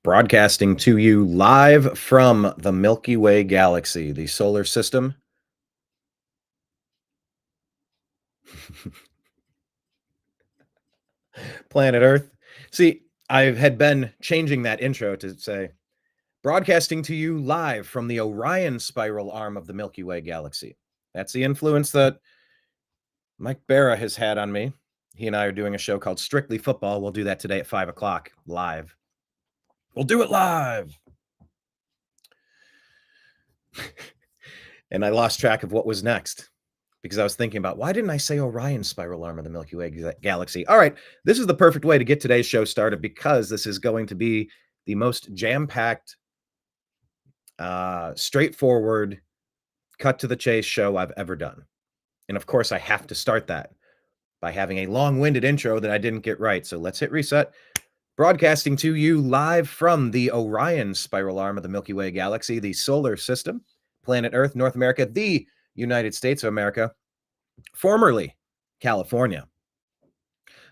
Broadcasting to you live from the Milky Way galaxy, the solar system. Planet Earth. See, I had been changing that intro to say, broadcasting to you live from the Orion spiral arm of the Milky Way galaxy. That's the influence that Mike Barra has had on me. He and I are doing a show called Strictly Football. We'll do that today at 5 o'clock live. We'll do it live. And I lost track of what was next because I was thinking about, why didn't I say Orion spiral arm of the Milky Way galaxy? All right, this is the perfect way to get today's show started because this is going to be the most jam-packed, straightforward, cut to the chase show I've ever done. And of course, I have to start that by having a long-winded intro that I didn't get right. So let's hit reset. Broadcasting to you live from the Orion spiral arm of the Milky Way galaxy, the solar system, planet Earth, North America, the United States of America, formerly California.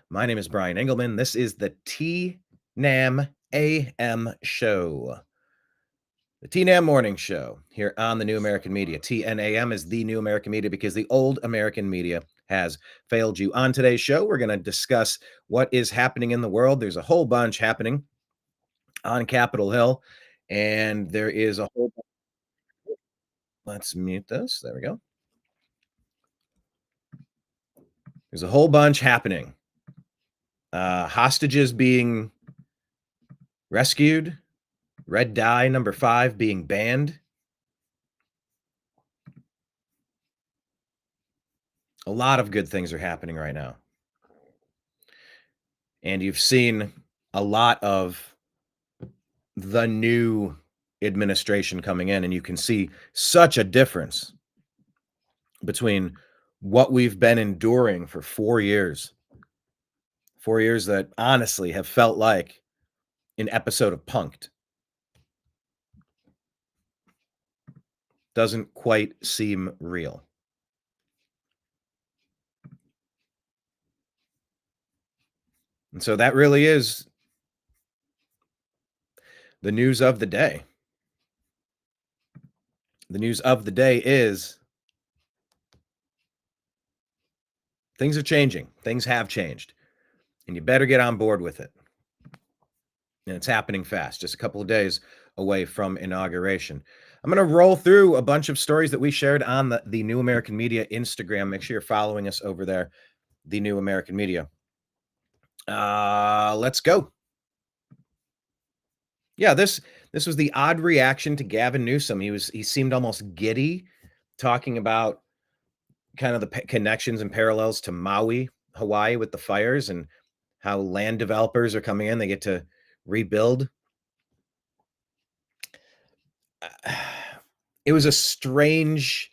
My name is Brian Engelman. This is the TNAM AM Show. The TNAM Morning Show here on the New American Media. TNAM is the New American Media because the old American media has failed you. On today's show, we're going to discuss what is happening in the world. There's a whole bunch happening on Capitol Hill, and there is a whole bunch. Let's mute this. There we go. There's a whole bunch happening. Hostages being rescued. Red dye number 5 being banned. A lot of good things are happening right now. And you've seen a lot of the new administration coming in, and you can see such a difference between what we've been enduring for 4 years. 4 years that honestly have felt like an episode of Punk'd. Doesn't quite seem real. And so that really is the news of the day. The news of the day is things are changing. Things have changed. And you better get on board with it. And it's happening fast, just a couple of days away from inauguration. I'm going to roll through a bunch of stories that we shared on the New American Media Instagram. Make sure you're following us over there, the New American Media. Let's go. Yeah, this was the odd reaction to Gavin Newsom. He seemed almost giddy talking about kind of the connections and parallels to Maui, Hawaii with the fires and how land developers are coming in. They get to rebuild. It was a strange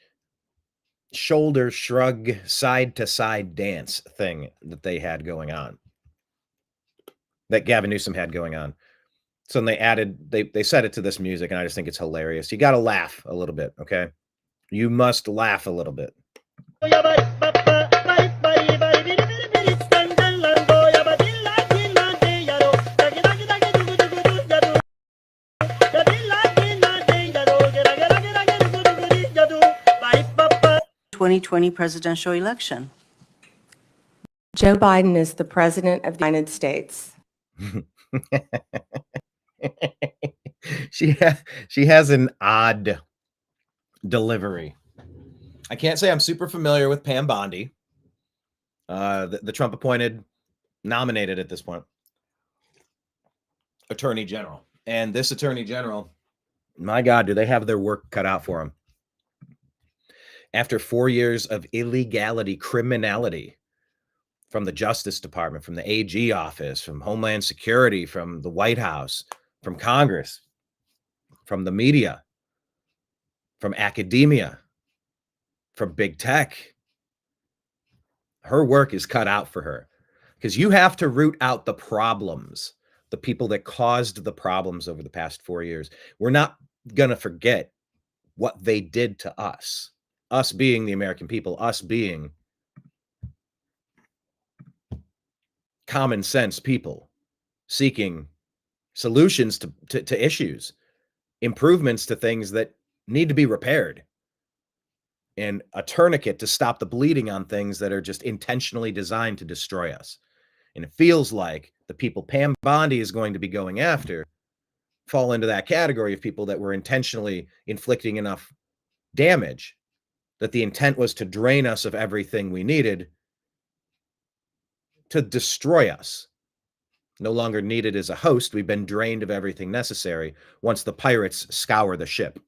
shoulder shrug, side to side dance thing that they had going on, that Gavin Newsom had going on. So then they set it to this music, and I just think it's hilarious. You got to laugh a little bit, okay? You must laugh a little bit. 2020 presidential election. Joe Biden is the president of the United States. She has an odd delivery. I can't say I'm super familiar with Pam Bondi, the Trump appointed, nominated at this point, Attorney General. And this Attorney General, my God, do they have their work cut out for them? After 4 years of illegality, criminality from the Justice Department, from the AG office, from Homeland Security, from the White House, from Congress, from the media, from academia, from big tech, her work is cut out for her because you have to root out the problems, the people that caused the problems over the past 4 years. We're not going to forget what they did to us being the American people, us being common sense people seeking solutions to issues, improvements to things that need to be repaired, and a tourniquet to stop the bleeding on things that are just intentionally designed to destroy us. And it feels like the people Pam Bondi is going to be going after fall into that category of people that were intentionally inflicting enough damage that the intent was to drain us of everything we needed, to destroy us. No longer needed as a host. We've been drained of everything necessary once the pirates scour the ship.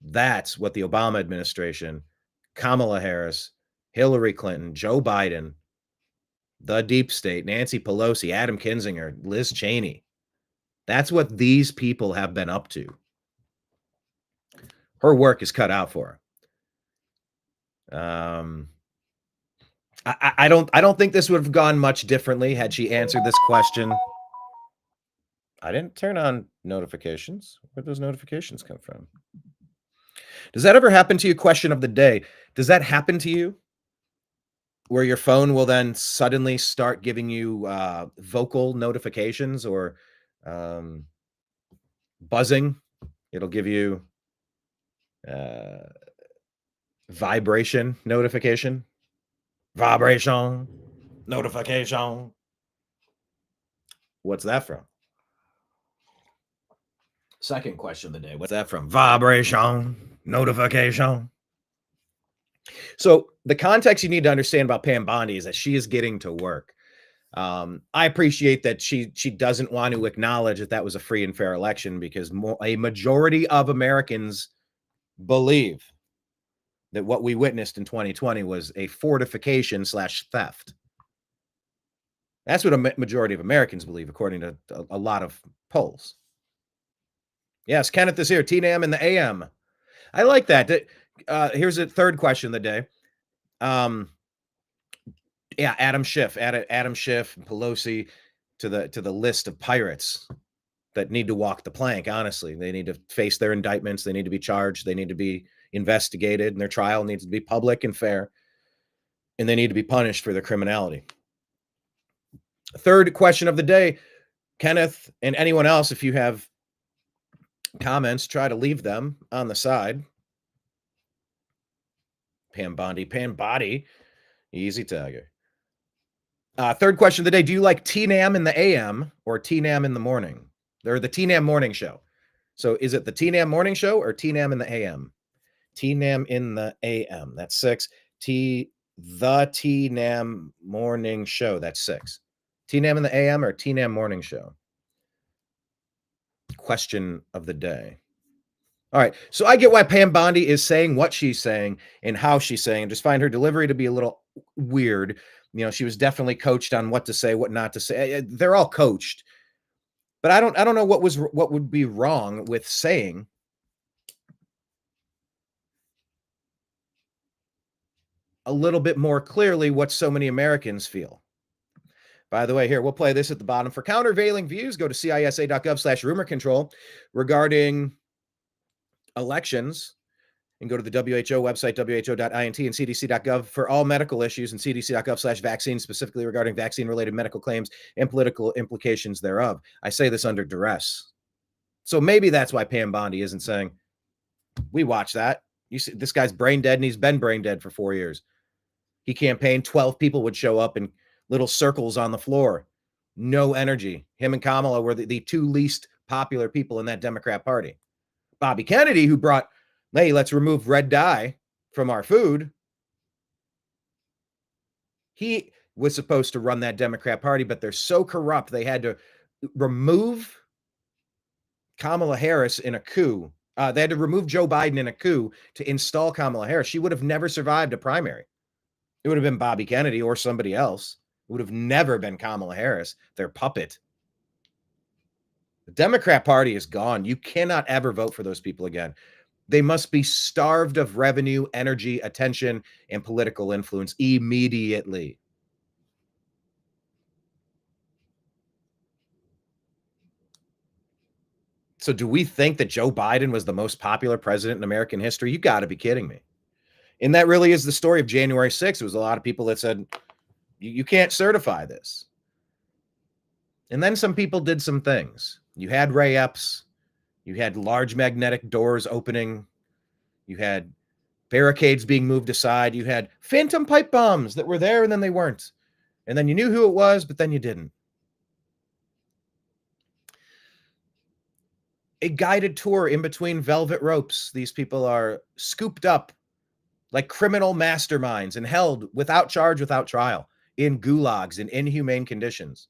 That's what the Obama administration, Kamala Harris, Hillary Clinton, Joe Biden, the deep state, Nancy Pelosi, Adam Kinzinger, Liz Cheney. That's what these people have been up to. Her work is cut out for her. I don't think this would have gone much differently had she answered this question. I didn't turn on notifications. Where'd those notifications come from? Does that ever happen to you? Question of the day. Does that happen to you? Where your phone will then suddenly start giving you vocal notifications or buzzing. It'll give you vibration notification. Vibration notification. What's that from? Second question of the day. What's that from? Vibration notification. So the context you need to understand about Pam Bondi is that she is getting to work. I appreciate that she doesn't want to acknowledge that that was a free and fair election, because a majority of Americans believe that what we witnessed in 2020 was a fortification / theft. That's what a majority of Americans believe, according to a lot of polls. Yes, Kenneth is here. TNAM in the AM. I like that. Here's a third question of the day. Yeah, Adam Schiff, Pelosi to the list of pirates that need to walk the plank. Honestly, they need to face their indictments. They need to be charged. They need to be investigated, and their trial needs to be public and fair, and they need to be punished for their criminality. Third question of the day, Kenneth and anyone else, if you have comments, try to leave them on the side. Pam Bondi, easy tiger. Third question of the day, do you like TNAM in the AM or TNAM in the morning? Or the TNAM morning show? So is it the TNAM morning show or TNAM in the AM? TNAM in the AM, that's 6. The TNAM morning show, that's 6. TNAM in the AM or TNAM morning show? Question of the day. All right, so I get why Pam Bondi is saying what she's saying and how she's saying. Just find her delivery to be a little weird. You know, she was definitely coached on what to say, what not to say. They're all coached, but I don't know what would be wrong with saying a little bit more clearly what so many Americans feel. By the way, here, we'll play this at the bottom. For countervailing views, go to cisa.gov/rumor control regarding elections, and go to the WHO website, who.int, and cdc.gov for all medical issues, and cdc.gov/vaccine, specifically regarding vaccine-related medical claims and political implications thereof. I say this under duress. So maybe that's why Pam Bondi isn't saying, we watch that. You see, this guy's brain dead, and he's been brain dead for 4 years. He campaigned, 12 people would show up in little circles on the floor. No energy. Him and Kamala were the two least popular people in that Democrat Party. Bobby Kennedy, who brought, hey, let's remove red dye from our food. He was supposed to run that Democrat Party, but they're so corrupt, they had to remove Kamala Harris in a coup. They had to remove Joe Biden in a coup to install Kamala Harris. She would have never survived a primary. It would have been Bobby Kennedy or somebody else. It would have never been Kamala Harris, their puppet. The Democrat Party is gone. You cannot ever vote for those people again. They must be starved of revenue, energy, attention, and political influence immediately. So do we think that Joe Biden was the most popular president in American history? You got to be kidding me. And that really is the story of January 6th. It was a lot of people that said, you can't certify this. And then some people did some things. You had Ray Epps. You had large magnetic doors opening. You had barricades being moved aside. You had phantom pipe bombs that were there and then they weren't. And then you knew who it was, but then you didn't. A guided tour in between velvet ropes. These people are scooped up like criminal masterminds and held without charge, without trial, in gulags in inhumane conditions,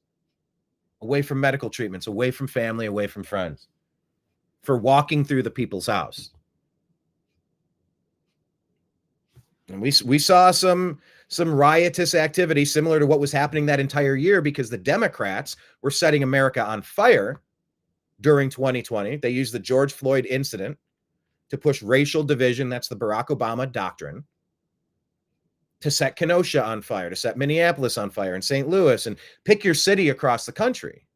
away from medical treatments, away from family, away from friends, for walking through the people's house. And we saw some riotous activity similar to what was happening that entire year because the Democrats were setting America on fire during 2020. They used the George Floyd incident to push racial division. That's the Barack Obama doctrine. To set Kenosha on fire, to set Minneapolis on fire, and St. Louis, and pick your city across the country.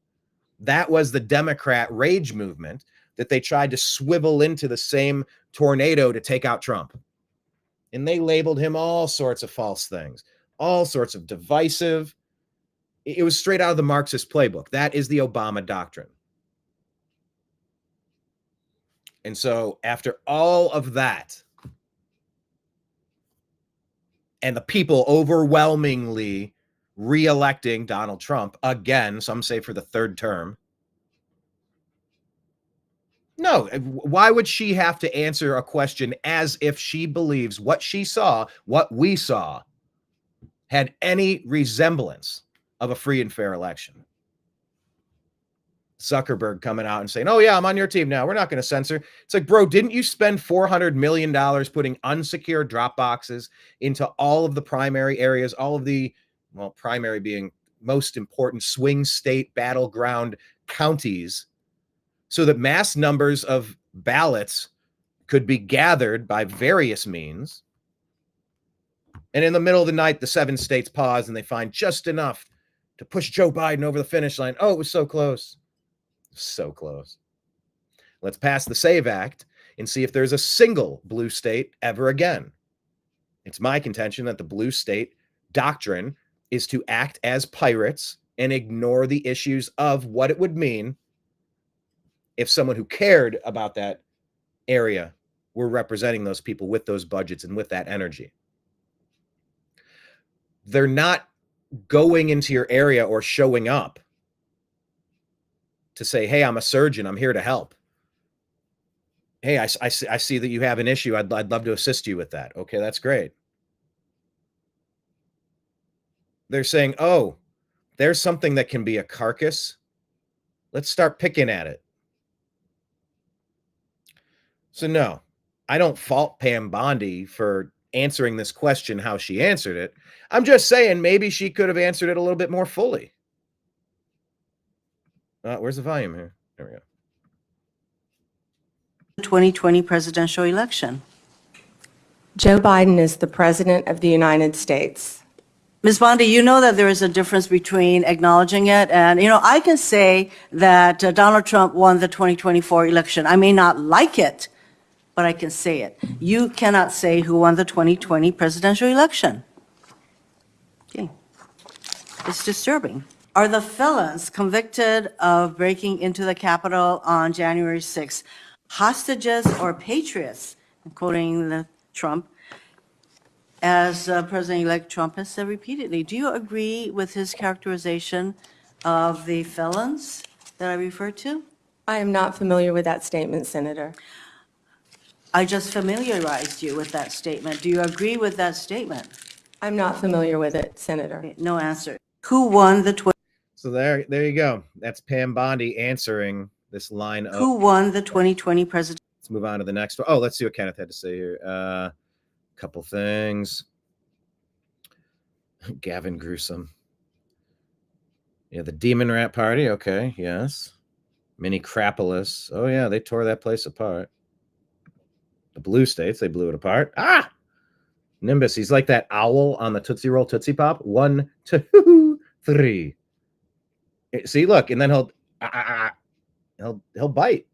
That was the Democrat rage movement that they tried to swivel into the same tornado to take out Trump. And they labeled him all sorts of false things, all sorts of divisive. It was straight out of the Marxist playbook. That is the Obama doctrine. And so after all of that, and the people overwhelmingly re-electing Donald Trump again, some say for the third term. No, why would she have to answer a question as if she believes what she saw, what we saw, had any resemblance of a free and fair election? Zuckerberg coming out and saying, oh yeah, I'm on your team now. We're not going to censor. It's like, bro, didn't you spend $400 million putting unsecured drop boxes into all of the primary areas, all of the, well, primary being most important swing state battleground counties, so that mass numbers of ballots could be gathered by various means? And in the middle of the night, the 7 states pause and they find just enough to push Joe Biden over the finish line. Oh, it was so close. So close. Let's pass the SAVE Act and see if there's a single blue state ever again. It's my contention that the blue state doctrine is to act as pirates and ignore the issues of what it would mean if someone who cared about that area were representing those people with those budgets and with that energy. They're not going into your area or showing up to say, hey, I'm a surgeon. I'm here to help. Hey, I see that you have an issue. I'd love to assist you with that. Okay, that's great. They're saying, oh, there's something that can be a carcass. Let's start picking at it. So no, I don't fault Pam Bondi for answering this question how she answered it. I'm just saying maybe she could have answered it a little bit more fully. Where's the volume here? There we go. 2020 presidential election. Joe Biden is the President of the United States. Ms. Bondi, you know that there is a difference between acknowledging it and, I can say that Donald Trump won the 2024 election. I may not like it, but I can say it. You cannot say who won the 2020 presidential election. Okay. It's disturbing. Are the felons convicted of breaking into the Capitol on January 6th hostages or patriots, quoting Trump, as President-elect Trump has said repeatedly? Do you agree with his characterization of the felons that I referred to? I am not familiar with that statement, Senator. I just familiarized you with that statement. Do you agree with that statement? I'm not familiar with it, Senator. Okay, no answer. Who won the So there you go. That's Pam Bondi answering this line of Who won the 2020 president? Let's move on to the next one. Oh, let's see what Kenneth had to say here. Couple things. Gavin gruesome. Yeah, the Demon Rat Party. Okay, yes. Minneapolis. Oh yeah, they tore that place apart. The blue states, they blew it apart. Ah, Nimbus. He's like that owl on the Tootsie Roll Tootsie Pop. 1, 2, 3. See, look, and then he'll bite.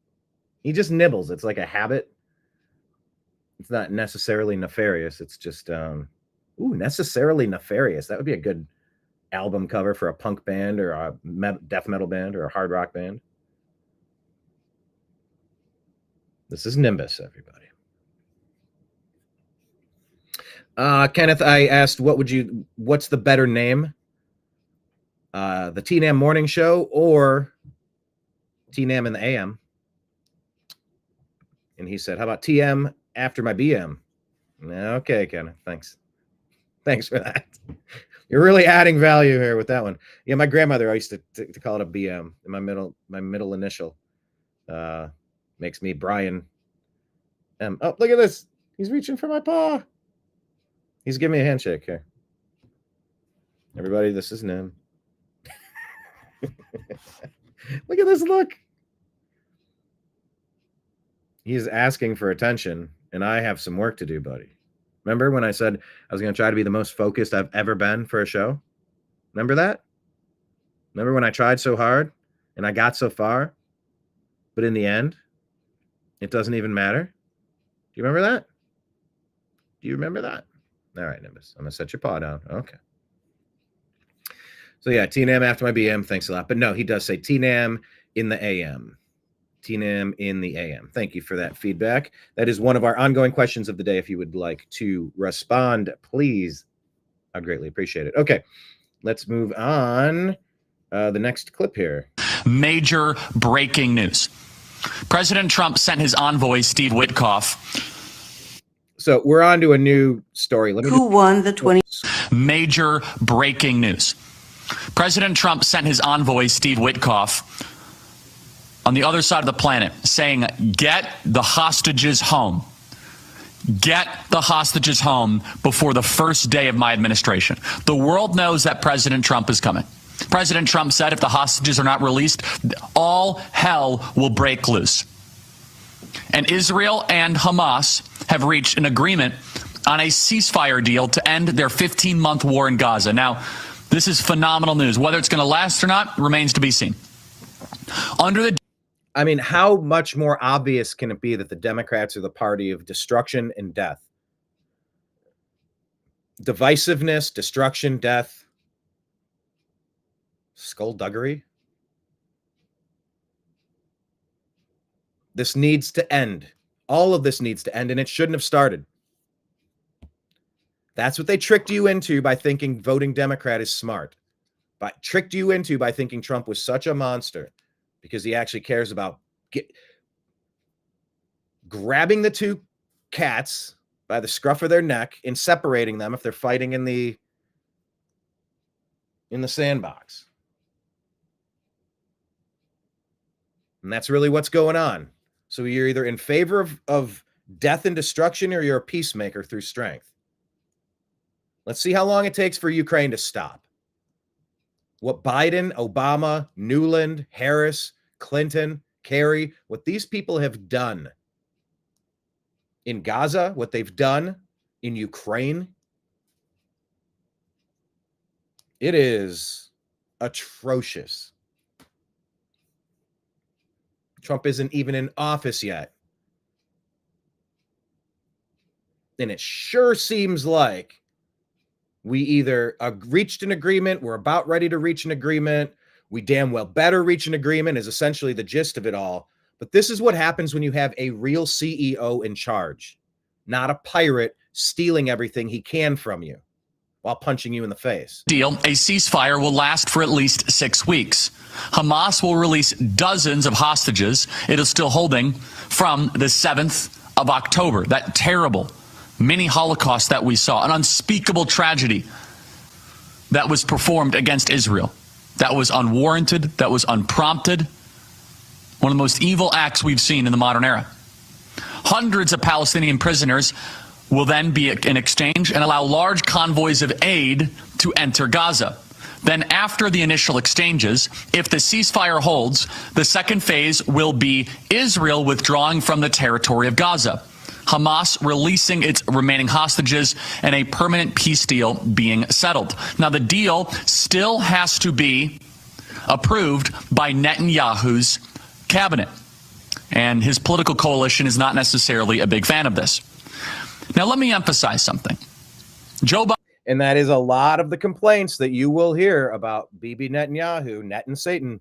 He just nibbles. It's like a habit. It's not necessarily nefarious. It's just necessarily nefarious. That would be a good album cover for a punk band or a death metal band or a hard rock band. This is Nimbus, everybody. Kenneth, I asked, what's the better name? The TNAM Morning Show or TNAM in the AM? And he said, how about TM after my BM? Okay, Kenneth, thanks. Thanks for that. You're really adding value here with that one. Yeah, my grandmother, I used to call it a BM. And my middle initial makes me Brian M. Oh, look at this. He's reaching for my paw. He's giving me a handshake here. Everybody, this is Nim. Look at this look. He's asking for attention, and I have some work to do, buddy. Remember when I said I was going to try to be the most focused I've ever been for a show? Remember that? Remember when I tried so hard and I got so far, but in the end, it doesn't even matter? Do you remember that? Do you remember that? All right, Nimbus, I'm going to set your paw down. Okay. So yeah, TNAM after my BM, thanks a lot. But no, he does say TNAM in the AM. TNAM in the AM. Thank you for that feedback. That is one of our ongoing questions of the day. If you would like to respond, please. I'd greatly appreciate it. Okay, let's move on. The next clip here. Major breaking news. President Trump sent his envoy, Steve Witkoff. So we're on to a new story. Who won the 20? Major breaking news. President Trump sent his envoy, Steve Witkoff, on the other side of the planet, saying, get the hostages home. Get the hostages home before the first day of my administration. The world knows that President Trump is coming. President Trump said if the hostages are not released, all hell will break loose. And Israel and Hamas have reached an agreement on a ceasefire deal to end their 15-month war in Gaza. Now, this is phenomenal news. Whether it's going to last or not remains to be seen. I mean, how much more obvious can it be that the Democrats are the party of destruction and death? Divisiveness, destruction, death, skullduggery. This needs to end. All of this needs to end, and it shouldn't have started. That's what they tricked you into by thinking voting Democrat is smart. But tricked you into by thinking Trump was such a monster because he actually cares about grabbing the two cats by the scruff of their neck and separating them if they're fighting in the sandbox. And that's really what's going on. So you're either in favor of death and destruction or you're a peacemaker through strength. Let's see how long it takes for Ukraine to stop. What Biden, Obama, Newland, Harris, Clinton, Kerry, what these people have done in Gaza, what they've done in Ukraine, it is atrocious. Trump isn't even in office yet. And it sure seems like we either reached an agreement, we're about ready to reach an agreement, we damn well better reach an agreement is essentially the gist of it all. But this is what happens when you have a real CEO in charge, not a pirate stealing everything he can from you while punching you in the face. Deal, a ceasefire will last for at least 6 weeks. Hamas will release dozens of hostages it is still holding from the 7th of October, that terrible mini Holocaust that we saw, an unspeakable tragedy that was performed against Israel, that was unwarranted, that was unprompted, one of the most evil acts we've seen in the modern era. Hundreds of Palestinian prisoners will then be in exchange and allow large convoys of aid to enter Gaza. Then after the initial exchanges, if the ceasefire holds, the second phase will be Israel withdrawing from the territory of Gaza, Hamas releasing its remaining hostages, and a permanent peace deal being settled. Now, the deal still has to be approved by Netanyahu's cabinet, and his political coalition is not necessarily a big fan of this. Now, let me emphasize something. Joe Biden. And that is a lot of the complaints that you will hear about Bibi Netanyahu, Net and Satan.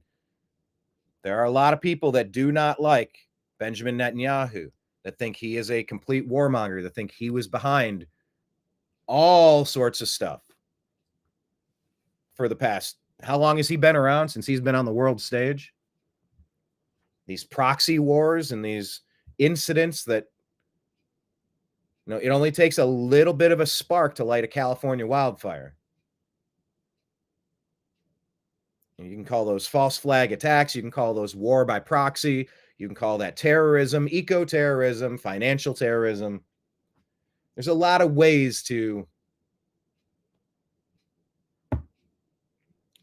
There are a lot of people that do not like Benjamin Netanyahu, that think he is a complete warmonger, that think he was behind all sorts of stuff for the past, how long has he been around? Since he's been on the world stage? These proxy wars and these incidents that, you know, it only takes a little bit of a spark to light a California wildfire. And you can call those false flag attacks. You can call those war by proxy. You can call that terrorism, eco-terrorism, financial terrorism. There's a lot of ways to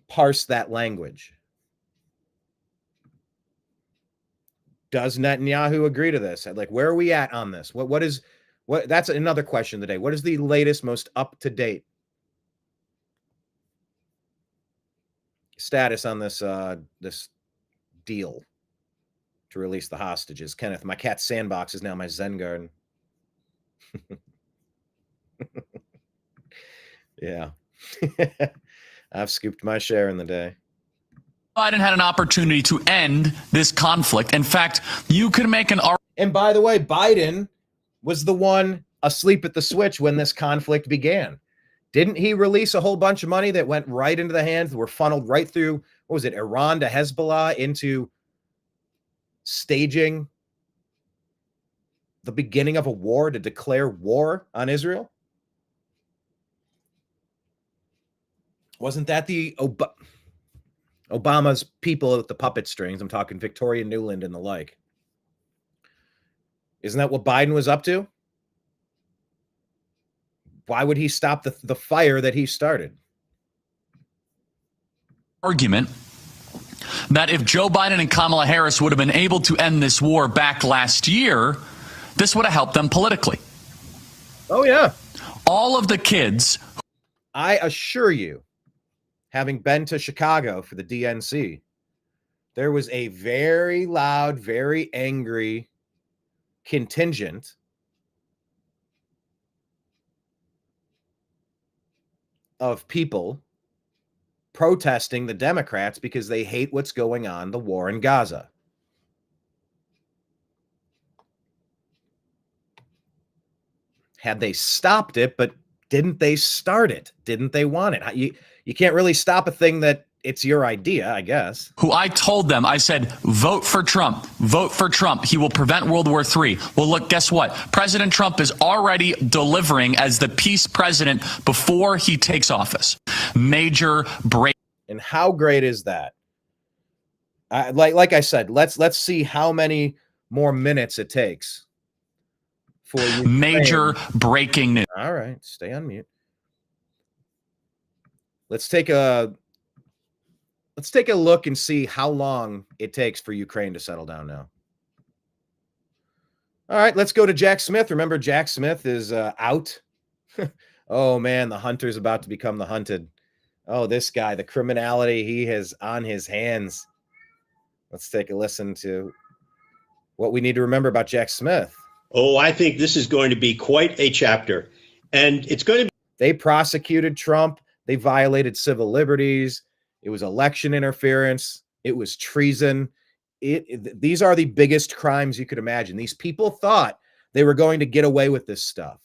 parse that language. Does Netanyahu agree to this? Like, where are we at on this? What that's another question today. What is the latest, most up-to-date status on this this deal to release the hostages? Kenneth, my cat's sandbox is now my Zen garden. Yeah. I've scooped my share in the day. Biden had an opportunity to end this conflict. In fact, you could make an argument. And by the way, Biden was the one asleep at the switch when this conflict began. Didn't he release a whole bunch of money that went right into the hands, that were funneled right through, what was it, Iran to Hezbollah, into staging the beginning of a war, to declare war on Israel? Wasn't that the Obama's people at the puppet strings? I'm talking Victoria Nuland and the like. Isn't that what Biden was up to? Why would he stop the fire that he started? Argument that if Joe Biden and Kamala Harris would have been able to end this war back last year, this would have helped them politically. Oh, yeah. All of the kids. I assure you, having been to Chicago for the DNC, there was a very loud, very angry contingent of people protesting the Democrats because they hate what's going on, the war in Gaza. Had they stopped it, but didn't they start it? Didn't they want it? You can't really stop a thing that it's your idea, I guess. Who I told them, I said, vote for Trump. Vote for Trump. He will prevent World War III. Well, look, guess what? President Trump is already delivering as the peace president before he takes office. Major break. And how great is that? Like I said, let's see how many more minutes it takes for you. Major breaking news. All right, stay on mute. Let's take a look and see how long it takes for Ukraine to settle down now. All right, let's go to Jack Smith. Remember, Jack Smith is out. Oh, man, the hunter's about to become the hunted. Oh, this guy, the criminality he has on his hands. Let's take a listen to what we need to remember about Jack Smith. Oh, I think this is going to be quite a chapter. And it's going to be. They prosecuted Trump. They violated civil liberties. It was election interference. It was treason. These are the biggest crimes you could imagine. These people thought they were going to get away with this stuff.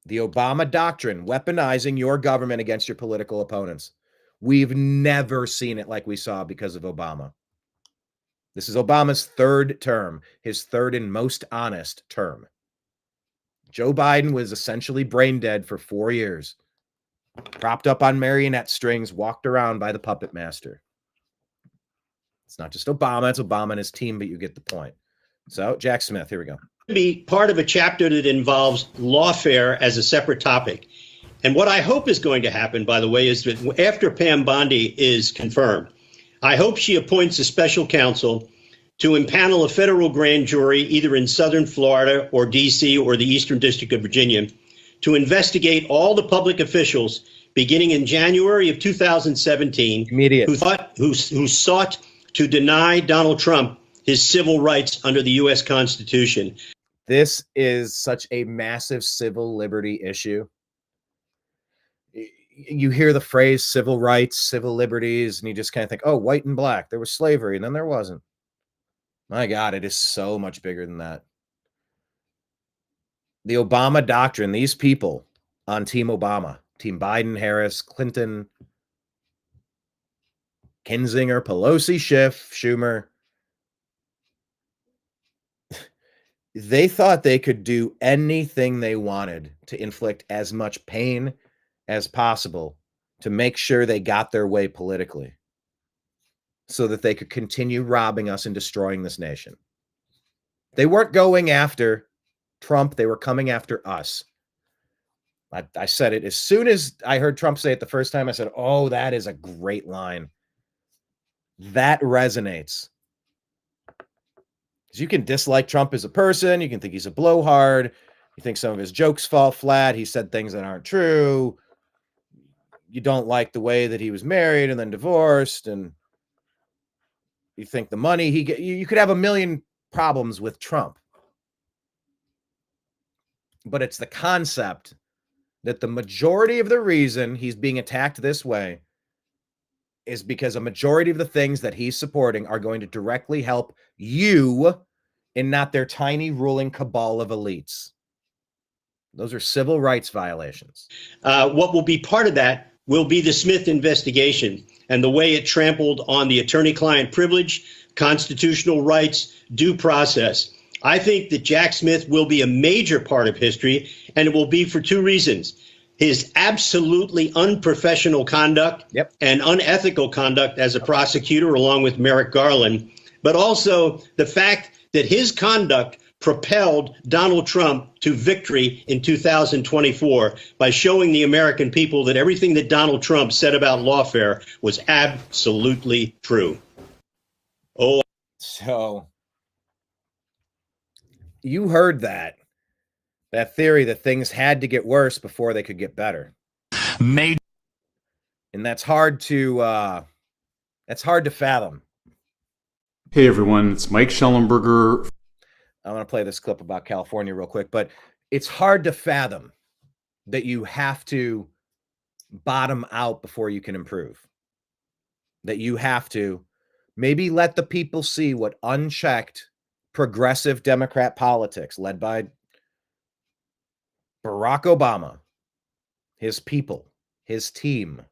The Obama doctrine, weaponizing your government against your political opponents. We've never seen it like we saw because of Obama. This is Obama's third term, his third and most honest term. Joe Biden was essentially brain dead for 4 years, propped up on marionette strings, walked around by the puppet master. It's not just Obama, it's Obama and his team, but you get the point. So, Jack Smith, here we go. Be part of a chapter that involves lawfare as a separate topic. And what I hope is going to happen, by the way, is that after Pam Bondi is confirmed, I hope she appoints a special counsel to impanel a federal grand jury either in southern Florida or D.C. or the Eastern District of Virginia to investigate all the public officials beginning in January of 2017 who sought to deny Donald Trump his civil rights under the U.S. Constitution. This is such a massive civil liberty issue. You hear the phrase civil rights, civil liberties, and you just kind of think, oh, white and black, there was slavery, and then there wasn't. My God, it is so much bigger than that. The Obama doctrine, these people on Team Obama, Team Biden, Harris, Clinton, Kinzinger, Pelosi, Schiff, Schumer, they thought they could do anything they wanted to inflict as much pain as possible to make sure they got their way politically so that they could continue robbing us and destroying this nation. They weren't going after Trump. They were coming after us. I said it as soon as I heard Trump say it the first time. I said, oh, that is a great line. That resonates. Because you can dislike Trump as a person. You can think he's a blowhard. You think some of his jokes fall flat. He said things that aren't true. You don't like the way that he was married and then divorced. And you think the money he get, you could have a million problems with Trump. But it's the concept that the majority of the reason he's being attacked this way is because a majority of the things that he's supporting are going to directly help you and not their tiny ruling cabal of elites. Those are civil rights violations. What will be part of that will be the Smith investigation and the way it trampled on the attorney-client privilege, constitutional rights, due process. I think that Jack Smith will be a major part of history, and it will be for two reasons. His absolutely unprofessional conduct and unethical conduct as a prosecutor, along with Merrick Garland, but also the fact that his conduct propelled Donald Trump to victory in 2024 by showing the American people that everything that Donald Trump said about lawfare was absolutely true. Oh, so you heard that theory that things had to get worse before they could get better. And that's hard to fathom. Hey everyone, it's Mike Schellenberger. I want to play this clip about California real quick, but it's hard to fathom that you have to bottom out before you can improve. That you have to maybe let the people see what unchecked progressive Democrat politics led by Barack Obama, his people, his team,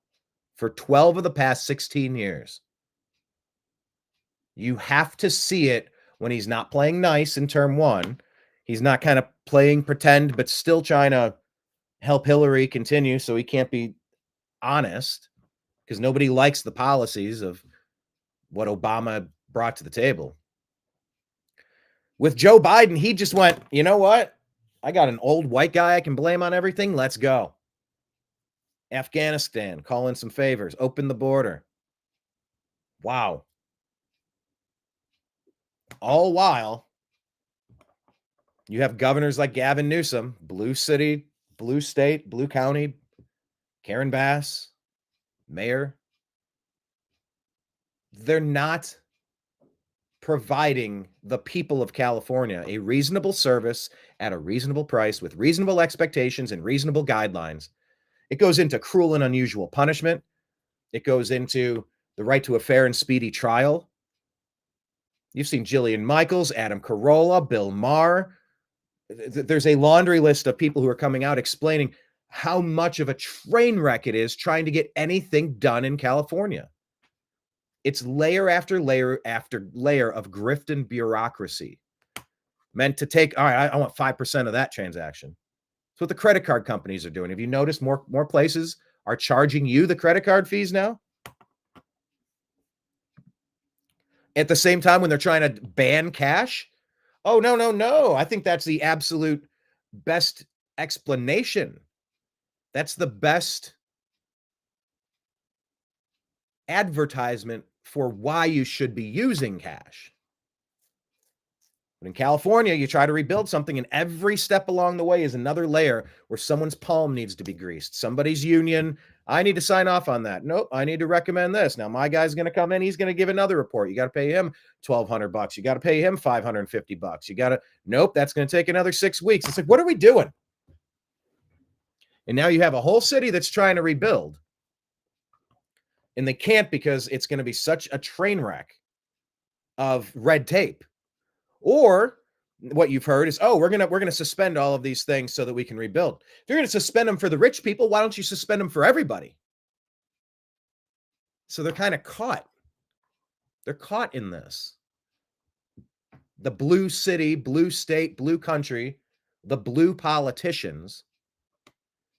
for 12 of the past 16 years. You have to see it when he's not playing nice in term one. He's not kind of playing pretend, but still trying to help Hillary continue so he can't be honest because nobody likes the policies of what Obama brought to the table. With Joe Biden, he just went, you know what? I got an old white guy I can blame on everything. Let's go. Afghanistan, call in some favors, open the border. Wow. All while you have governors like Gavin Newsom, blue city, blue state, blue county, Karen Bass, mayor. They're not providing the people of California a reasonable service at a reasonable price with reasonable expectations and reasonable guidelines. It goes into cruel and unusual punishment. It goes into the right to a fair and speedy trial. You've seen Jillian Michaels, Adam Carolla, Bill Maher. There's a laundry list of people who are coming out explaining how much of a train wreck it is trying to get anything done in California. It's layer after layer after layer of grift and bureaucracy meant to take, all right, I want 5% of that transaction. That's what the credit card companies are doing. Have you noticed more places are charging you the credit card fees now? At the same time, when they're trying to ban cash? Oh, no. I think that's the absolute best explanation. That's the best advertisement for why you should be using cash. But in California, you try to rebuild something, and every step along the way is another layer where someone's palm needs to be greased. Somebody's union I need to sign off on that. Nope, I need to recommend this. Now my guy's going to come in. He's going to give another report. You got to pay him $1,200. You got to pay him $550. You got to, nope, that's going to take another 6 weeks. It's like, what are we doing? And now you have a whole city that's trying to rebuild. And they can't because it's going to be such a train wreck of red tape. Or what you've heard is, oh, we're gonna suspend all of these things so that we can rebuild. If you're going to suspend them for the rich people, why don't you suspend them for everybody? So they're kind of caught. They're caught in this. The blue city, blue state, blue country, the blue politicians,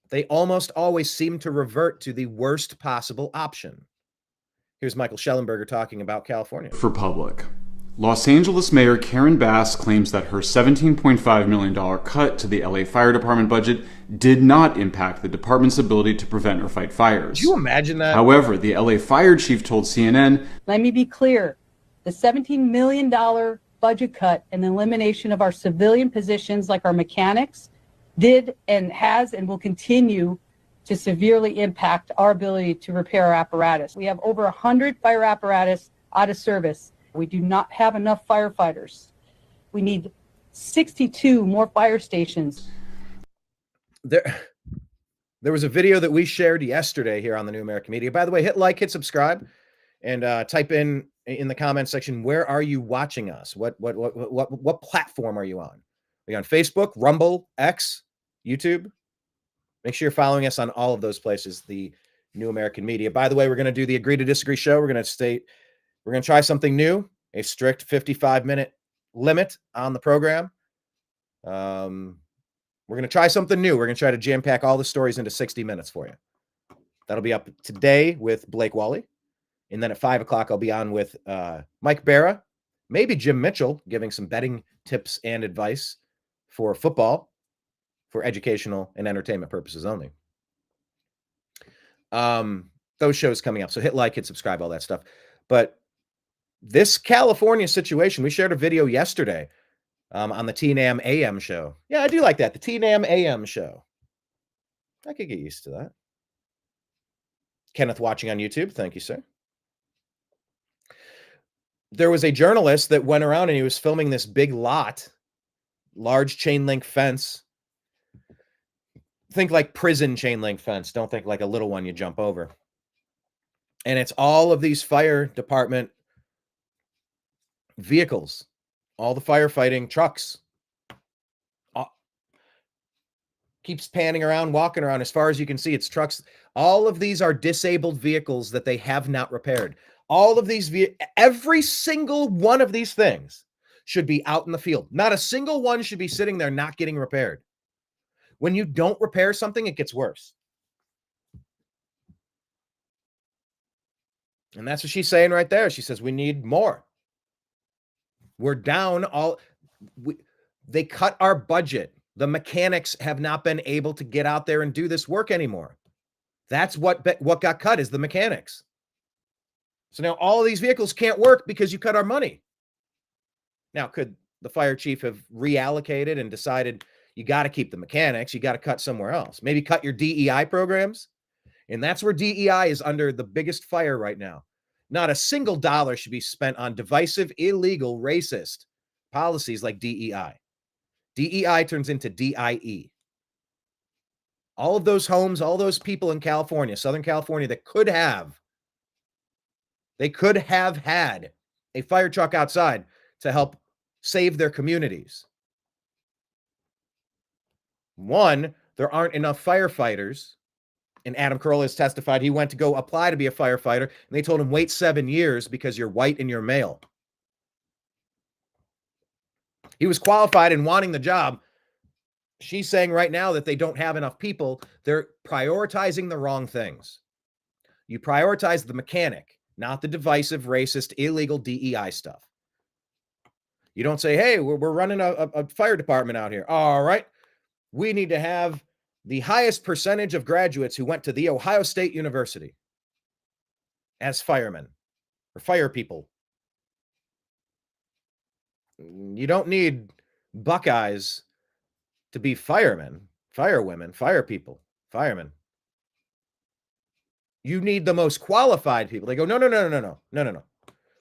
they almost always seem to revert to the worst possible option. Here's Michael Schellenberger talking about California. For public. Los Angeles Mayor Karen Bass claims that her $17.5 million cut to the LA Fire Department budget did not impact the department's ability to prevent or fight fires. Could you imagine that? However, the LA Fire Chief told CNN, let me be clear, the $17 million budget cut and the elimination of our civilian positions like our mechanics did and has and will continue to severely impact our ability to repair our apparatus. We have over 100 fire apparatus out of service. We do not have enough firefighters. We need 62 more fire stations. There was a video that we shared yesterday here on the New American Media. By the way, hit like, hit subscribe, and type in the comment section, where are you watching us? What platform are you on? Are you on Facebook, Rumble, X, YouTube? Make sure you're following us on all of those places, the New American Media. By the way, we're going to do the Agree to Disagree show. We're going to try something new, a strict 55-minute limit on the program. We're going to try something new. We're going to try to jam-pack all the stories into 60 minutes for you. That'll be up today with Blake Wally. And then at 5 o'clock, I'll be on with Mike Barra, maybe Jim Mitchell, giving some betting tips and advice for football for educational and entertainment purposes only. Those shows coming up. So hit like, hit subscribe, all that stuff. But this California situation, we shared a video yesterday on the TNAM AM Show. Yeah, I do like that. The TNAM AM Show. I could get used to that. Kenneth watching on YouTube. Thank you, sir. There was a journalist that went around and he was filming this big lot, large chain link fence. Think like prison chain link fence. Don't think like a little one you jump over. And it's all of these fire department vehicles, all the firefighting trucks. Keeps panning around, walking around. As far as you can see, it's trucks. All of these are disabled vehicles that they have not repaired. All of these, every single one of these things should be out in the field. Not a single one should be sitting there not getting repaired. When you don't repair something, it gets worse. And that's what she's saying right there. She says, we need more. We're down they cut our budget. The mechanics have not been able to get out there and do this work anymore. That's what got cut is the mechanics. So now all of these vehicles can't work because you cut our money. Now, could the fire chief have reallocated and decided you got to keep the mechanics, you got to cut somewhere else? Maybe cut your DEI programs? And that's where DEI is under the biggest fire right now. Not a single dollar should be spent on divisive, illegal, racist policies like DEI. DEI turns into DIE. All of those homes, all those people in California, Southern California, that could have had a fire truck outside to help save their communities. One, there aren't enough firefighters. And Adam Carolla has testified he went to go apply to be a firefighter, and they told him, wait 7 years because you're white and you're male. He was qualified and wanting the job. She's saying right now that they don't have enough people. They're prioritizing the wrong things. You prioritize the mechanic, not the divisive, racist, illegal DEI stuff. You don't say, hey, we're running a fire department out here. All right. We need to have the highest percentage of graduates who went to the Ohio State University as firemen or fire people. You don't need Buckeyes to be firemen, firewomen, fire people, firemen. You need the most qualified people. They go, no.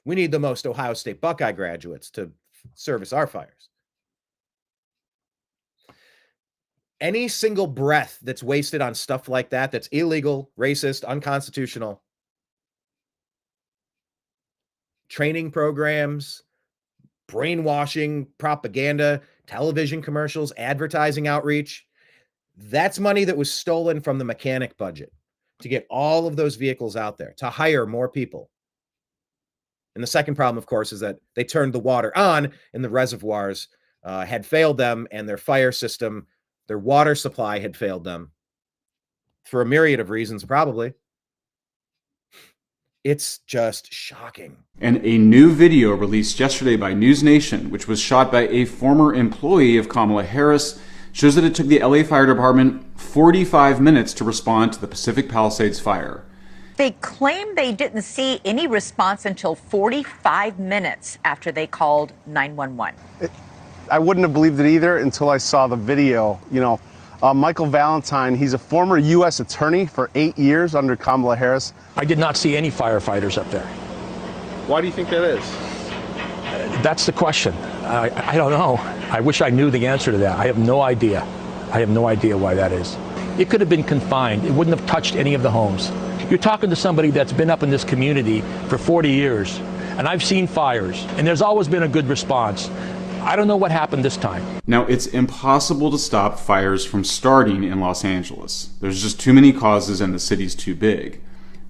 We need the most Ohio State Buckeye graduates to service our fires. Any single breath that's wasted on stuff like that, that's illegal, racist, unconstitutional, training programs, brainwashing, propaganda, television commercials, advertising outreach, that's money that was stolen from the mechanic budget to get all of those vehicles out there, to hire more people. And the second problem, of course, is that they turned the water on and the reservoirs had failed them, and their fire system, their water supply had failed them for a myriad of reasons, probably. It's just shocking. And a new video released yesterday by News Nation, which was shot by a former employee of Kamala Harris, shows that it took the LA Fire Department 45 minutes to respond to the Pacific Palisades fire. They claim they didn't see any response until 45 minutes after they called 911. I wouldn't have believed it either until I saw the video. You know, Michael Valentine, he's a former U.S. attorney for 8 years under Kamala Harris. I did not see any firefighters up there. Why do you think that is? That's the question. I don't know. I wish I knew the answer to that. I have no idea. I have no idea why that is. It could have been confined. It wouldn't have touched any of the homes. You're talking to somebody that's been up in this community for 40 years, and I've seen fires, and there's always been a good response. I don't know what happened this time. Now, it's impossible to stop fires from starting in Los Angeles. There's just too many causes and the city's too big.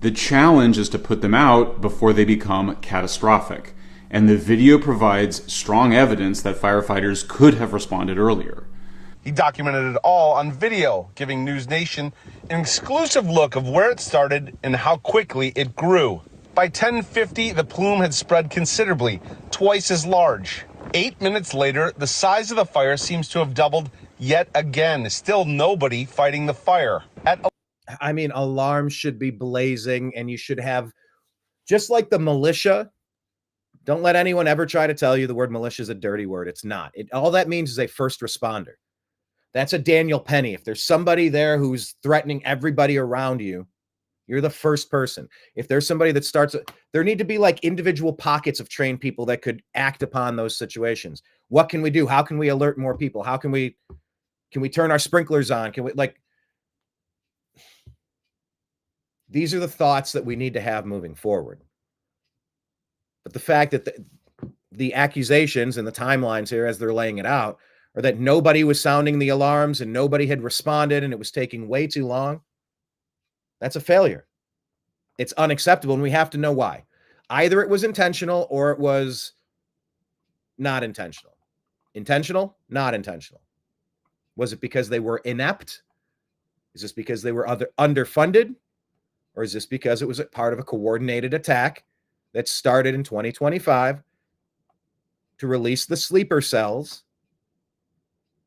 The challenge is to put them out before they become catastrophic. And the video provides strong evidence that firefighters could have responded earlier. He documented it all on video, giving News Nation an exclusive look of where it started and how quickly it grew. By 10:50, the plume had spread considerably, twice as large. 8 minutes later, the size of the fire seems to have doubled yet again. Still nobody fighting the fire. I mean, alarms should be blazing, and you should have, just like the militia. Don't let anyone ever try to tell you the word militia is a dirty word. It's not. All that means is a first responder. That's a Daniel Penny. If there's somebody there who's threatening everybody around you, you're the first person. If there's somebody that starts, there need to be like individual pockets of trained people that could act upon those situations. What can we do? How can we alert more people? How can we turn our sprinklers on? Can we, like, these are the thoughts that we need to have moving forward. But the fact that the accusations and the timelines here, as they're laying it out, are that nobody was sounding the alarms and nobody had responded and it was taking way too long. That's a failure. It's unacceptable, and we have to know why. Either it was intentional or it was not intentional. Intentional, not intentional. Was it because they were inept? Is this because they were underfunded? Or is this because it was a part of a coordinated attack that started in 2025 to release the sleeper cells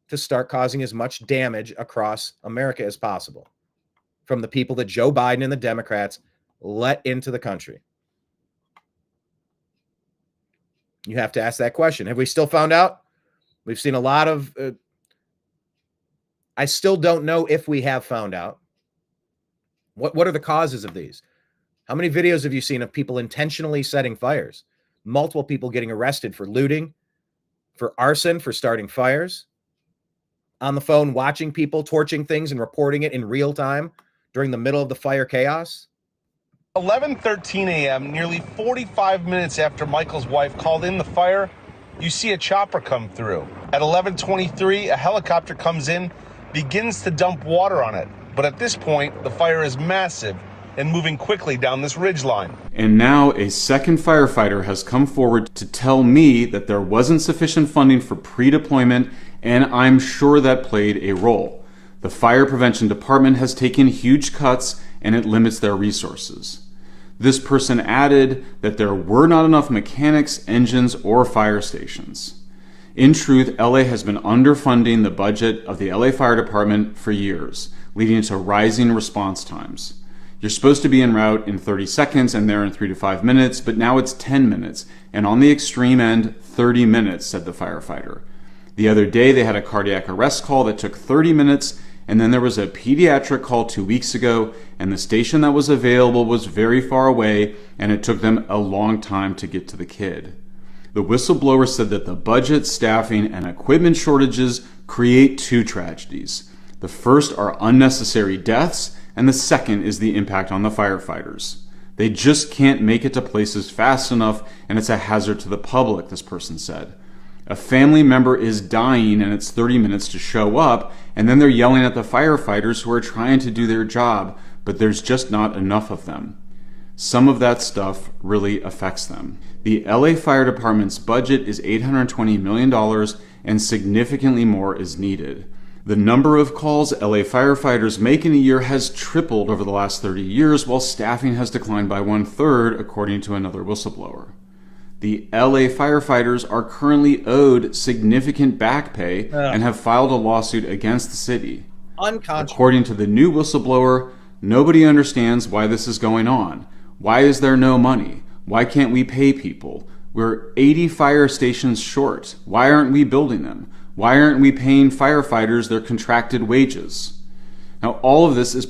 to start causing as much damage across America as possible from the people that Joe Biden and the Democrats let into the country? You have to ask that question. Have we still found out? We've seen a lot of, I still don't know if we have found out. What are the causes of these? How many videos have you seen of people intentionally setting fires? Multiple people getting arrested for looting, for arson, for starting fires, on the phone watching people torching things and reporting it in real time during the middle of the fire chaos. 11:13 a.m., nearly 45 minutes after Michael's wife called in the fire, you see a chopper come through. At 11:23, a helicopter comes in, begins to dump water on it. But at this point, the fire is massive and moving quickly down this ridgeline. And now a second firefighter has come forward to tell me that there wasn't sufficient funding for pre-deployment, and I'm sure that played a role. The fire prevention department has taken huge cuts and it limits their resources. This person added that there were not enough mechanics, engines, or fire stations. In truth, LA has been underfunding the budget of the LA Fire Department for years, leading to rising response times. You're supposed to be en route in 30 seconds and there in 3 to 5 minutes, but now it's 10 minutes, and on the extreme end, 30 minutes, said the firefighter. The other day, they had a cardiac arrest call that took 30 minutes, and then there was a pediatric call 2 weeks ago, and the station that was available was very far away, and it took them a long time to get to the kid. The whistleblower said that the budget, staffing, and equipment shortages create two tragedies. The first are unnecessary deaths, and the second is the impact on the firefighters. They just can't make it to places fast enough, and it's a hazard to the public, this person said. A family member is dying and it's 30 minutes to show up, and then they're yelling at the firefighters who are trying to do their job, but there's just not enough of them. Some of that stuff really affects them. The LA Fire Department's budget is $820 million, and significantly more is needed. The number of calls LA firefighters make in a year has tripled over the last 30 years, while staffing has declined by 1/3, according to another whistleblower. The LA firefighters are currently owed significant back pay and have filed a lawsuit against the city. According to the new whistleblower, nobody understands why this is going on. Why is there no money? Why can't we pay people? We're 80 fire stations short. Why aren't we building them? Why aren't we paying firefighters their contracted wages? Now, all of this is...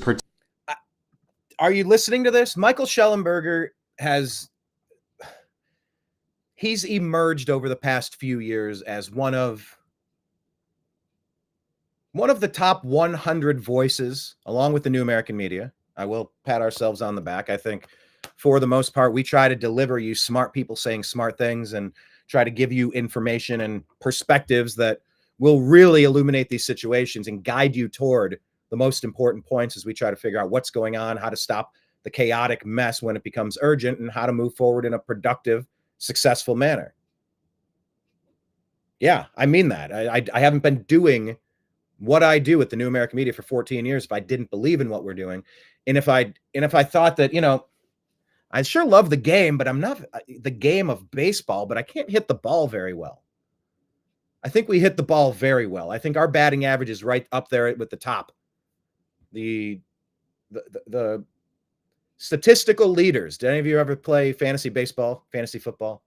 Are you listening to this? Michael Schellenberger he's emerged over the past few years as one of the top 100 voices, along with the New American Media. I will pat ourselves on the back. I think for the most part, we try to deliver you smart people saying smart things and try to give you information and perspectives that will really illuminate these situations and guide you toward the most important points as we try to figure out what's going on, how to stop the chaotic mess when it becomes urgent, and how to move forward in a productive, successful manner. Yeah, I mean that. I haven't been doing what I do at the New American Media for 14 years if I didn't believe in what we're doing. And if I thought that, I sure love the game, but I'm not the game of baseball, but I can't hit the ball very well. I think we hit the ball very well. I think our batting average is right up there with the top. The statistical leaders. Did any of you ever play fantasy baseball, fantasy football?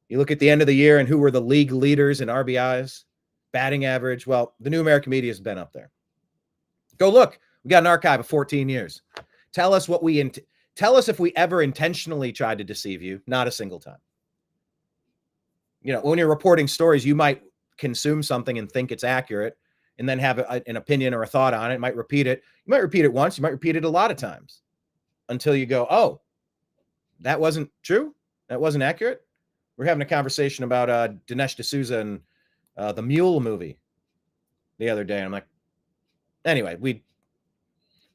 You look at the end of the year and who were the league leaders in RBIs, batting average. Well, the New American Media has been up there. Go look. We got an archive of 14 years. Tell us tell us if we ever intentionally tried to deceive you. Not a single time. When you're reporting stories, you might consume something and think it's accurate and then have an opinion or a thought on it. Might repeat it. You might repeat it once. You might repeat it a lot of times until you go, oh, that wasn't true. That wasn't accurate. We're having a conversation about Dinesh D'Souza and the Mule movie the other day. I'm like, anyway,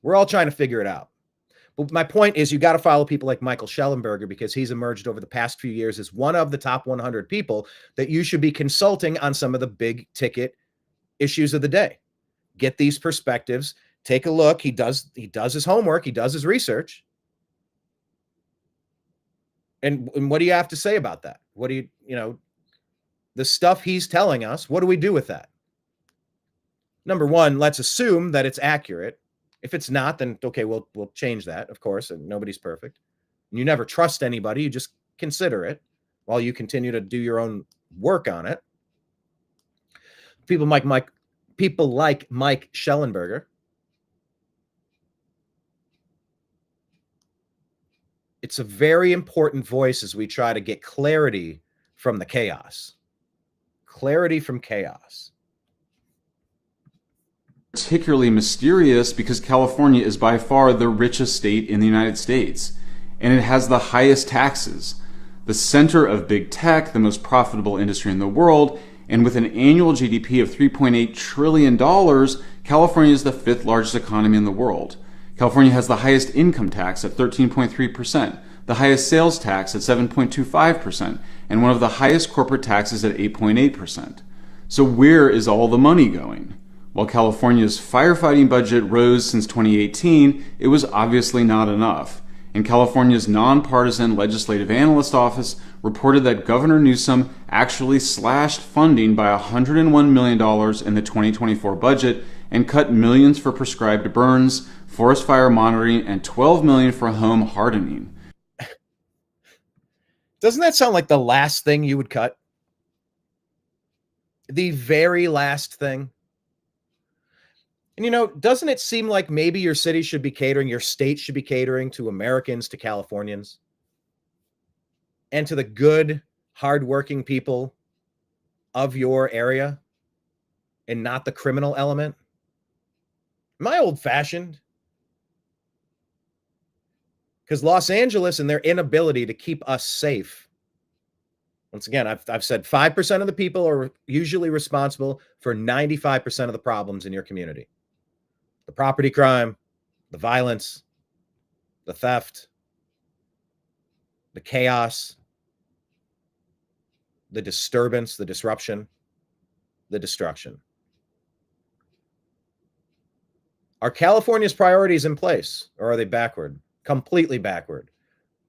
we're all trying to figure it out. But my point is, you got to follow people like Michael Schellenberger, because he's emerged over the past few years as one of the top 100 people that you should be consulting on some of the big ticket issues of the day. Get these perspectives. Take a look. He does his homework. He does his research. And what do you have to say about that? What do the stuff he's telling us, what do we do with that? Number one, let's assume that it's accurate. If it's not, then okay, we'll change that, of course, and nobody's perfect. You never trust anybody. You just consider it while you continue to do your own work on it. People like Mike Schellenberger. It's a very important voice as we try to get clarity from the chaos. Clarity from chaos. Particularly mysterious because California is by far the richest state in the United States, and it has the highest taxes, the center of big tech, the most profitable industry in the world, and with an annual GDP of $3.8 trillion, California is the 5th largest economy in the world. California has the highest income tax at 13.3%, the highest sales tax at 7.25%, and one of the highest corporate taxes at 8.8%. So where is all the money going? While California's firefighting budget rose since 2018, it was obviously not enough. And California's nonpartisan legislative analyst office reported that Governor Newsom actually slashed funding by $101 million in the 2024 budget and cut millions for prescribed burns, forest fire monitoring, and $12 million for home hardening. Doesn't that sound like the last thing you would cut? The very last thing. And doesn't it seem like maybe your city should be catering, your state should be catering to Americans, to Californians, and to the good, hardworking people of your area, and not the criminal element? Am I old-fashioned? Because Los Angeles and their inability to keep us safe. Once again, I've said 5% of the people are usually responsible for 95% of the problems in your community. The property crime, the violence, the theft, the chaos, the disturbance, the disruption, the destruction. Are California's priorities in place, or are they backward? Completely backward,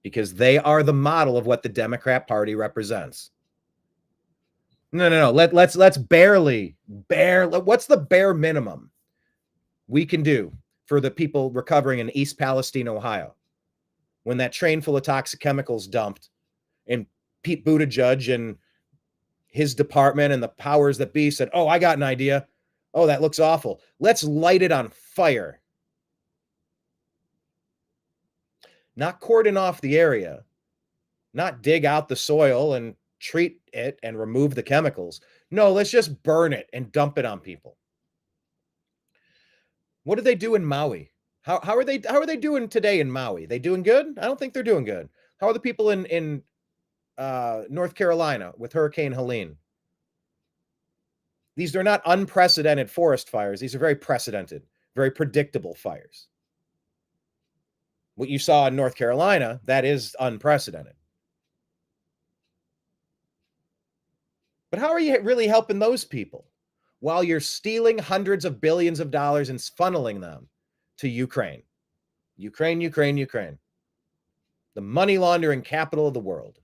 because they are the model of what the Democrat Party represents. No. Let's barely, what's the bare minimum we can do for the people recovering in East Palestine, Ohio, when that train full of toxic chemicals dumped, and Pete Buttigieg and his department and the powers that be said, oh, I got an idea. Oh, that looks awful. Let's light it on fire. Not cordon off the area, not dig out the soil and treat it and remove the chemicals. No, let's just burn it and dump it on people. What do they do in Maui? How are they doing today in Maui? They doing good? I don't think they're doing good. How are the people in North Carolina with Hurricane Helene? These are not unprecedented forest fires. These are very precedented, very predictable fires. What you saw in North Carolina, that is unprecedented. But how are you really helping those people while you're stealing hundreds of billions of dollars and funneling them to Ukraine? Ukraine. The money laundering capital of the world.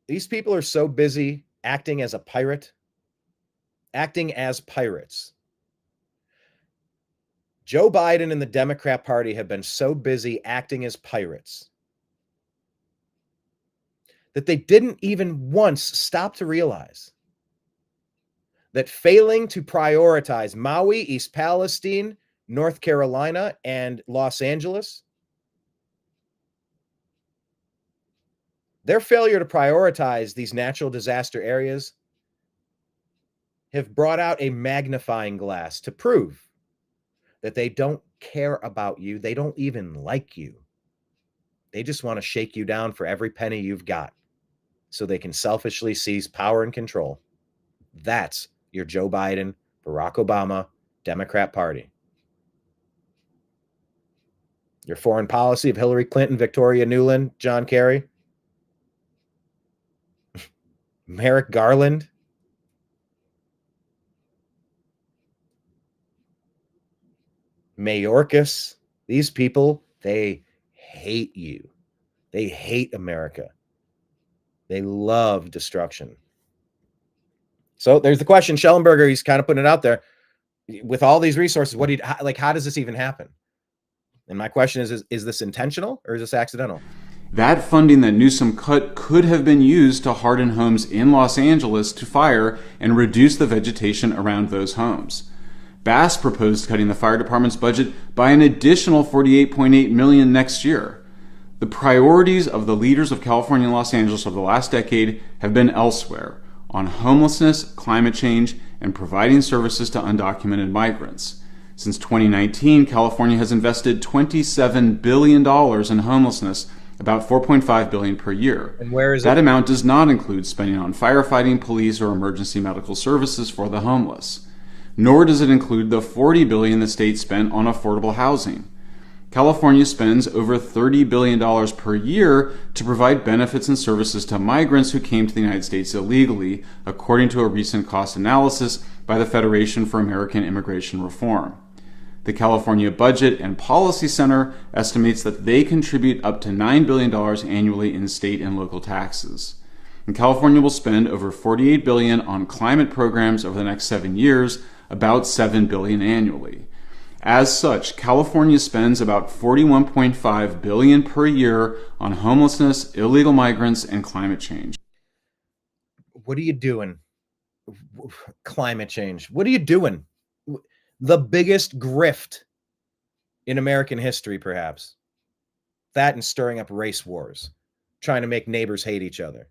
These people are so busy acting as a pirate, acting as pirates. Joe Biden and the Democrat Party have been so busy acting as pirates that they didn't even once stop to realize that failing to prioritize Maui, East Palestine, North Carolina, and Los Angeles, their failure to prioritize these natural disaster areas have brought out a magnifying glass to prove that they don't care about you. They don't even like you. They just want to shake you down for every penny you've got so they can selfishly seize power and control. That's your Joe Biden, Barack Obama, Democrat Party. Your foreign policy of Hillary Clinton, Victoria Nuland, John Kerry, Merrick Garland, Mayorkas, these people, they hate you. They hate America. They love destruction. So there's the question. Schellenberger, he's kind of putting it out there. With all these resources, how does this even happen? And my question is this intentional or is this accidental? That funding that Newsom cut could have been used to harden homes in Los Angeles to fire and reduce the vegetation around those homes. Bass proposed cutting the fire department's budget by an additional $48.8 million next year. The priorities of the leaders of California and Los Angeles over the last decade have been elsewhere, on homelessness, climate change, and providing services to undocumented migrants. Since 2019, California has invested $27 billion in homelessness, about $4.5 billion per year. And where is that amount does not include spending on firefighting, police, or emergency medical services for the homeless. Nor does it include the $40 billion the state spent on affordable housing. California spends over $30 billion per year to provide benefits and services to migrants who came to the United States illegally, according to a recent cost analysis by the Federation for American Immigration Reform. The California Budget and Policy Center estimates that they contribute up to $9 billion annually in state and local taxes. And California will spend over $48 billion on climate programs over the next 7 years, about $7 billion annually. As such, California spends about $41.5 billion per year on homelessness, illegal migrants, and climate change. What are you doing? climate change. What are you doing? The biggest grift in American history, perhaps. That and stirring up race wars, trying to make neighbors hate each other.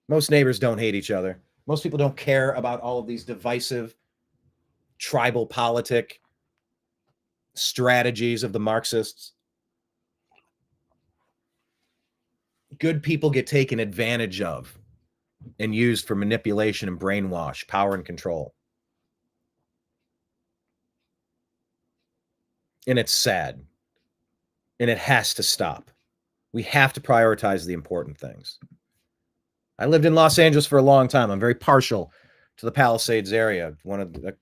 Most neighbors don't hate each other. Most people don't care about all of these divisive tribal politic strategies of the Marxists. Good people get taken advantage of and used for manipulation and brainwash, power and control. And it's sad. And it has to stop. We have to prioritize the important things. I lived in Los Angeles for a long time. I'm very partial to the Palisades area. One of the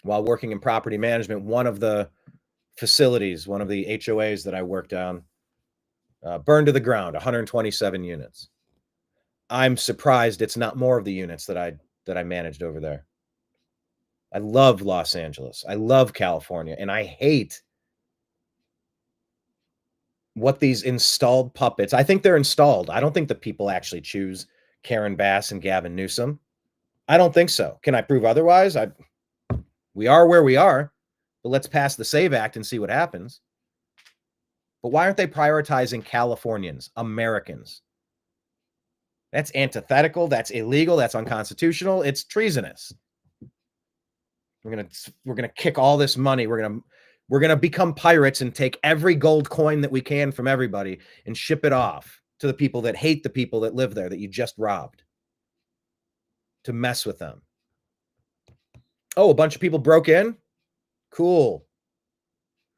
while working in property management, one of the facilities, one of the HOAs that I worked on, burned to the ground, 127 units. I'm surprised it's not more of the units that I managed over there. I love Los Angeles. I love California, and I hate what these installed puppets. I think they're installed. I don't think the people actually choose Karen Bass and Gavin Newsom. I don't think so. Can I prove otherwise? We are where we are, but let's pass the SAVE Act and see what happens. But why aren't they prioritizing Californians, Americans? That's antithetical. That's illegal. That's unconstitutional. It's treasonous. We're gonna kick all this money. We're gonna become pirates and take every gold coin that we can from everybody and ship it off to the people that hate the people that live there that you just robbed, to mess with them. Oh, a bunch of people broke in? Cool.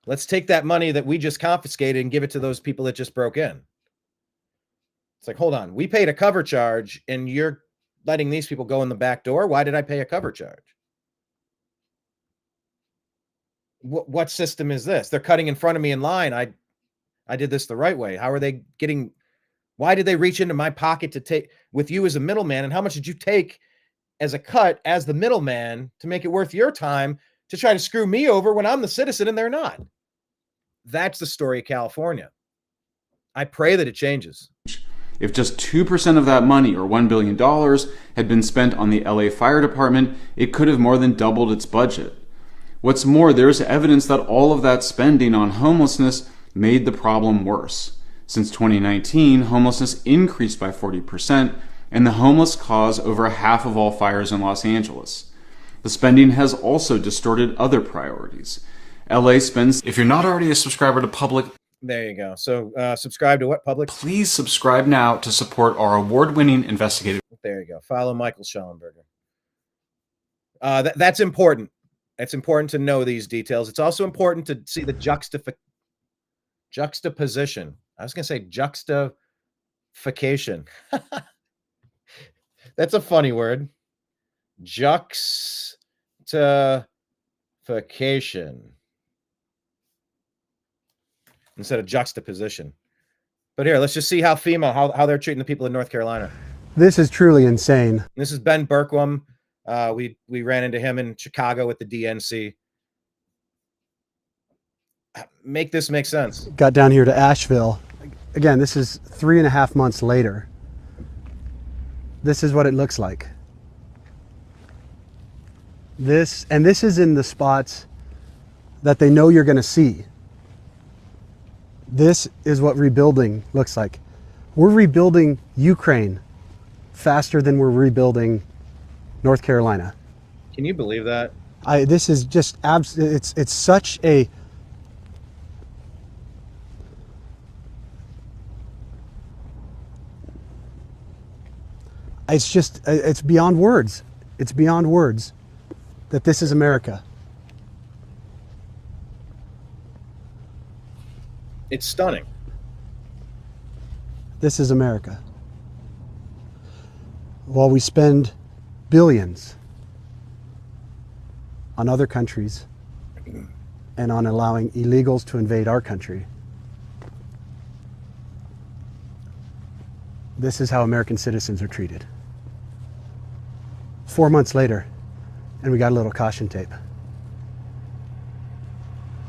Let's take that money that we just confiscated and give it to those people that just broke in. It's like, hold on, we paid a cover charge and you're letting these people go in the back door? Why did I pay a cover charge? What system is this? They're cutting in front of me in line. I did this the right way. How are they getting? Why did they reach into my pocket to take with you as a middleman? And how much did you take as a cut as the middleman to make it worth your time to try to screw me over when I'm the citizen and they're not? That's the story of California. I pray that it changes. If just 2% of that money, or $1 billion, had been spent on the LA Fire Department, it could have more than doubled its budget. What's more, there's evidence that all of that spending on homelessness made the problem worse. Since 2019, homelessness increased by 40%, and the homeless cause over half of all fires in Los Angeles. The spending has also distorted other priorities. LA spends... If you're not already a subscriber to Public... There you go. So subscribe to what, Public? Please subscribe now to support our award-winning investigative... There you go. Follow Michael Schellenberger. That's important. It's important to know these details. It's also important to see the juxtaposition. I was going to say juxtafication. That's a funny word. Juxtafication instead of juxtaposition. But here, let's just see how FEMA, how they're treating the people in North Carolina. This is truly insane. This is Ben Berkwam. We ran into him in Chicago at the DNC. Make this make sense. Got down here to Asheville. Again, this is 3.5 months later. This is what it looks like. This is in the spots that they know you're going to see. This is what rebuilding looks like. We're rebuilding Ukraine faster than we're rebuilding North Carolina. Can you believe that? This is just it's such a it's beyond words. It's beyond words that this is America. It's stunning. This is America. While we spend billions on other countries and on allowing illegals to invade our country, this is how American citizens are treated. 4 months later, and we got a little caution tape.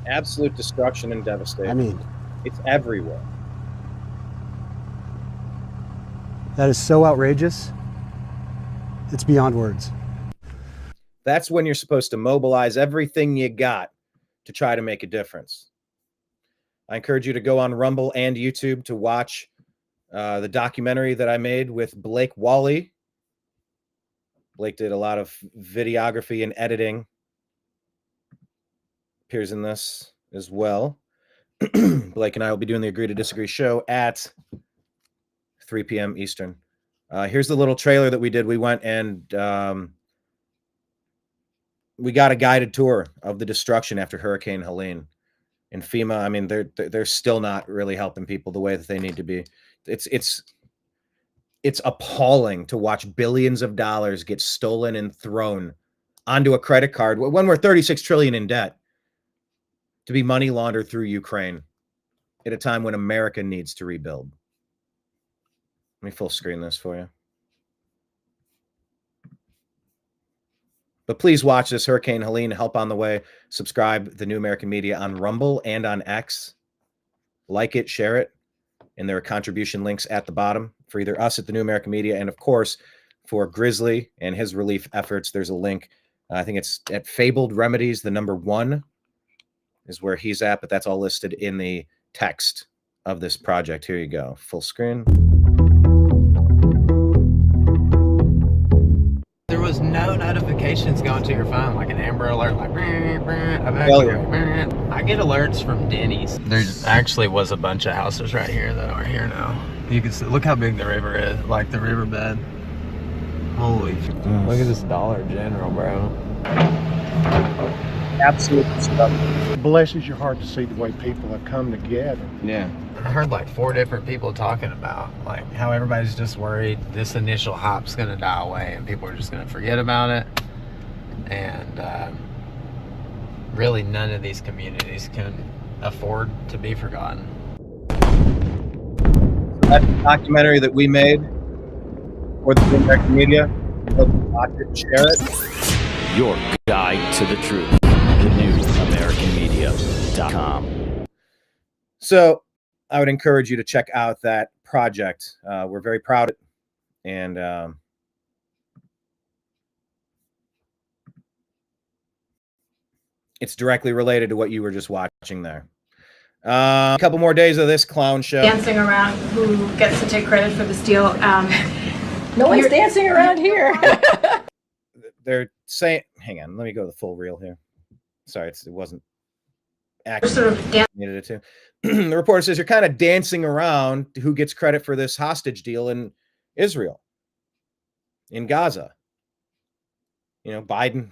Absolute destruction and devastation. I mean, it's everywhere. That is so outrageous. It's beyond words. That's when you're supposed to mobilize everything you got to try to make a difference. I encourage you to go on Rumble and YouTube to watch the documentary that I made with Blake Wally. Blake did a lot of videography and editing. Appears in this as well. Blake and I will be doing the Agree to Disagree show at 3 p.m. Eastern. Here's the little trailer that we did. We went and we got a guided tour of the destruction after Hurricane Helene. And FEMA, I mean, they're still not really helping people the way that they need to be. It's appalling to watch billions of dollars get stolen and thrown onto a credit card when we're 36 trillion in debt to be money laundered through Ukraine at a time when America needs to rebuild. Let me full screen this for you. But please watch this Hurricane Helene, help on the way. Subscribe the New American Media on Rumble and on X. Like it, share it. And there are contribution links at the bottom for either us at the New American Media and, of course, for Grizzly and his relief efforts. There's a link. I think it's at Fabled Remedies. The number 1 is where he's at, but that's all listed in the text of this project. Here you go. Full screen. There was no notifications going to your phone, like an Amber Alert, like, I get alerts from Denny's. There actually was a bunch of houses right here that are here now. You can see, look how big the river is, like the riverbed. Holy, look at this Dollar General, bro. Absolutely stuff. It blesses your heart to see the way people have come together. Yeah. I heard like 4 different people talking about like how everybody's just worried this initial hop's going to die away and people are just going to forget about it. And really none of these communities can afford to be forgotten. That's a documentary that we made for the New American Media. Hope you watch it, share it. Your guide to the truth. TheNewAmericanMedia.com. So I would encourage you to check out that project. We're very proud of it. And it's directly related to what you were just watching there. A couple more days of this clown show. Dancing around who gets to take credit for this deal. No one's dancing around here. They're saying, hang on, let me go to the full reel here. Sorry, it wasn't accurate. Sort of Needed it too. The reporter says you're kind of dancing around who gets credit for this hostage deal in Israel, in Gaza. You know, Biden,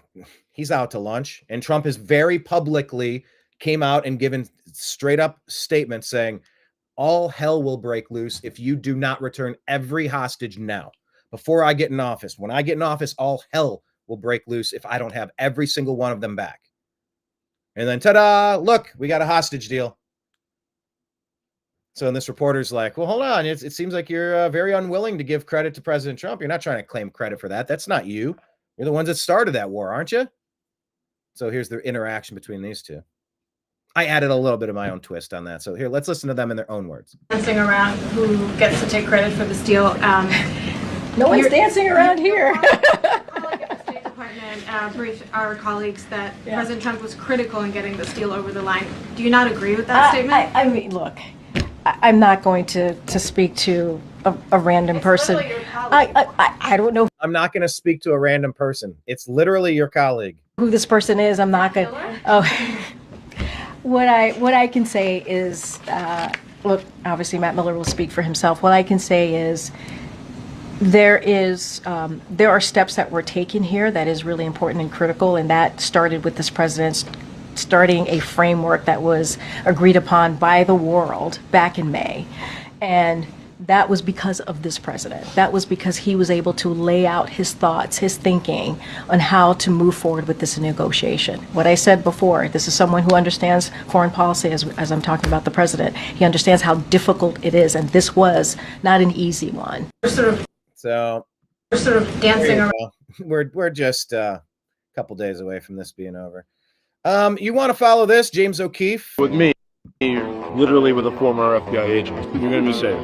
he's out to lunch, and Trump has very publicly came out and given straight up statements saying all hell will break loose if you do not return every hostage now. Before I get in office, when I get in office, all hell will break loose if I don't have every single one of them back. And then, ta-da, look, we got a hostage deal. So, and this reporter's like, well, hold on. It seems like you're very unwilling to give credit to President Trump. You're not trying to claim credit for that. That's not you. You're the ones that started that war, aren't you? So here's the interaction between these two. I added a little bit of my own twist on that. So here, let's listen to them in their own words. dancing around who gets to take credit for this deal. No one's dancing around here. Colleague at the State Department briefed our colleagues that President Trump was critical in getting this deal over the line. Do you not agree with that statement? I mean, look, I'm not going to speak to a random person. I don't know I'm not going to speak to a random person. It's literally your colleague. who this person is. I'm not going to. Oh, what I can say is, look, obviously Matt Miller will speak for himself. What I can say is there are steps that were taken here that is really important and critical, and that started with this president starting a framework that was agreed upon by the world back in May. And that was because of this president. That was because he was able to lay out his thoughts, his thinking on how to move forward with this negotiation. What I said before, this is someone who understands foreign policy as I'm talking about the president. He understands how difficult it is, and this was not an easy one. So We're sort of dancing around. We're just a couple days away from this being over. You want to follow this, James O'Keefe? With me, literally with a former FBI agent. You're going to be safe.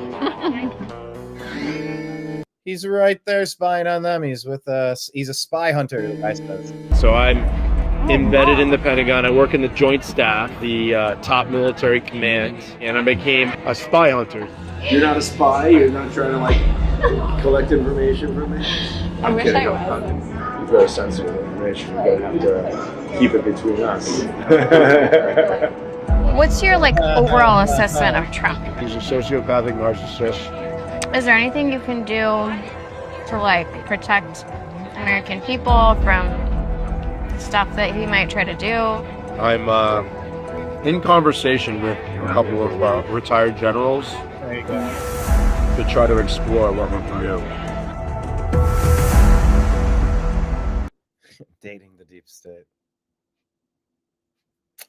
He's right there spying on them. He's with us. He's a spy hunter, the guy says. So I'm embedded in the Pentagon. I work in the Joint Staff, the top military command, and I became a spy hunter. You're not a spy? You're not trying to, like, collect information from me? I wish I was. It's very sensitive information. We're going to have to keep it between us. What's your overall assessment of Trump? He's a sociopathic narcissist. Is there anything you can do to protect American people from stuff that he might try to do? I'm in conversation with a couple of retired generals to try to explore what we can do. Dating the deep state.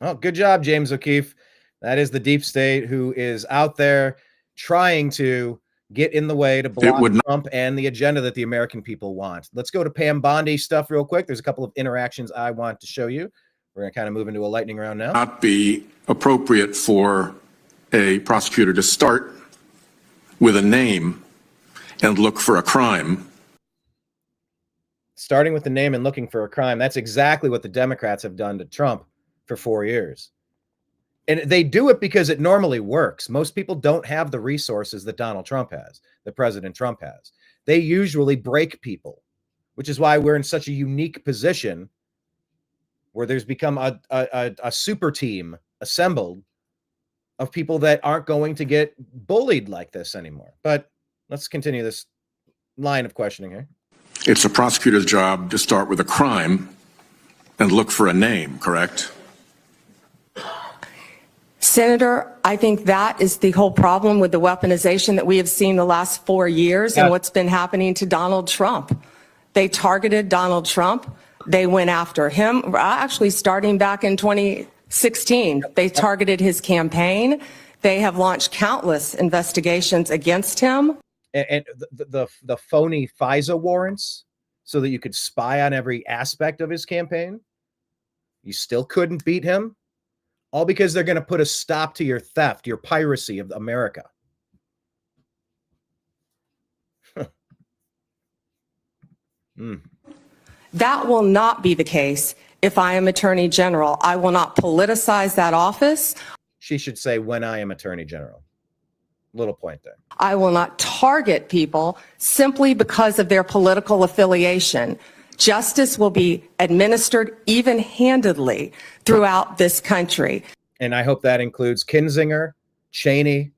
Oh, good job, James O'Keefe. That is the deep state who is out there trying to get in the way to block Trump and the agenda that the American people want. Let's go to Pam Bondi stuff real quick. There's a couple of interactions I want to show you. We're going to kind of move into a lightning round now. Not be appropriate for a prosecutor to start with a name and look for a crime. Starting with the name and looking for a crime. That's exactly what the Democrats have done to Trump for 4 years. And they do it because it normally works. Most people don't have the resources that Donald Trump has, that President Trump has. They usually break people, which is why we're in such a unique position where there's become a super team assembled of people that aren't going to get bullied like this anymore. But let's continue this line of questioning here. It's a prosecutor's job to start with a crime and look for a name, correct? Senator, I think that is the whole problem with the weaponization that we have seen the last 4 years and what's been happening to Donald Trump. They targeted Donald Trump. They went after him, actually starting back in 2016. They targeted his campaign. They have launched countless investigations against him. And the phony FISA warrants so that you could spy on every aspect of his campaign. You still couldn't beat him. All because they're going to put a stop to your theft, your piracy of America. That will not be the case if I am Attorney General. I will not politicize that office. She should say, when I am Attorney General. Little point there. I will not target people simply because of their political affiliation. Justice will be administered even-handedly throughout this country. And I hope that includes Kinzinger, Cheney,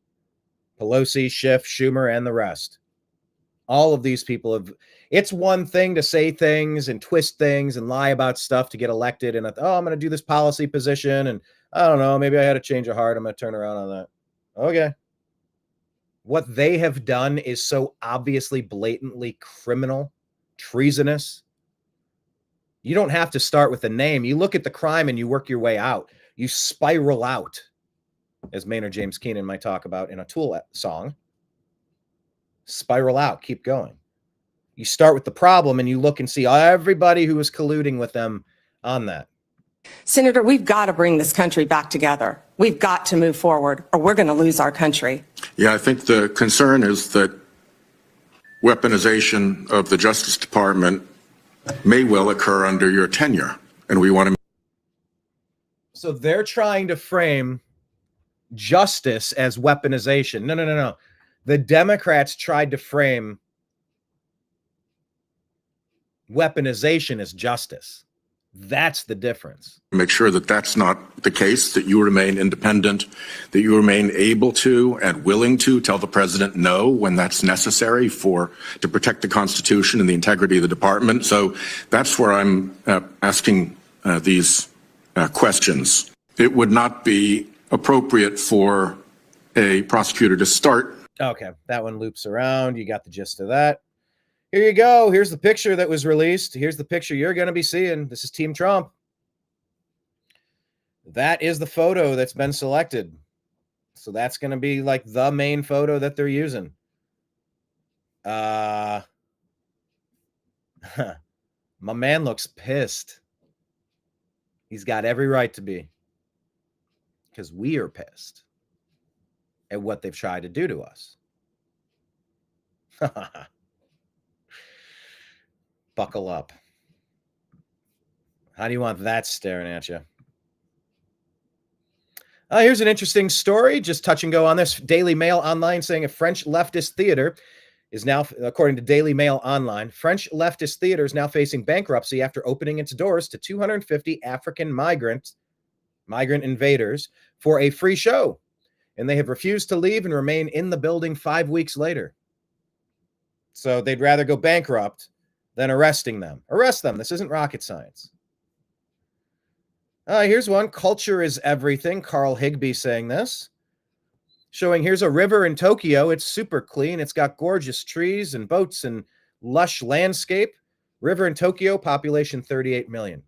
Pelosi, Schiff, Schumer, and the rest. All of these people have... It's one thing to say things and twist things and lie about stuff to get elected. And, I'm going to do this policy position. And I don't know, maybe I had a change of heart. I'm going to turn around on that. Okay. What they have done is so obviously, blatantly criminal, treasonous. You don't have to start with a name. You look at the crime and you work your way out. You spiral out, as Maynard James Keenan might talk about in a Tool song. Spiral out, keep going. You start with the problem and you look and see everybody who is colluding with them on that. Senator, we've got to bring this country back together. We've got to move forward or we're going to lose our country. Yeah, I think the concern is that weaponization of the Justice Department may well occur under your tenure, and we want to... So they're trying to frame justice as weaponization. No. The Democrats tried to frame weaponization as justice. That's the difference. Make sure that that's not the case, that you remain independent, that you remain able to and willing to tell the president no when that's necessary to protect the Constitution and the integrity of the department. So that's where I'm asking these questions. It would not be appropriate for a prosecutor to start. Okay, that one loops around. You got the gist of that. Here you go. Here's the picture that was released. Here's the picture you're going to be seeing. This is Team Trump. That is the photo that's been selected. So that's going to be like the main photo that they're using. My man looks pissed. He's got every right to be. Because we are pissed at what they've tried to do to us. Buckle up. How do you want that staring at you? Here's an interesting story, just touch and go on this. Daily Mail Online saying a French leftist theater is now, according to Daily Mail Online, French leftist theater is now facing bankruptcy after opening its doors to 250 African migrant invaders for a free show. And they have refused to leave and remain in the building 5 weeks later. So they'd rather go bankrupt than arresting them. Arrest them. This isn't rocket science. Here's one. Culture is everything. Carl Higbie saying this. Showing here's a river in Tokyo. It's super clean. It's got gorgeous trees and boats and lush landscape. River in Tokyo, population 38 million.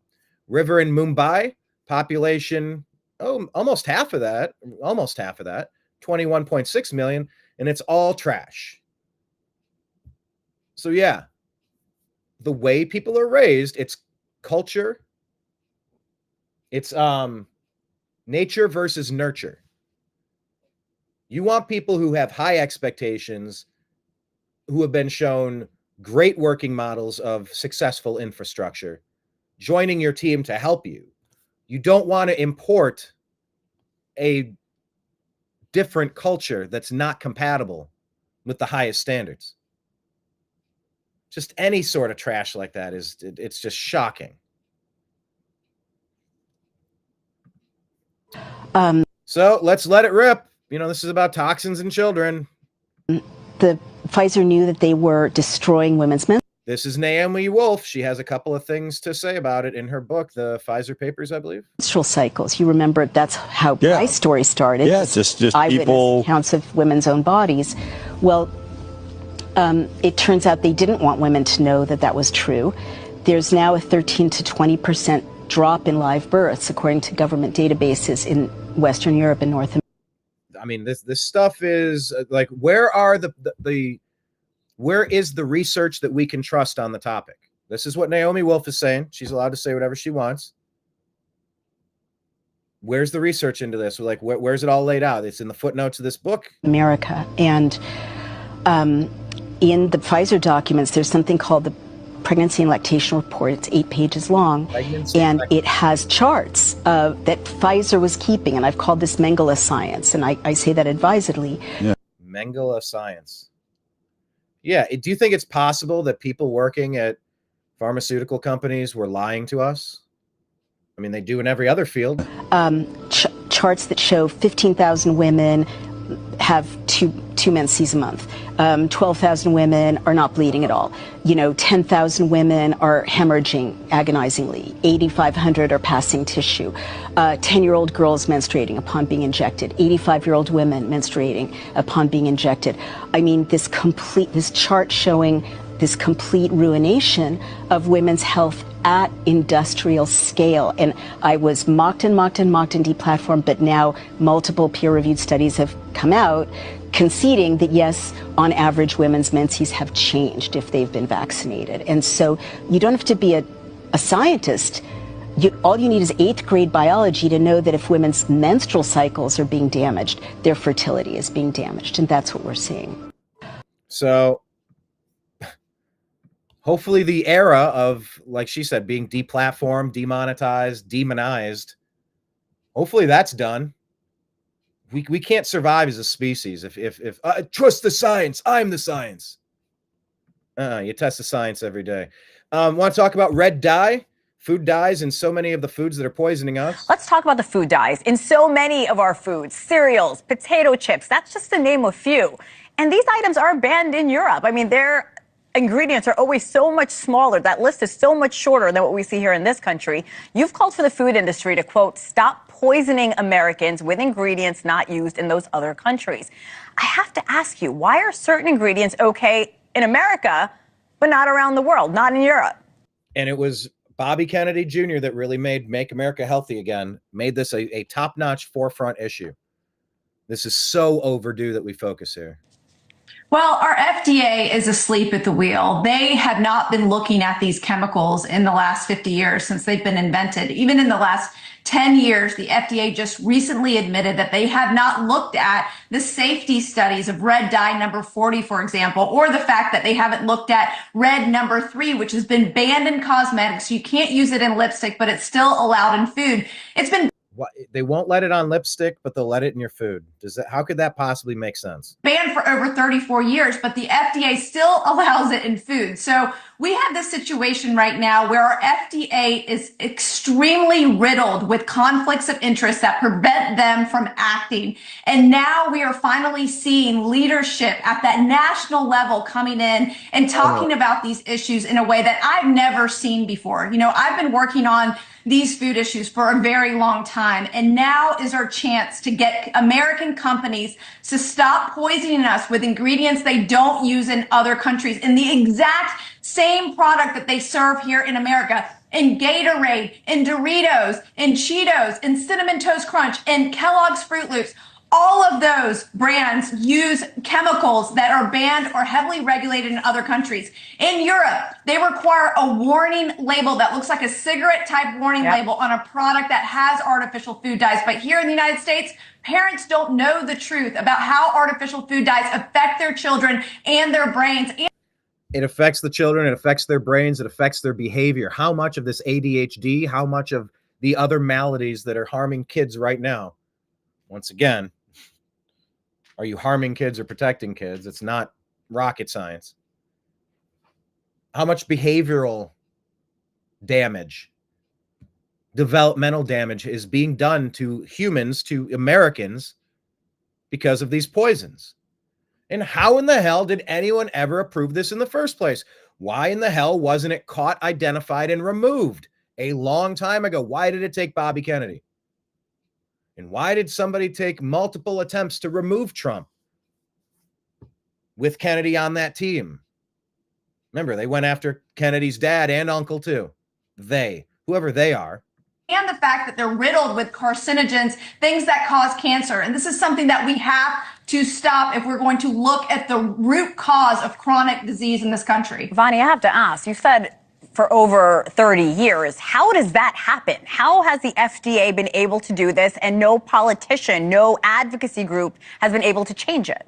River in Mumbai, population, almost half of that, 21.6 million, and it's all trash. So yeah, the way people are raised, it's culture, it's nature versus nurture. You want people who have high expectations, who have been shown great working models of successful infrastructure, joining your team to help you. You don't want to import a different culture that's not compatible with the highest standards. Just any sort of trash like that it's just shocking. So let's let it rip. You know, this is about toxins in children. The Pfizer knew that they were destroying women's menstrual. This is Naomi Wolf. She has a couple of things to say about it in her book, the Pfizer Papers, I believe. Menstrual cycles. You remember that's how my story started. Yeah, it's just eyewitness people accounts of women's own bodies. Well, it turns out they didn't want women to know that that was true. There's now a 13 to 20% drop in live births, according to government databases in Western Europe and North America. I mean, this stuff is like, where are where is the research that we can trust on the topic? This is what Naomi Wolf is saying. She's allowed to say whatever she wants. Where's the research into this? Like, where's it all laid out? It's in the footnotes of this book. America. And in the Pfizer documents, there's something called the Pregnancy and Lactation Report. It's 8 pages long, and it has charts that Pfizer was keeping, and I've called this Mengele science, and I say that advisedly. Yeah. Mengele science. Yeah. Do you think it's possible that people working at pharmaceutical companies were lying to us? I mean, they do in every other field. Charts that show 15,000 women have two menses a month. 12,000 women are not bleeding at all. 10,000 women are hemorrhaging agonizingly. 8,500 are passing tissue. 10-year-old girls menstruating upon being injected. 85-year-old women menstruating upon being injected. I mean, this chart showing this complete ruination of women's health at industrial scale. And I was mocked and deplatformed, but now multiple peer-reviewed studies have come out conceding that, yes, on average, women's menses have changed if they've been vaccinated. And so you don't have to be a scientist. All you need is 8th grade biology to know that if women's menstrual cycles are being damaged, their fertility is being damaged. And that's what we're seeing. So hopefully the era of, like she said, being deplatformed, demonetized, demonized, hopefully that's done. We can't survive as a species if trust the science. I'm the science. You test the science every day. Want to talk about red dye? Food dyes in so many of the foods that are poisoning us. Let's talk about the food dyes in so many of our foods, cereals, potato chips. That's just to name a few. And these items are banned in Europe. I mean, their ingredients are always so much smaller. That list is so much shorter than what we see here in this country. You've called for the food industry to, quote, stop poisoning Americans with ingredients not used in those other countries. I have to ask you, why are certain ingredients okay in America, but not around the world, not in Europe? And it was Bobby Kennedy Jr. that really made Make America Healthy Again, made this a top-notch forefront issue. This is so overdue that we focus here. Well, our FDA is asleep at the wheel. They have not been looking at these chemicals in the last 50 years since they've been invented. Even in the last 10 years, the FDA just recently admitted that they have not looked at the safety studies of red dye number 40, for example, or the fact that they haven't looked at red number 3, which has been banned in cosmetics. You can't use it in lipstick, but it's still allowed in food. It's been They won't let it on lipstick, but they'll let it in your food. How could that possibly make sense? banned for over 34 years, but the FDA still allows it in food. So we have this situation right now where our FDA is extremely riddled with conflicts of interest that prevent them from acting. And now we are finally seeing leadership at that national level coming in and talking about these issues in a way that I've never seen before. You know, I've been working on these food issues for a very long time. And now is our chance to get American companies to stop poisoning us with ingredients they don't use in other countries in the exact same product that they serve here in America. In Gatorade, in Doritos, in Cheetos, in Cinnamon Toast Crunch, in Kellogg's Fruit Loops. All of those brands use chemicals that are banned or heavily regulated in other countries. In Europe, they require a warning label that looks like a cigarette type warning label on a product that has artificial food dyes. But here in the United States, parents don't know the truth about how artificial food dyes affect their children and their brains. It affects the children. It affects their brains. It affects their behavior. How much of this ADHD, how much of the other maladies that are harming kids right now? Once again, are you harming kids or protecting kids? It's not rocket science. How much behavioral damage, developmental damage is being done to humans, to Americans, because of these poisons? And how in the hell did anyone ever approve this in the first place? Why in the hell wasn't it caught, identified, and removed a long time ago? Why did it take Bobby Kennedy? And why did somebody take multiple attempts to remove Trump with Kennedy on that team? Remember, they went after Kennedy's dad and uncle too. Whoever they are. And the fact that they're riddled with carcinogens, things that cause cancer. And this is something that we have to stop if we're going to look at the root cause of chronic disease in this country. Vonnie, I have to ask, you said for over 30 years. How does that happen? How has the FDA been able to do this and no politician, no advocacy group has been able to change it?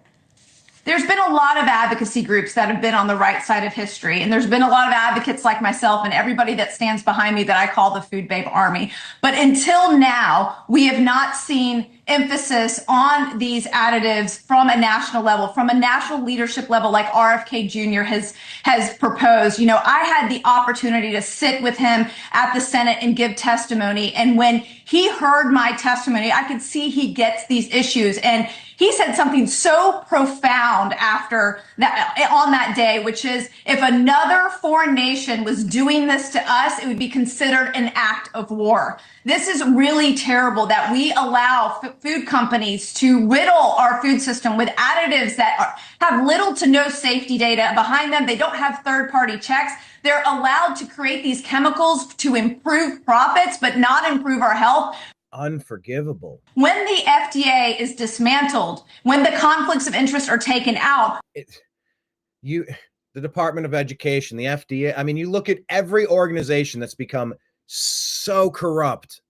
There's been a lot of advocacy groups that have been on the right side of history. And there's been a lot of advocates like myself and everybody that stands behind me that I call the Food Babe Army. But until now, we have not seen emphasis on these additives from a national level, from a national leadership level like RFK Jr. has proposed. You know, I had the opportunity to sit with him at the Senate and give testimony. And when he heard my testimony, I could see he gets these issues. And he said something so profound after that, on that day, which is if another foreign nation was doing this to us, it would be considered an act of war. This is really terrible that we allow food companies to riddle our food system with additives that have little to no safety data behind them. They don't have third-party checks. They're allowed to create these chemicals to improve profits, but not improve our health. Unforgivable. When the FDA is dismantled, when the conflicts of interest are taken out. The Department of Education, the FDA, I mean, you look at every organization that's become so corrupt.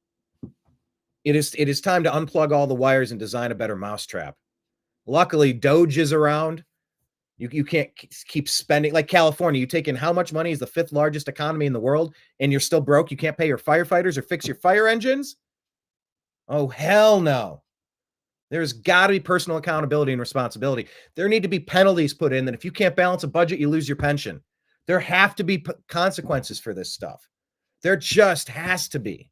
It is time to unplug all the wires and design a better mousetrap. Luckily, Doge is around. You can't keep spending like California. You take in how much money is the 5th largest economy in the world, and you're still broke. You can't pay your firefighters or fix your fire engines. Oh, hell no. There's got to be personal accountability and responsibility. There need to be penalties put in that if you can't balance a budget, you lose your pension. There have to be consequences for this stuff. There just has to be.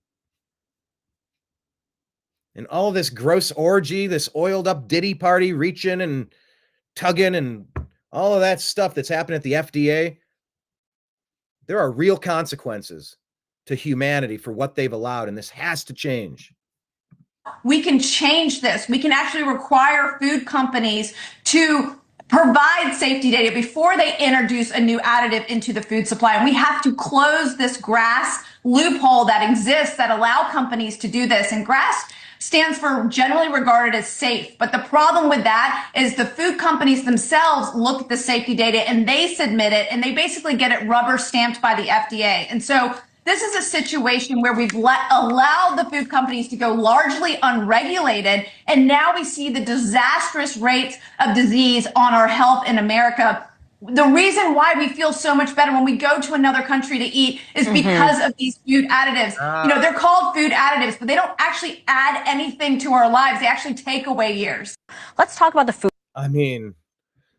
And all of this gross orgy, this oiled up Diddy party, reaching and tugging and all of that stuff that's happening at the FDA, there are real consequences to humanity for what they've allowed, and this has to change. We can change this. We can actually require food companies to provide safety data before they introduce a new additive into the food supply. And we have to close this GRAS loophole that exists that allow companies to do this. And GRAS stands for generally regarded as safe. But the problem with that is the food companies themselves look at the safety data and they submit it, and they basically get it rubber stamped by the FDA. And so this is a situation where we've allowed the food companies to go largely unregulated, and now we see the disastrous rates of disease on our health in America. The reason why we feel so much better when we go to another country to eat is because of these food additives. You know, they're called food additives, but they don't actually add anything to our lives. They actually take away years. Let's talk about the food. I mean,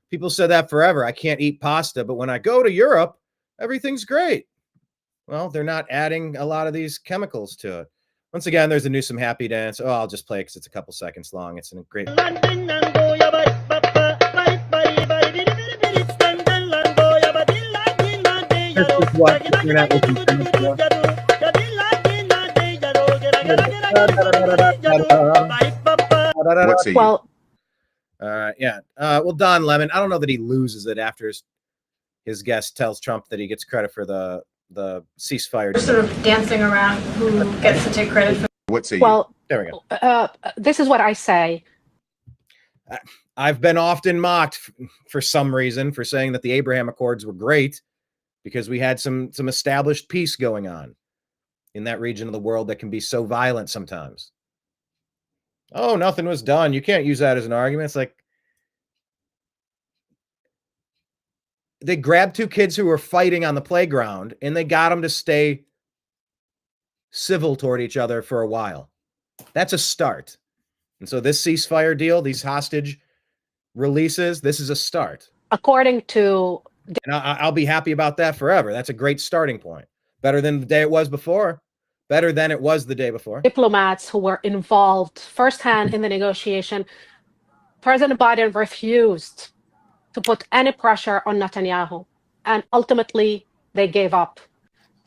people said that forever. I can't eat pasta, but when I go to Europe, everything's great. Well, they're not adding a lot of these chemicals to it. Once again, there's a Newsom happy dance. Oh, I'll just play it because it's a couple seconds long. It's a great. This is what the internet was intended for. Well, yeah. Well, Don Lemon, I don't know that he loses it after his guest tells Trump that he gets credit for the ceasefire. We're sort of dancing around who gets to take credit for. What say you? There we go. This is what I say. I've been often mocked for some reason for saying that the Abraham Accords were great because we had some established peace going on in that region of the world that can be so violent sometimes. Oh, nothing was done. You can't use that as an argument. It's like they grabbed two kids who were fighting on the playground and they got them to stay civil toward each other for a while. That's a start. And so this ceasefire deal, these hostage releases, this is a start. According to... And I'll be happy about that forever. That's a great starting point. Better than the day it was before. Better than it was the day before. Diplomats who were involved firsthand in the negotiation, President Biden refused to put any pressure on Netanyahu. And ultimately, they gave up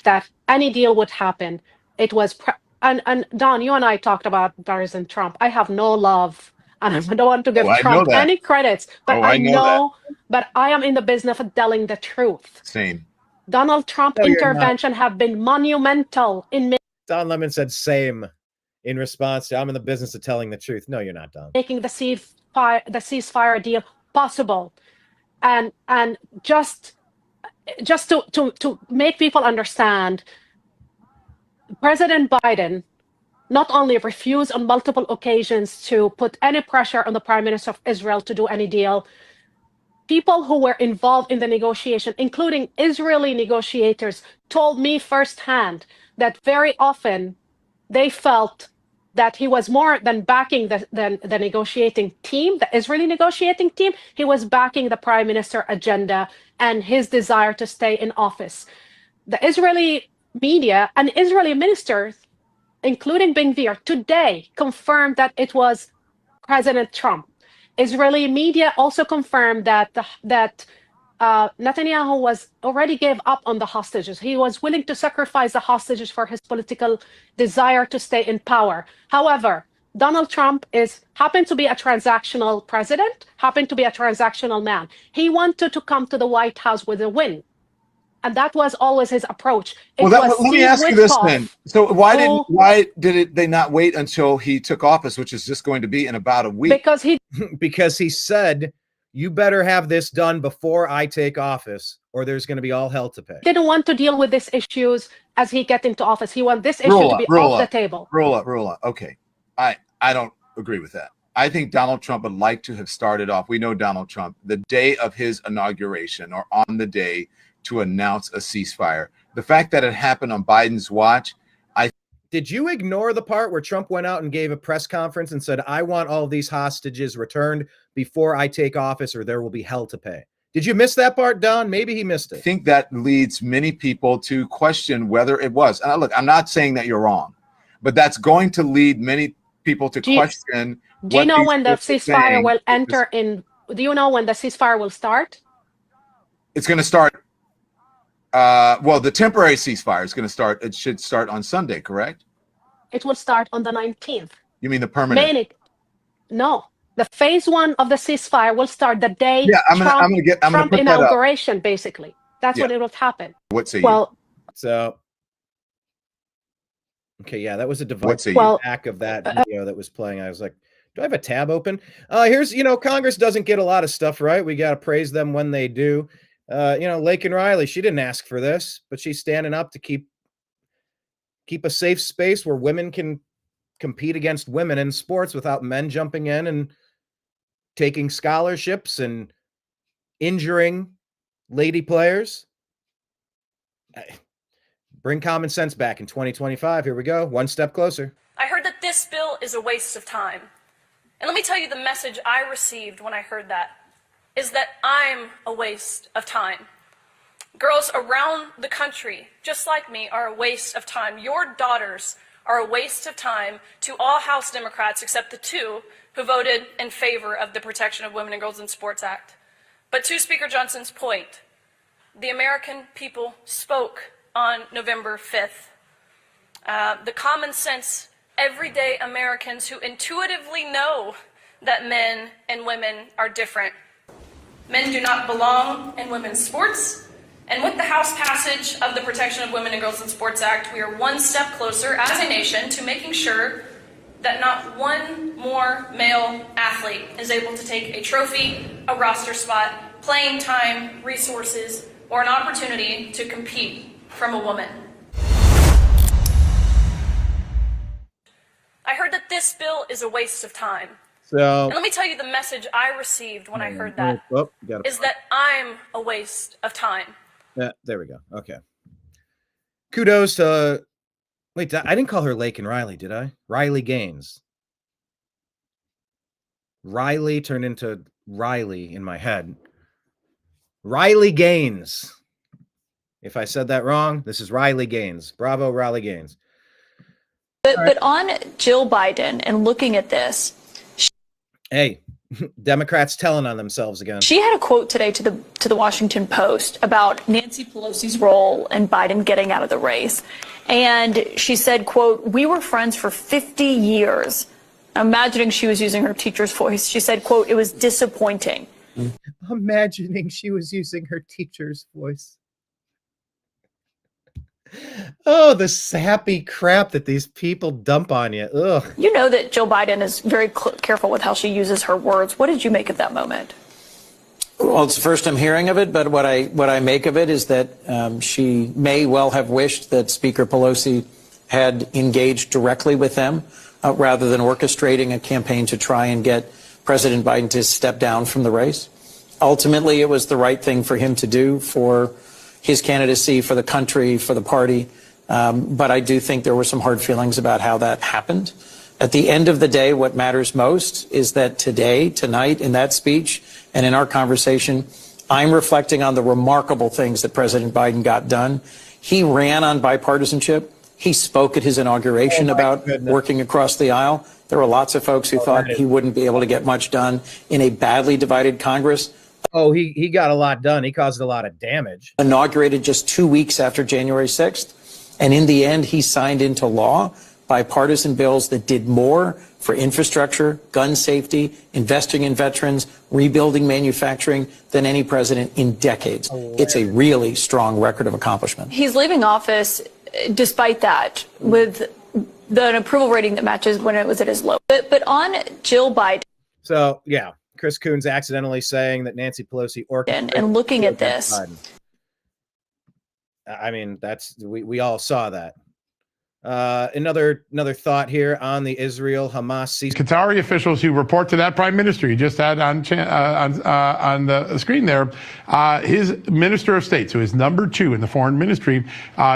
that any deal would happen. It was... And Don, you and I talked about President Trump. I have no love, and I don't want to give Trump any credits, but I know, but I am in the business of telling the truth. Same. Donald Trump intervention have been monumental in Don Lemon said same in response to I'm in the business of telling the truth. No, you're not, Don. Making the ceasefire deal possible, and just to make people understand. President Biden not only refused on multiple occasions to put any pressure on the Prime Minister of Israel to do any deal. People who were involved in the negotiation, including Israeli negotiators, told me firsthand that very often they felt that he was more than backing the negotiating team, the Israeli negotiating team. He was backing the Prime Minister agenda and his desire to stay in office. The Israeli media and Israeli ministers, including Ben-Gvir, today confirmed that it was President Trump. Israeli media also confirmed that Netanyahu was already gave up on the hostages. He was willing to sacrifice the hostages for his political desire to stay in power. However, Donald Trump happened to be a transactional president, happened to be a transactional man. He wanted to come to the White House with a win. And that was always his approach. Let me ask you this then. So why did they not wait until he took office, which is just going to be in about a week? Because he said, you better have this done before I take office, or there's going to be all hell to pay. Didn't want to deal with these issues as he get into office. He want this issue to be off the table. Roll up. Okay. I don't agree with that. I think Donald Trump would like to have started off. We know Donald Trump, the day of his inauguration or on the day to announce a ceasefire. The fact that it happened on Biden's watch, did you ignore the part where Trump went out and gave a press conference and said, I want all these hostages returned before I take office or there will be hell to pay? Did you miss that part, Don? Maybe he missed it. I think that leads many people to question whether it was. And look, I'm not saying that you're wrong, but that's going to lead many people to question. Do you know when the ceasefire will enter in? Do you know when the ceasefire will start? It's going to start. Well, the temporary ceasefire is going to start. It should start on Sunday, correct? It will start on the 19th. You mean the permanent? No, the phase one of the ceasefire will start the day Trump inauguration. Basically, that's when it will happen. What say you? So Okay, yeah, that was a device back of that video that was playing. I was like, do I have a tab open? Here's, Congress doesn't get a lot of stuff right. We got to praise them when they do. Laken Riley, she didn't ask for this, but she's standing up to keep a safe space where women can compete against women in sports without men jumping in and taking scholarships and injuring lady players. Bring common sense back in 2025. Here we go. One step closer. I heard that this bill is a waste of time. And let me tell you the message I received when I heard that is that I'm a waste of time. Girls around the country, just like me, are a waste of time. Your daughters are a waste of time to all House Democrats except the 2 who voted in favor of the Protection of Women and Girls in Sports Act. But to Speaker Johnson's point, the American people spoke on November 5th. The common sense, everyday Americans who intuitively know that men and women are different. Men do not belong in women's sports. And with the House passage of the Protection of Women and Girls in Sports Act, we are one step closer as a nation to making sure that not one more male athlete is able to take a trophy, a roster spot, playing time, resources, or an opportunity to compete from a woman. I heard that this bill is a waste of time. So, and let me tell you the message I received when I heard that is that I'm a waste of time. Yeah, there we go. Okay. Kudos to, wait, I didn't call her Laken Riley, did I? Riley Gaines. Riley turned into Riley in my head. Riley Gaines. If I said that wrong, this is Riley Gaines. Bravo, Riley Gaines. But on Jill Biden and looking at this. Hey, Democrats telling on themselves again. She had a quote today to the Washington Post about Nancy Pelosi's role and Biden getting out of the race. And she said, quote, "We were friends for 50 years. Imagining she was using her teacher's voice. She said, quote, "It was disappointing." Imagining she was using her teacher's voice. Oh, the sappy crap that these people dump on you. Ugh. You know that Jill Biden is very careful with how she uses her words. What did you make of that moment? Well, it's the first I'm hearing of it, but what I make of it is that she may well have wished that Speaker Pelosi had engaged directly with them rather than orchestrating a campaign to try and get President Biden to step down from the race. Ultimately, it was the right thing for him to do for his candidacy, for the country, for the party. But I do think there were some hard feelings about how that happened. At the end of the day, what matters most is that today, tonight, in that speech and in our conversation, I'm reflecting on the remarkable things that President Biden got done. He ran on bipartisanship. He spoke at his inauguration about working across the aisle. There were lots of folks who thought he wouldn't be able to get much done in a badly divided Congress. Oh, he got a lot done. He caused a lot of damage. Inaugurated just 2 weeks after January 6th. And in the end, he signed into law bipartisan bills that did more for infrastructure, gun safety, investing in veterans, rebuilding manufacturing than any president in decades. It's a really strong record of accomplishment. He's leaving office despite that with an approval rating that matches when it was at his low. But on Jill Biden. So, yeah. Chris Coons accidentally saying that Nancy Pelosi orchestrated and looking at this. Biden. I mean, we all saw that. Another thought here on the Israel-Hamas ceasefire. Qatari officials who report to that prime minister you just had on the screen there, his minister of state, so his number 2 in the foreign ministry,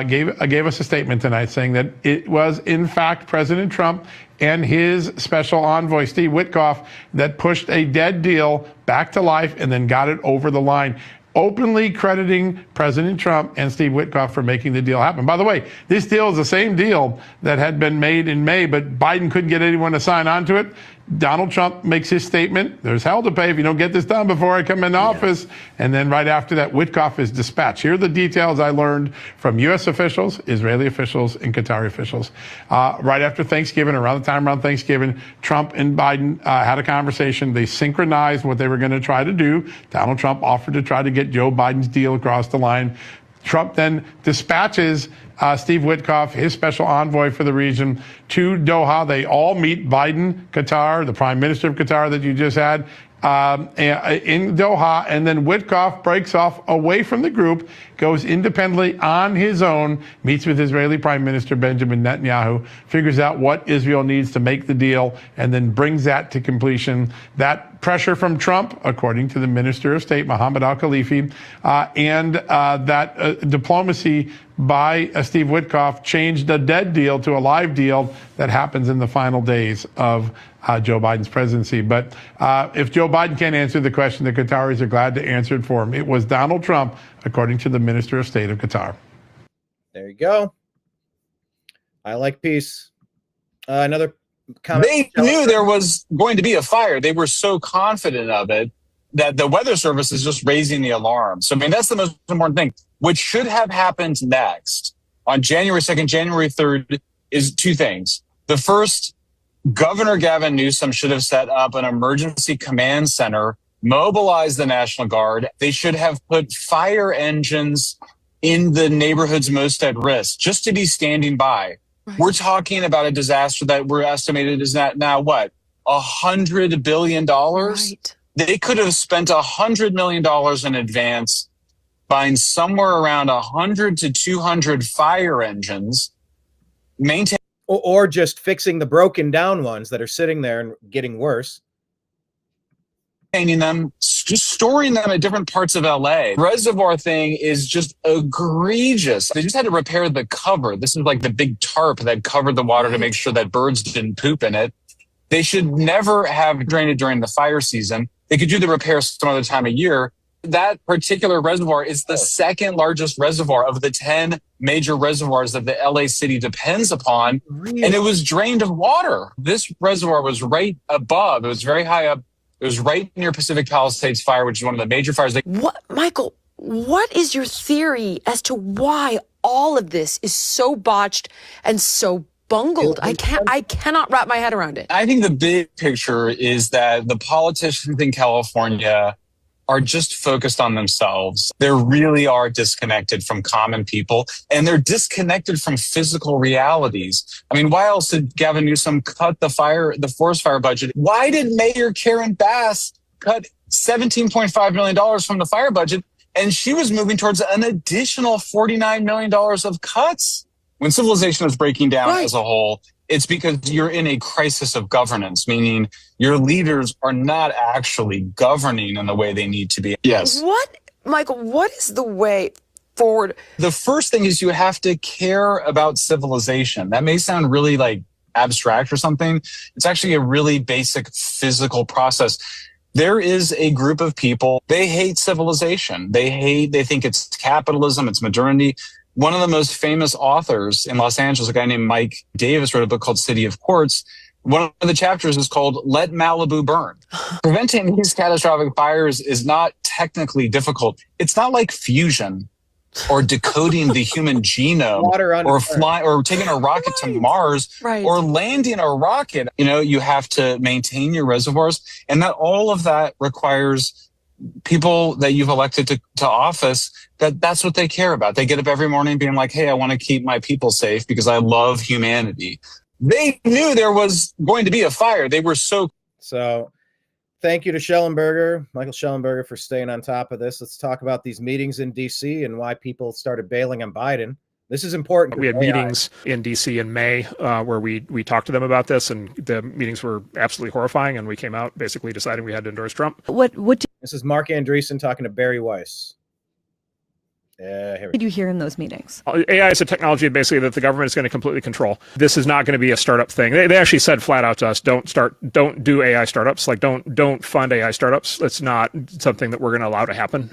gave us a statement tonight saying that it was in fact President Trump and his special envoy, Steve Witkoff, that pushed a dead deal back to life and then got it over the line, openly crediting President Trump and Steve Witkoff for making the deal happen. By the way, this deal is the same deal that had been made in May, but Biden couldn't get anyone to sign on to it. Donald Trump makes his statement, there's hell to pay if you don't get this done before I come into office. And then right after that, Witkoff is dispatched. Here are the details I learned from U.S. officials, Israeli officials, and Qatari officials. Right after Thanksgiving, around Thanksgiving, Trump and Biden had a conversation. They synchronized what they were going to try to do. Donald Trump offered to try to get Joe Biden's deal across the line. Trump then dispatches Steve Witkoff, his special envoy for the region, to Doha. They all meet Biden, Qatar, the prime minister of Qatar that you just had, in Doha, and then Witkoff breaks off away from the group, goes independently on his own, meets with Israeli Prime Minister Benjamin Netanyahu, figures out what Israel needs to make the deal, and then brings that to completion. That pressure from Trump, according to the Minister of State, Mohammed Al-Khalifi, and that diplomacy by Steve Witkoff changed a dead deal to a live deal that happens in the final days of Joe Biden's presidency. But if Joe Biden can't answer the question, the Qataris are glad to answer it for him. It was Donald Trump, according to the Minister of State of Qatar. There you go. I like peace. Another comment. They knew there was going to be a fire. They were so confident of it that the Weather Service is just raising the alarm. So, I mean, that's the most important thing. What should have happened next on January 2nd, January 3rd is two things. The first, Governor Gavin Newsom should have set up an emergency command center, mobilized the National Guard. They should have put fire engines in the neighborhoods most at risk, just to be standing by. Right. We're talking about a disaster that we're estimated is now what? $100 billion? Right. They could have spent $100 million in advance, buying somewhere around 100 to 200 fire engines, maintain. Or just fixing the broken down ones that are sitting there and getting worse. Maintaining them, just storing them at different parts of LA. Reservoir thing is just egregious. They just had to repair the cover. This is like the big tarp that covered the water to make sure that birds didn't poop in it. They should never have drained it during the fire season. They could do the repair some other time of year. That particular reservoir is the second largest reservoir of the 10 major reservoirs that the LA city depends upon. Really? And it was drained of water. This reservoir was right above. It was very high up. It was right near Pacific Palisades Fire, which is one of the major fires. What, Michael, what is your theory as to why all of this is so botched and so bungled? I cannot wrap my head around it. I think the big picture is that the politicians in California are just focused on themselves. They really are disconnected from common people, and they're disconnected from physical realities. I mean, why else did Gavin Newsom cut the forest fire budget? Why did Mayor Karen Bass cut $17.5 million from the fire budget, and she was moving towards an additional $49 million of cuts? When civilization is breaking down as a whole, it's because you're in a crisis of governance, meaning your leaders are not actually governing in the way they need to be. Yes. Michael, what is the way forward? The first thing is you have to care about civilization. That may sound really like abstract or something. It's actually a really basic physical process. There is a group of people, they hate civilization. They think it's capitalism, it's modernity. One of the most famous authors in Los Angeles, a guy named Mike Davis, wrote a book called City of Quartz. One of the chapters is called Let Malibu Burn. Preventing these catastrophic fires is not technically difficult. It's not like fusion or decoding the human genome or taking a rocket to Mars or landing a rocket. You know, you have to maintain your reservoirs, and that all of that requires people that you've elected to office, that's what they care about. They get up every morning being like, hey, I want to keep my people safe because I love humanity. They knew there was going to be a fire. They were so thank you to Michael Schellenberger, for staying on top of this. Let's talk about these meetings in DC and why people started bailing on Biden. This is important. We had meetings in DC in May where we talked to them about this, and the meetings were absolutely horrifying. And we came out basically deciding we had to endorse Trump. This is Mark Andreessen talking to Barry Weiss. What did you hear in those meetings? AI is a technology basically that the government is going to completely control. This is not going to be a startup thing. They actually said flat out to us, don't do AI startups. Like don't fund AI startups. It's not something that we're going to allow to happen.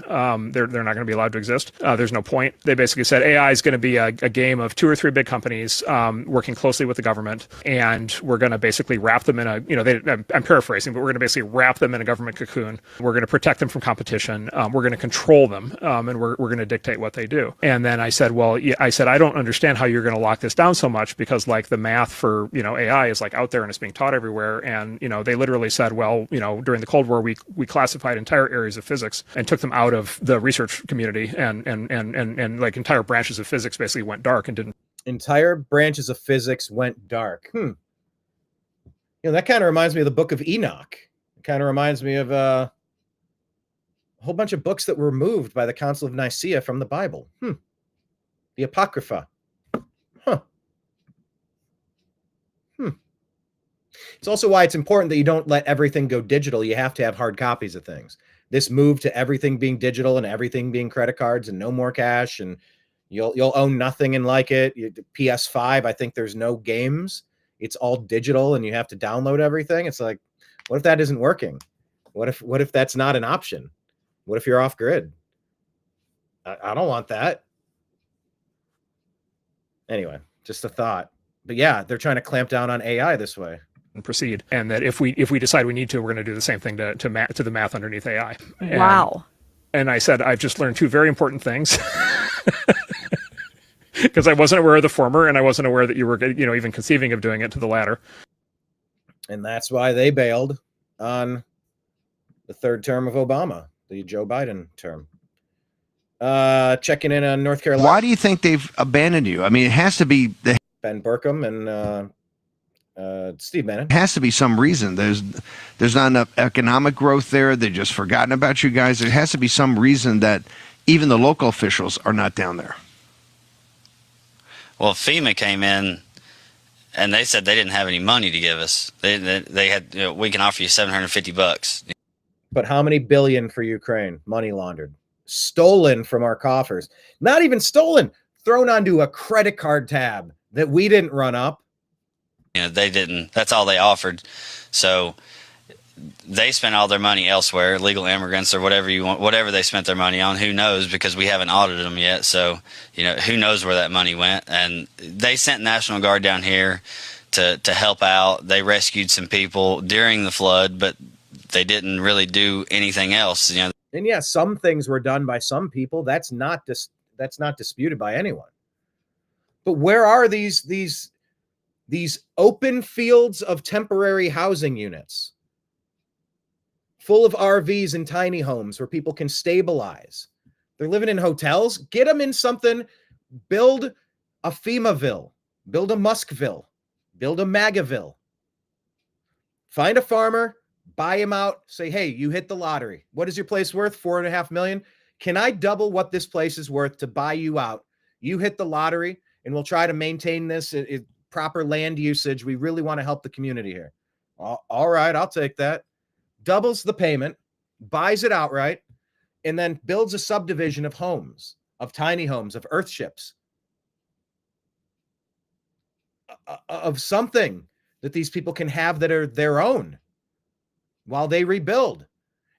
They're not going to be allowed to exist. There's no point. They basically said AI is going to be a game of 2 or 3 big companies working closely with the government, and we're going to basically wrap them in I'm paraphrasing, but we're going to basically wrap them in a government cocoon. We're going to protect them from competition. We're going to control them, and we're going to dictate dictate what they do. And then I said, well, I don't understand how you're going to lock this down so much, because like the math for, AI is like out there and it's being taught everywhere. And, they literally said, well, during the Cold War, we classified entire areas of physics and took them out of the research community, and like entire branches of physics basically went dark and didn't. Entire branches of physics went dark. That kind of reminds me of the Book of Enoch. It kind of reminds me of a whole bunch of books that were removed by the Council of Nicaea from the Bible. The Apocrypha. It's also why it's important that you don't let everything go digital. You have to have hard copies of things. This move to everything being digital and everything being credit cards and no more cash, and you'll own nothing and like it. PS5, I think there's no games. It's all digital and you have to download everything. It's like, what if that isn't working? What if that's not an option? What if you're off grid? I don't want that. Anyway, just a thought. But yeah, they're trying to clamp down on AI this way. And proceed, and that if we decide we need to, we're going to do the same thing to the math underneath AI. Wow. And I said, I've just learned two very important things, because I wasn't aware of the former, and I wasn't aware that you were, even conceiving of doing it to the latter. And that's why they bailed on the third term of Obama, the Joe Biden term. Checking in on North Carolina. Why do you think they've abandoned you? I mean, it has to be Ben Burkham and Steve Bannon. It has to be some reason. There's not enough economic growth there. They've just forgotten about you guys. There has to be some reason that even the local officials are not down there. Well, FEMA came in and they said they didn't have any money to give us. They had, we can offer you $750. But how many billion for Ukraine? Money laundered, stolen from our coffers. Not even stolen, thrown onto a credit card tab that we didn't run up. They didn't. That's all they offered. So they spent all their money elsewhere, illegal immigrants or whatever you want, whatever they spent their money on. Who knows? Because we haven't audited them yet. So, who knows where that money went? And they sent National Guard down here to help out. They rescued some people during the flood, but they didn't really do anything else. And yeah, some things were done by some people. That's not disputed by anyone. But where are these open fields of temporary housing units full of RVs and tiny homes where people can stabilize? They're living in hotels. Get them in something. Build a FEMAville. Build a Muskville. Build a MAGAville. Find a farmer, buy him out, say, hey, you hit the lottery. What is your place worth? $4.5 million. Can I double what this place is worth to buy you out? You hit the lottery, and we'll try to maintain this proper land usage. We really want to help the community here. All right, I'll take that. Doubles the payment, buys it outright, and then builds a subdivision of homes, of tiny homes, of earthships, of something that these people can have that are their own while they rebuild,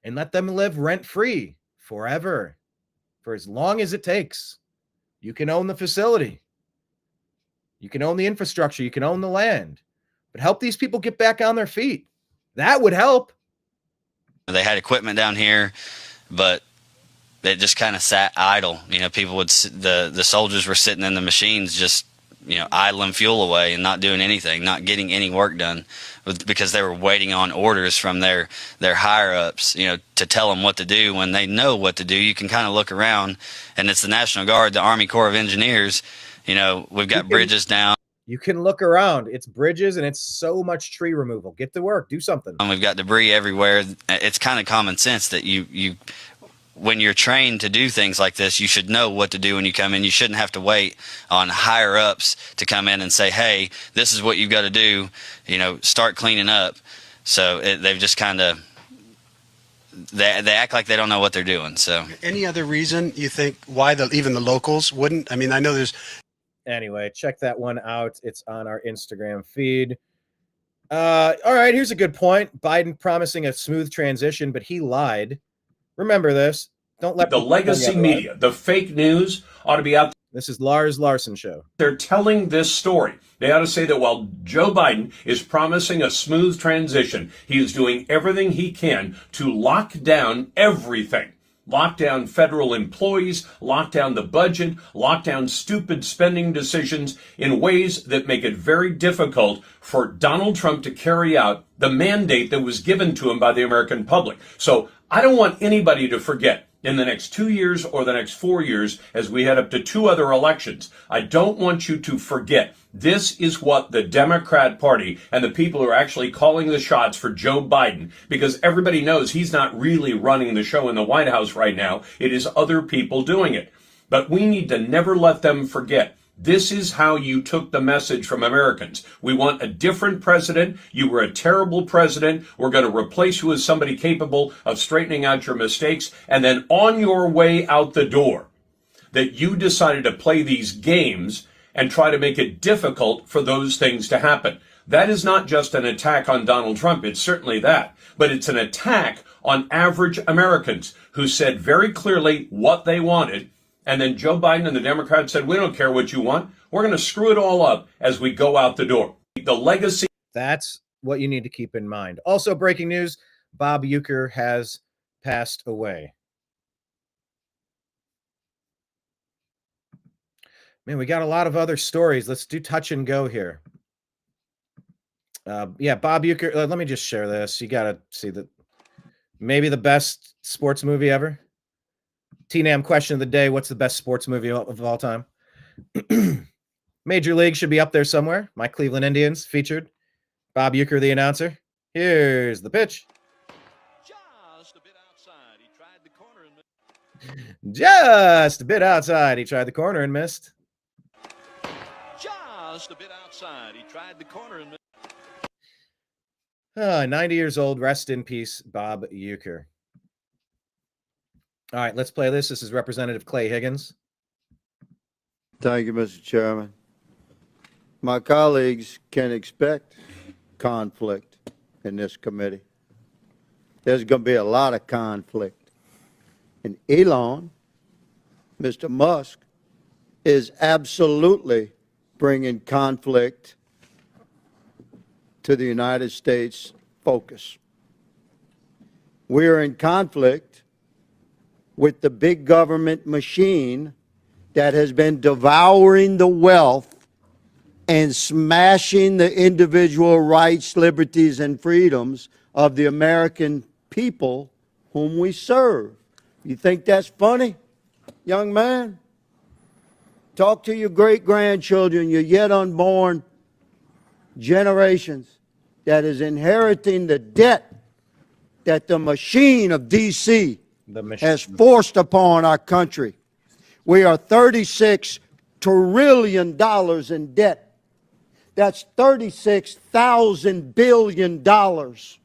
and let them live rent-free forever, for as long as it takes. You can own the facility. You can own the infrastructure. You can own the land. But help these people get back on their feet. That would help. They had equipment down here, but it just kind of sat idle. People would, the soldiers were sitting in the machines just, idling fuel away and not doing anything, not getting any work done, because they were waiting on orders from their higher ups, to tell them what to do. When they know what to do, you can kind of look around, and it's the National Guard, the Army Corps of Engineers. We've got bridges down. You can look around. It's bridges and it's so much tree removal. Get to work. Do something. And we've got debris everywhere. It's kind of common sense that you when you're trained to do things like this, you should know what to do when you come in. You shouldn't have to wait on higher ups to come in and say, hey, this is what you've got to do. Start cleaning up. So they've just kind of, they act like they don't know what they're doing. So any other reason you think why even the locals wouldn't? I mean, I know there's. Anyway, check that one out. It's on our Instagram feed. All right, here's a good point. Biden promising a smooth transition, but he lied. Remember this. Don't let the legacy media, the fake news ought to be out. This is Lars Larson Show. They're telling this story. They ought to say that while Joe Biden is promising a smooth transition, he is doing everything he can to lock down everything. lock down federal employees, lock down the budget, lock down stupid spending decisions in ways that make it very difficult for Donald Trump to carry out the mandate that was given to him by the American public. So I don't want anybody to forget in the next 2 years or the next 4 years as we head up to 2 other elections. I don't want you to forget this is what the Democrat Party and the people who are actually calling the shots for Joe Biden, because everybody knows he's not really running the show in the White House right now. It is other people doing it. But we need to never let them forget. This is how you took the message from Americans. We want a different president. You were a terrible president. We're going to replace you with somebody capable of straightening out your mistakes. And then on your way out the door, that you decided to play these games and try to make it difficult for those things to happen. That is not just an attack on Donald Trump. It's certainly that. But it's an attack on average Americans who said very clearly what they wanted. And then Joe Biden and the Democrats said, we don't care what you want. We're going to screw it all up as we go out the door. The legacy. That's what you need to keep in mind. Also, breaking news, Bob Uecker has passed away. Man, we got a lot of other stories. Let's do touch and go here. Yeah, Bob Uecker. Let me just share this. You got to see that. Maybe the best sports movie ever. TNAM question of the day. What's the best sports movie of all time? Major League should be up there somewhere. My Cleveland Indians featured. Bob Uecker, the announcer. Here's the pitch. Just a bit outside. He tried the corner and missed. Just a bit outside. He tried the corner and missed. Just a bit outside. He tried the corner and missed. 90 years old. Rest in peace, Bob Uecker. All right, let's play this. This is Representative Clay Higgins. Thank you, Mr. Chairman. My colleagues can expect conflict in this committee. There's going to be a lot of conflict. And Elon, Mr. Musk, is absolutely bringing conflict to the United States focus. We are in conflict with the big government machine that has been devouring the wealth and smashing the individual rights, liberties, and freedoms of the American people whom we serve. You think that's funny, young man? Talk to your great-grandchildren, your yet unborn generations that is inheriting the debt that the machine of D.C. has forced upon our country. We are $36 trillion in debt. That's $36,000 billion.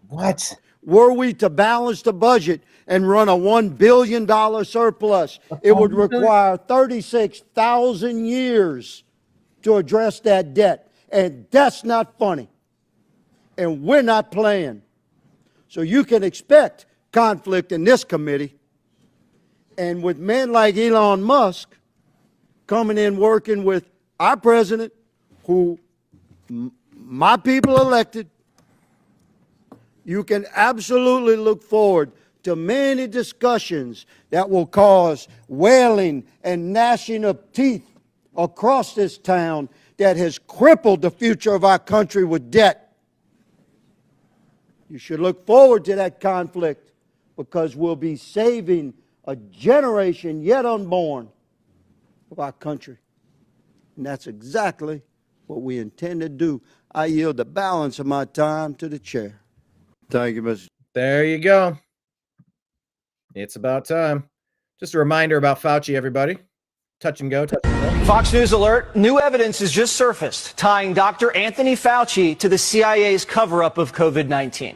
What? Were we to balance the budget and run a $1 billion surplus, it would require 36,000 years to address that debt. And that's not funny. And we're not playing. So you can expect conflict in this committee. And with men like Elon Musk coming in working with our president, who my people elected, you can absolutely look forward to many discussions that will cause wailing and gnashing of teeth across this town that has crippled the future of our country with debt. You should look forward to that conflict because we'll be saving a generation yet unborn of our country. And that's exactly what we intend to do. I yield the balance of my time to the chair. Thank you, Mr. There you go. It's about time. Just a reminder about Fauci, everybody. Touch and go, touch and go. Fox News alert. New evidence has just surfaced tying Dr. Anthony Fauci to the CIA's cover-up of COVID-19.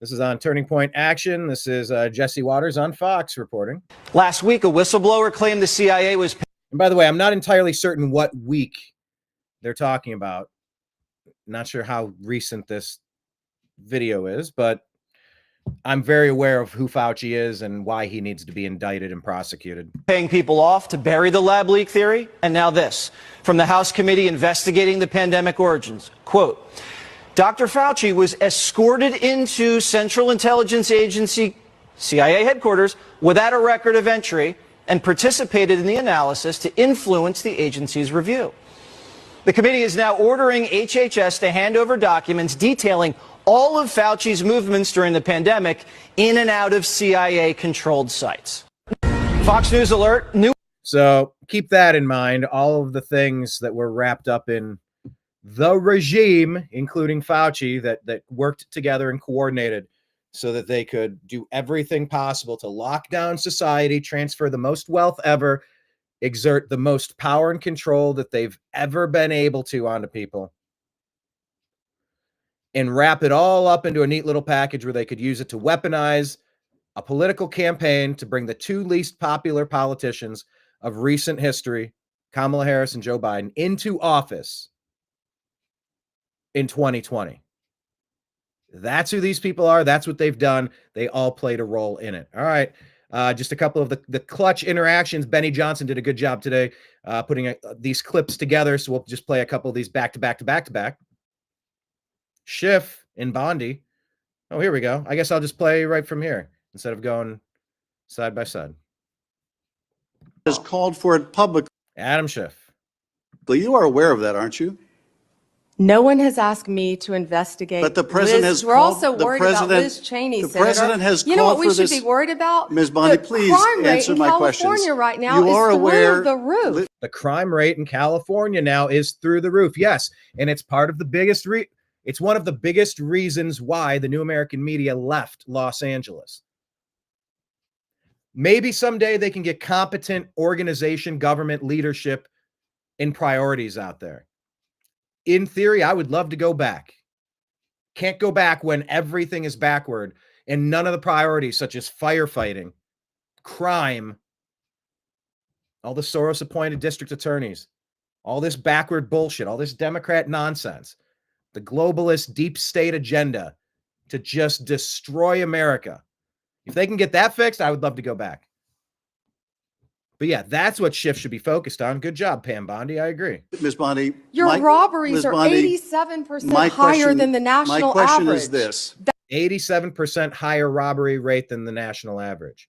This is on Turning Point Action. This is Jesse Waters on Fox reporting. Last week, a whistleblower claimed the CIA was... And by the way, I'm not entirely certain what week they're talking about. Not sure how recent this video is, but I'm very aware of who Fauci is and why he needs to be indicted and prosecuted. Paying people off to bury the lab leak theory. And now this, from the House committee investigating the pandemic origins. Quote, Dr. Fauci was escorted into Central Intelligence Agency CIA headquarters without a record of entry and participated in the analysis to influence the agency's review. The committee is now ordering HHS to hand over documents detailing all of Fauci's movements during the pandemic in and out of CIA-controlled sites. Fox News alert. So keep that in mind. All of the things that were wrapped up in the regime, including Fauci, that worked together and coordinated so that they could do everything possible to lock down society, transfer the most wealth ever, exert the most power and control that they've ever been able to onto people, and wrap it all up into a neat little package where they could use it to weaponize a political campaign to bring the two least popular politicians of recent history, Kamala Harris and Joe Biden, into office in 2020. That's who these people are. That's what they've done. They all played a role in it. All right. Just a couple of the clutch interactions. Benny Johnson did a good job today putting these clips together. So we'll just play a couple of these back to back. Schiff and Bondi. Oh, here we go. I guess I'll just play right from here instead of going side by side. Has called for it publicly. Adam Schiff. You are aware of that, aren't you? No one has asked me to investigate. But the president has We're called, also worried about Liz Cheney, the Senator. president has You know called what we for should this. be worried about? Ms. Bondi, the please crime rate answer in my California questions. right now You are is aware through the roof. The crime rate in California now is through the roof. Yes, and it's part of the biggest it's one of the biggest reasons why the New American Media left Los Angeles. Maybe someday they can get competent organization, government leadership, and priorities out there. In theory, I would love to go back. Can't go back when everything is backward and none of the priorities, such as firefighting, crime, all the Soros-appointed district attorneys, all this backward bullshit, all this Democrat nonsense, the globalist deep state agenda to just destroy America. If they can get that fixed, I would love to go back. But yeah, that's what Schiff should be focused on. Good job, Pam Bondi. I agree. Ms. Bondi, Your robberies Ms. are Bondi, 87% higher than the national my question average. is this. 87% higher robbery rate than the national average.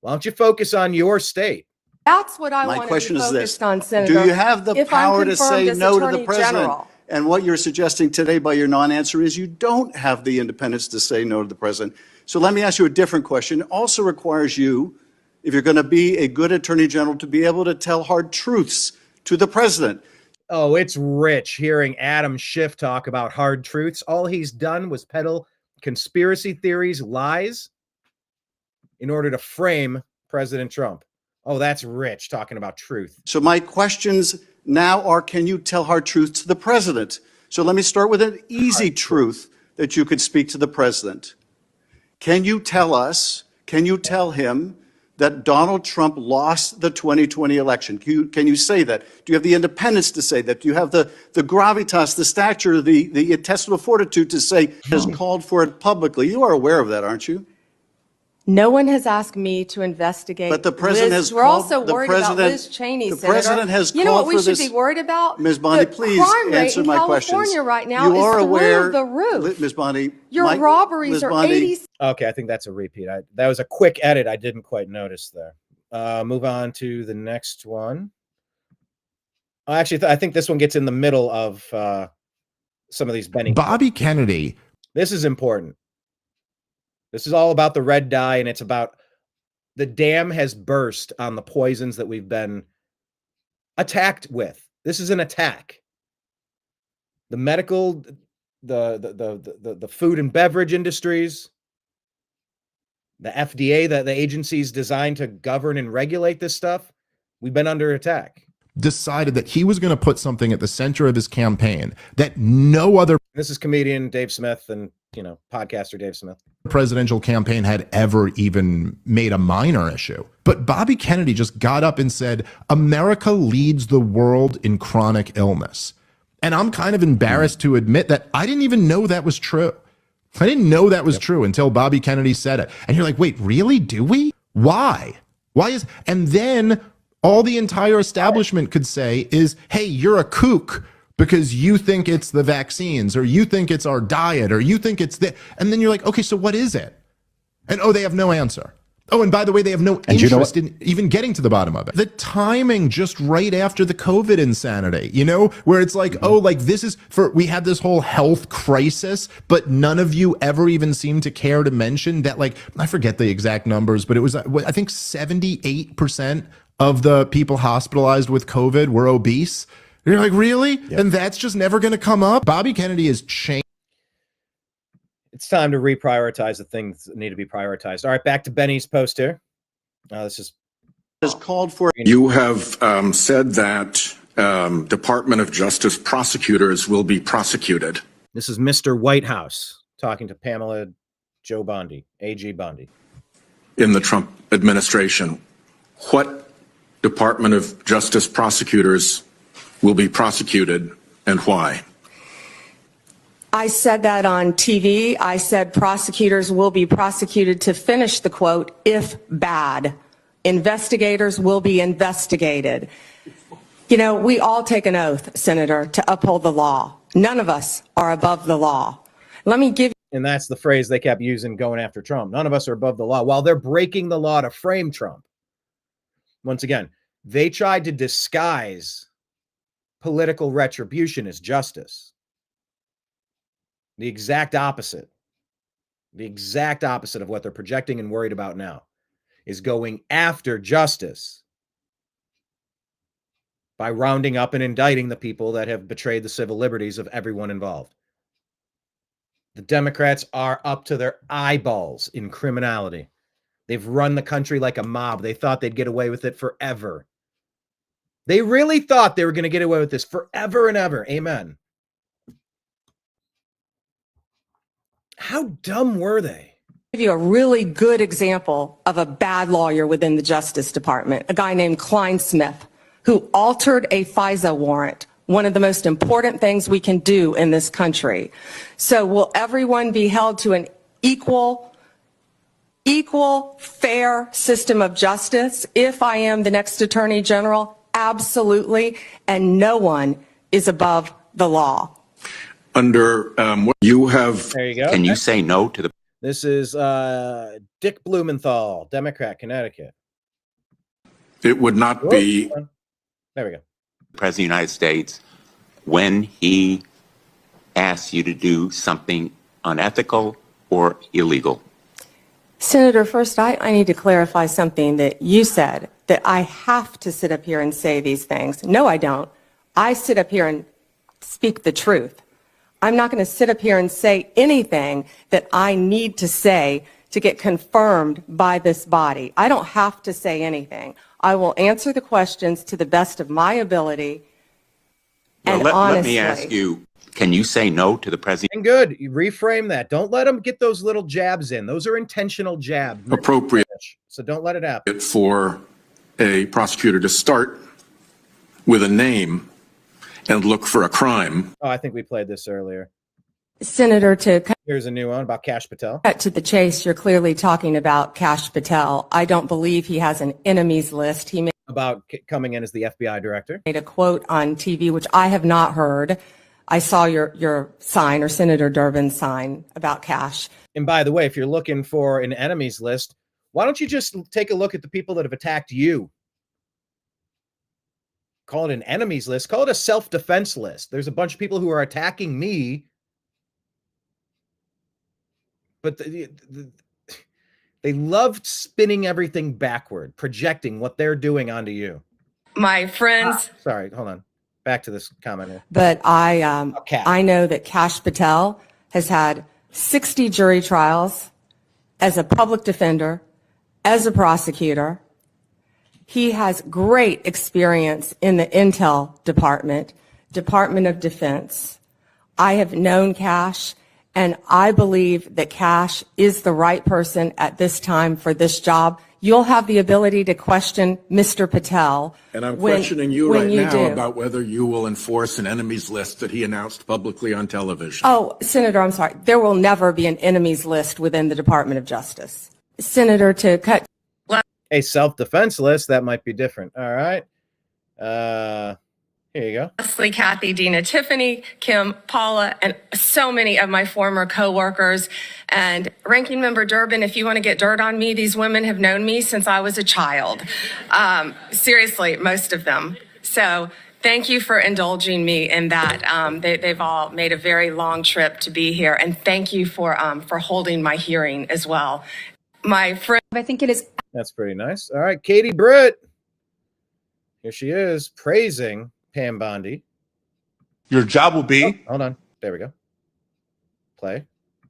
Why don't you focus on your state? That's what I My want to question be is focused this. on, Senator. Do you have the If I'm power to confirmed say as no to the Attorney president? General. And what you're suggesting today by your non-answer is you don't have the independence to say no to the president. So let me ask you a different question. It also requires you, if you're going to be a good attorney general, to be able to tell hard truths to the president. Oh, it's rich hearing Adam Schiff talk about hard truths. All he's done was peddle conspiracy theories, lies, in order to frame President Trump. Oh, that's rich talking about truth. So my questions now are, can you tell hard truths to the president? So let me start with an easy truth that you could speak to the president. Can you tell us, can you tell him that Donald Trump lost the 2020 election? Can you say that? Do you have the independence to say that? Do you have the gravitas, the stature, the intestinal fortitude to say has called for it publicly? You are aware of that, aren't you? No one has asked me to investigate. But the president Liz, has we're called, also the worried president, about Liz Cheney, the Senator. president has You know called what we for should this. be worried about? Ms. Bondi, the please crime rate answer in my California questions. right now You is are through aware, the roof. Ms. Bondi, Your robberies Ms. are Bondi, 80. Okay, I think that's a repeat. That was a quick edit I didn't quite notice there. Move on to the next one. Actually, I think this one gets in the middle of some of these Benny. Bobby Kennedy. This is important. This is all about the red dye, and it's about the dam has burst on the poisons that we've been attacked with. This is an attack. The medical, the food and beverage industries, the FDA, the agencies designed to govern and regulate this stuff, we've been under attack. Decided that he was going to put something at the center of his campaign that no other This is comedian Dave Smith and, podcaster Dave Smith. Presidential campaign had ever even made a minor issue. But Bobby Kennedy just got up and said, America leads the world in chronic illness. And I'm kind of embarrassed to admit that I didn't even know that was true. I didn't know that was true until Bobby Kennedy said it. And you're like, wait, really? Do we? Why? And then all the entire establishment could say is, hey, you're a kook because you think it's the vaccines, or you think it's our diet, or you think it's the, and then you're like, okay, so what is it? And oh, they have no answer. Oh, and by the way, they have no interest in even getting to the bottom of it. The timing just right after the COVID insanity, you know, where it's like, oh, like this is we had this whole health crisis, but none of you ever even seemed to care to mention that, like, I forget the exact numbers, but it was, I think 78% of the people hospitalized with COVID were obese. And you're like, really? Yep. And that's just never going to come up? Bobby Kennedy has changed. It's time to reprioritize the things that need to be prioritized. All right, back to Benny's post here. This is called for. You have said that Department of Justice prosecutors will be prosecuted. This is Mr. White House talking to Pamela Joe Bondi, AG Bondi. In the Trump administration, what Department of Justice prosecutors will be prosecuted and why? I said that on TV. I said prosecutors will be prosecuted to finish the quote, if bad. Investigators will be investigated. You know, we all take an oath, Senator, to uphold the law. None of us are above the law. Let me give you. And that's the phrase they kept using going after Trump. None of us are above the law, while they're breaking the law to frame Trump. Once again, they tried to disguise political retribution as justice. The exact opposite of what they're projecting and worried about now is going after justice by rounding up and indicting the people that have betrayed the civil liberties of everyone involved. The Democrats are up to their eyeballs in criminality. They've run the country like a mob. They thought they'd get away with it forever. They really thought they were going to get away with this forever and ever. Amen. How dumb were they? I'll give you a really good example of a bad lawyer within the Justice Department, a guy named Kleinsmith, who altered a FISA warrant, one of the most important things we can do in this country. So will everyone be held to an equal, fair system of justice if I am the next Attorney General? Absolutely. And no one is above the law. Under what you have. There you go. Can you say no to the? This is Dick Blumenthal, Democrat, Connecticut. It would not be. There we go. President of the United States, when he asks you to do something unethical or illegal. Senator, first, I need to clarify something that you said, that I have to sit up here and say these things. No, I don't. I sit up here and speak the truth. I'm not going to sit up here and say anything that I need to say to get confirmed by this body. I don't have to say anything. I will answer the questions to the best of my ability and honestly. Let me ask you, can you say no to the president? And good. You reframe that. Don't let them get those little jabs in. Those are intentional jabs. Appropriate. So don't let it happen. For a prosecutor to start with a name and look for a crime. Oh, I think we played this earlier. Senator, to here's a new one about Kash Patel. Cut to the chase, you're clearly talking about Kash Patel. I don't believe he has an enemies list. He made about coming in as the FBI director. Made a quote on TV, which I have not heard. I saw your sign, or Senator Durbin's sign, about Kash. And by the way, if you're looking for an enemies list, why don't you just take a look at the people that have attacked you? Call it an enemies list. Call it a self-defense list. There's a bunch of people who are attacking me, but they loved spinning everything backward, projecting what they're doing onto you. My friends. Sorry, hold on. Back to this comment here. But I know that Kash Patel has had 60 jury trials as a public defender, as a prosecutor. He has great experience in the Intel Department, Department of Defense. I have known Kash, and I believe that Kash is the right person at this time for this job. You'll have the ability to question Mr. Patel. And I'm questioning you right now about whether you will enforce an enemies list that he announced publicly on television. Oh, Senator, I'm sorry. There will never be an enemies list within the Department of Justice. Senator, to cut a self-defense list, that might be different. All right. Here you go. Leslie, Kathy, Dina, Tiffany, Kim, Paula, and so many of my former coworkers And Ranking Member Durbin, if you want to get dirt on me, these women have known me since I was a child. Seriously, most of them. So thank you for indulging me in that. They've all made a very long trip to be here. And thank you for holding my hearing as well. My friend, I think it is. That's pretty nice. All right, Katie Britt. Here she is praising Pam Bondi. Your job will be. Oh, hold on. There we go. Play.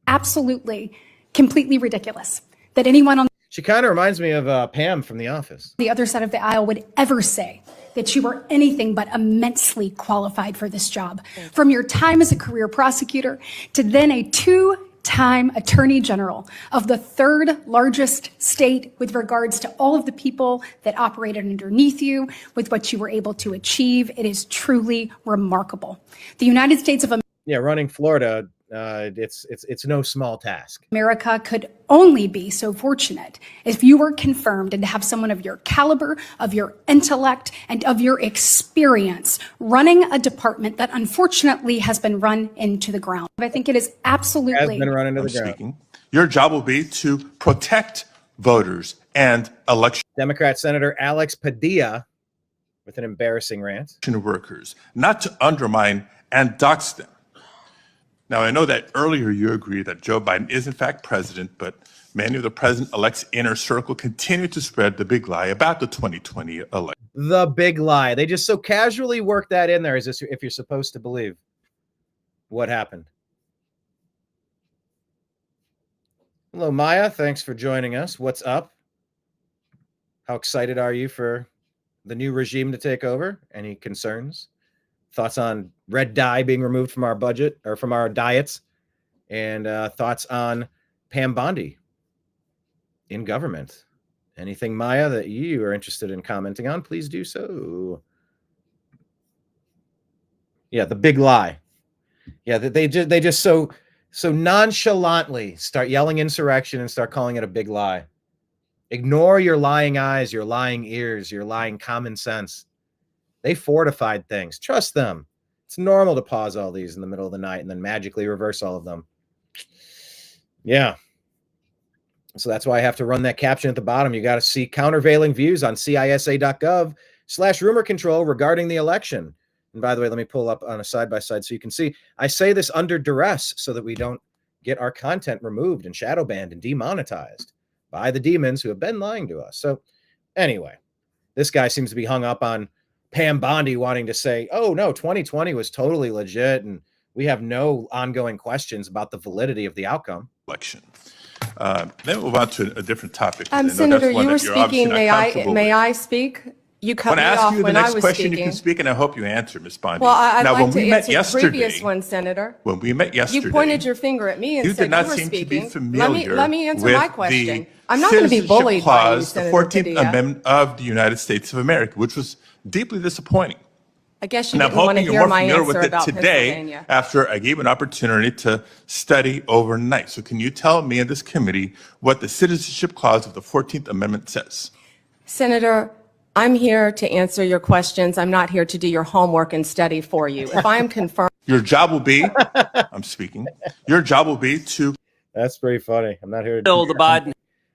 Absolutely, completely ridiculous that anyone on She kind of reminds me of Pam from The Office. the other side of the aisle would ever say that you were anything but immensely qualified for this job. From your time as a career prosecutor to then a two-time attorney general of the third largest state with regards to all of the people that operated underneath you, with what you were able to achieve. It is truly remarkable. The United States of Running Florida, it's no small task. America could only be so fortunate if you were confirmed and to have someone of your caliber, of your intellect, and of your experience running a department that unfortunately has been run into the ground. I think it is absolutely Has been run into the ground. Speaking. Your job will be to protect voters and election Democrat Senator Alex Padilla with an embarrassing rant. workers, not to undermine and dox them. Now, I know that earlier you agreed that Joe Biden is in fact president, but many of the president-elect's inner circle continue to spread the big lie about the 2020 election. The big lie. They just so casually work that in there as if you're supposed to believe what happened. Hello, Maya. Thanks for joining us. What's up? How excited are you for the new regime to take over? Any concerns? Thoughts on red dye being removed from our budget or from our diets, and thoughts on Pam Bondi in government. Anything, Maya, that you are interested in commenting on, please do so. Yeah, the big lie. Yeah, they just so nonchalantly start yelling insurrection and start calling it a big lie. Ignore your lying eyes, your lying ears, your lying common sense. They fortified things. Trust them. It's normal to pause all these in the middle of the night and then magically reverse all of them. Yeah. So that's why I have to run that caption at the bottom. You got to see countervailing views on CISA.gov/rumor control regarding the election. And by the way, let me pull up on a side-by-side so you can see. I say this under duress so that we don't get our content removed and shadow banned and demonetized by the demons who have been lying to us. So anyway, this guy seems to be hung up on Pam Bondi wanting to say, oh, no, 2020 was totally legit, and we have no ongoing questions about the validity of the outcome. Election. Then we'll move on to a different topic. Senator, you were speaking. May I speak? You cut me off when I was speaking. When I ask you the next question, you can speak, and I hope you answer, Ms. Bondi. Well, I'd like to answer the previous one, Senator. When we met yesterday, you pointed your finger at me and you said did not you were seem speaking. to be familiar Let me answer with my question. The I'm not going to be bullied by you, Clause, the Senator 14th Padilla. Amendment of the United States of America, which was deeply disappointing. I guess you And I'm didn't want to hoping hear you're more my familiar answer with it about today Pennsylvania. after I gave an opportunity to study overnight. So can you tell me and this committee what the Citizenship Clause of the 14th Amendment says? Senator, I'm here to answer your questions. I'm not here to do your homework and study for you. If I am confirmed. Your job will be, I'm speaking, your job will be to. That's pretty funny. I'm not here to Bill, the Biden.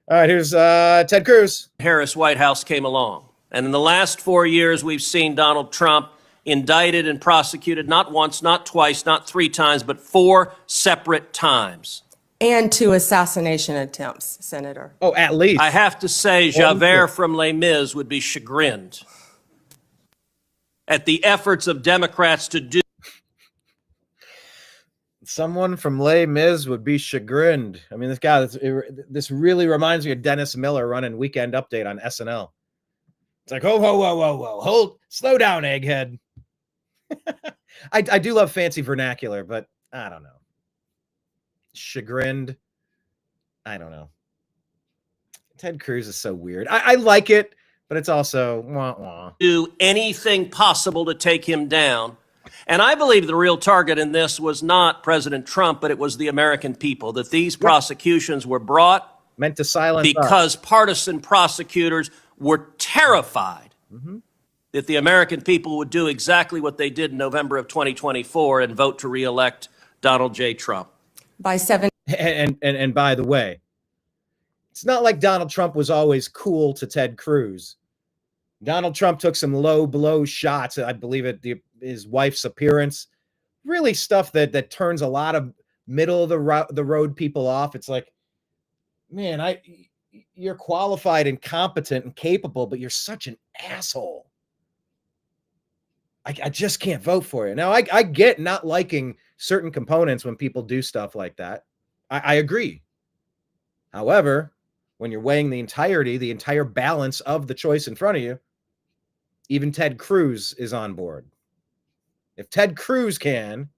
All right, here's Ted Cruz. Harris White House came along. And in the last 4 years, we've seen Donald Trump indicted and prosecuted not once, not twice, not 3 times, but 4 separate times. And 2 assassination attempts, Senator. Oh, at least. I have to say, Javert from Les Mis would be chagrined at the efforts of Democrats to do. Someone from Les Mis would be chagrined. I mean, this really reminds me of Dennis Miller running Weekend Update on SNL. It's like, whoa, slow down, egghead. I do love fancy vernacular, but I don't know. Chagrined. I don't know. Ted Cruz is so weird. I like it, but it's also wah-wah. Do anything possible to take him down. And I believe the real target in this was not President Trump, but it was the American people, that these prosecutions were brought meant to silence because partisan prosecutors were terrified that the American people would do exactly what they did in November of 2024 and vote to reelect Donald J. Trump. By 7. And by the way, it's not like Donald Trump was always cool to Ted Cruz. Donald Trump took some low blow shots, I believe, at his wife's appearance. Really stuff that turns a lot of middle of the road people off. It's like, man, you're qualified and competent and capable, but you're such an asshole. I just can't vote for you. Now, I get not liking certain components when people do stuff like that. I agree. However, when you're weighing the entire balance of the choice in front of you, even Ted Cruz is on board. If Ted Cruz can,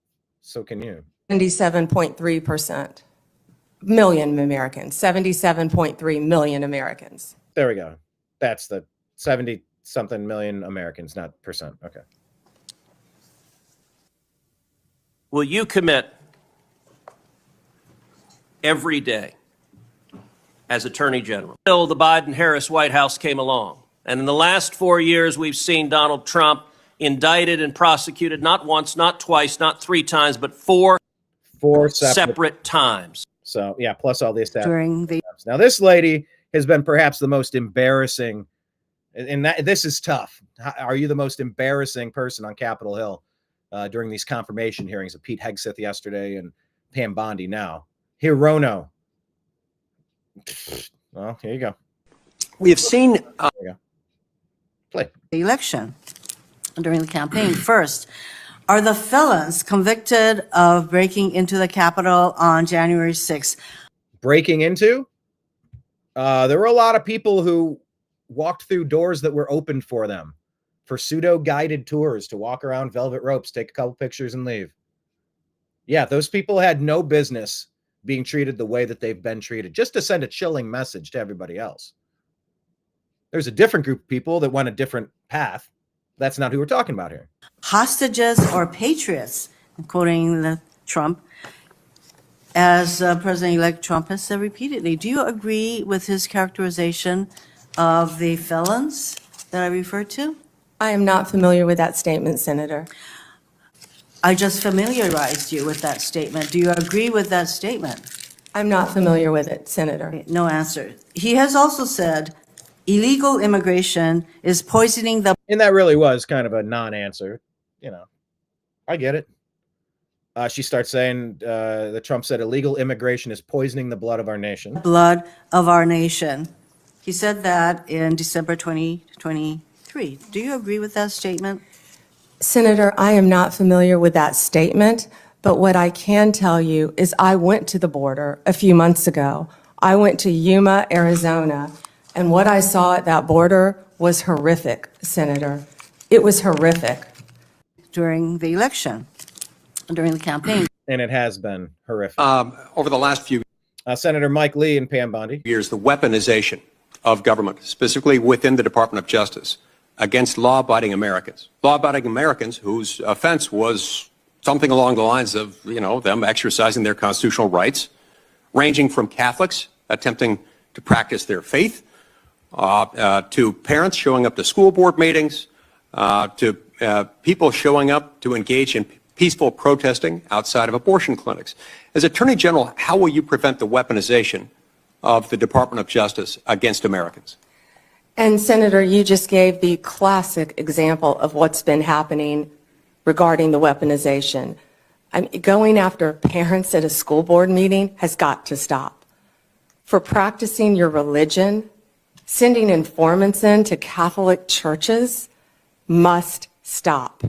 so can you. 77.3% million Americans, 77.3 million Americans. There we go. That's the 70-something million Americans, not percent. Okay. Will you commit every day as Attorney General until the Biden-Harris White House came along? And in the last 4 years, we've seen Donald Trump indicted and prosecuted not once, not twice, not three times, but four separate times. So, yeah, plus all the establishment. Now, this lady has been perhaps the most embarrassing, and this is tough. Are you the most embarrassing person on Capitol Hill during these confirmation hearings of Pete Hegseth yesterday and Pam Bondi now? Hirono. Well, here you go. We have seen There you go. Play. the election during the campaign. First, are the felons convicted of breaking into the Capitol on January 6th? Breaking into? There were a lot of people who walked through doors that were opened for them for pseudo-guided tours to walk around velvet ropes, take a couple pictures, and leave. Yeah, those people had no business being treated the way that they've been treated, just to send a chilling message to everybody else. There's a different group of people that went a different path. That's not who we're talking about here. Hostages or patriots, quoting Trump, as President-elect Trump has said repeatedly. Do you agree with his characterization of the felons that I referred to? I am not familiar with that statement, Senator. I just familiarized you with that statement. Do you agree with that statement? I'm not familiar with it, Senator. Okay, no answer. He has also said illegal immigration is poisoning the... And that really was kind of a non-answer. You know, I get it. She starts saying that Trump said illegal immigration is poisoning the blood of our nation. blood of our nation. He said that in December 2023. Do you agree with that statement? Senator, I am not familiar with that statement, but what I can tell you is I went to the border a few months ago. I went to Yuma, Arizona, and what I saw at that border was horrific, Senator. It was horrific. During the election, during the campaign. And it has been horrific. Over the last few Senator Mike Lee and Pam Bondi. years, the weaponization of government, specifically within the Department of Justice, against law-abiding Americans. Law-abiding Americans whose offense was something along the lines of, them exercising their constitutional rights, ranging from Catholics attempting to practice their faith, to parents showing up to school board meetings, to people showing up to engage in peaceful protesting outside of abortion clinics. As Attorney General, how will you prevent the weaponization of the Department of Justice against Americans? And Senator, you just gave the classic example of what's been happening regarding the weaponization. Going after parents at a school board meeting has got to stop. For practicing your religion, sending informants into Catholic churches must stop.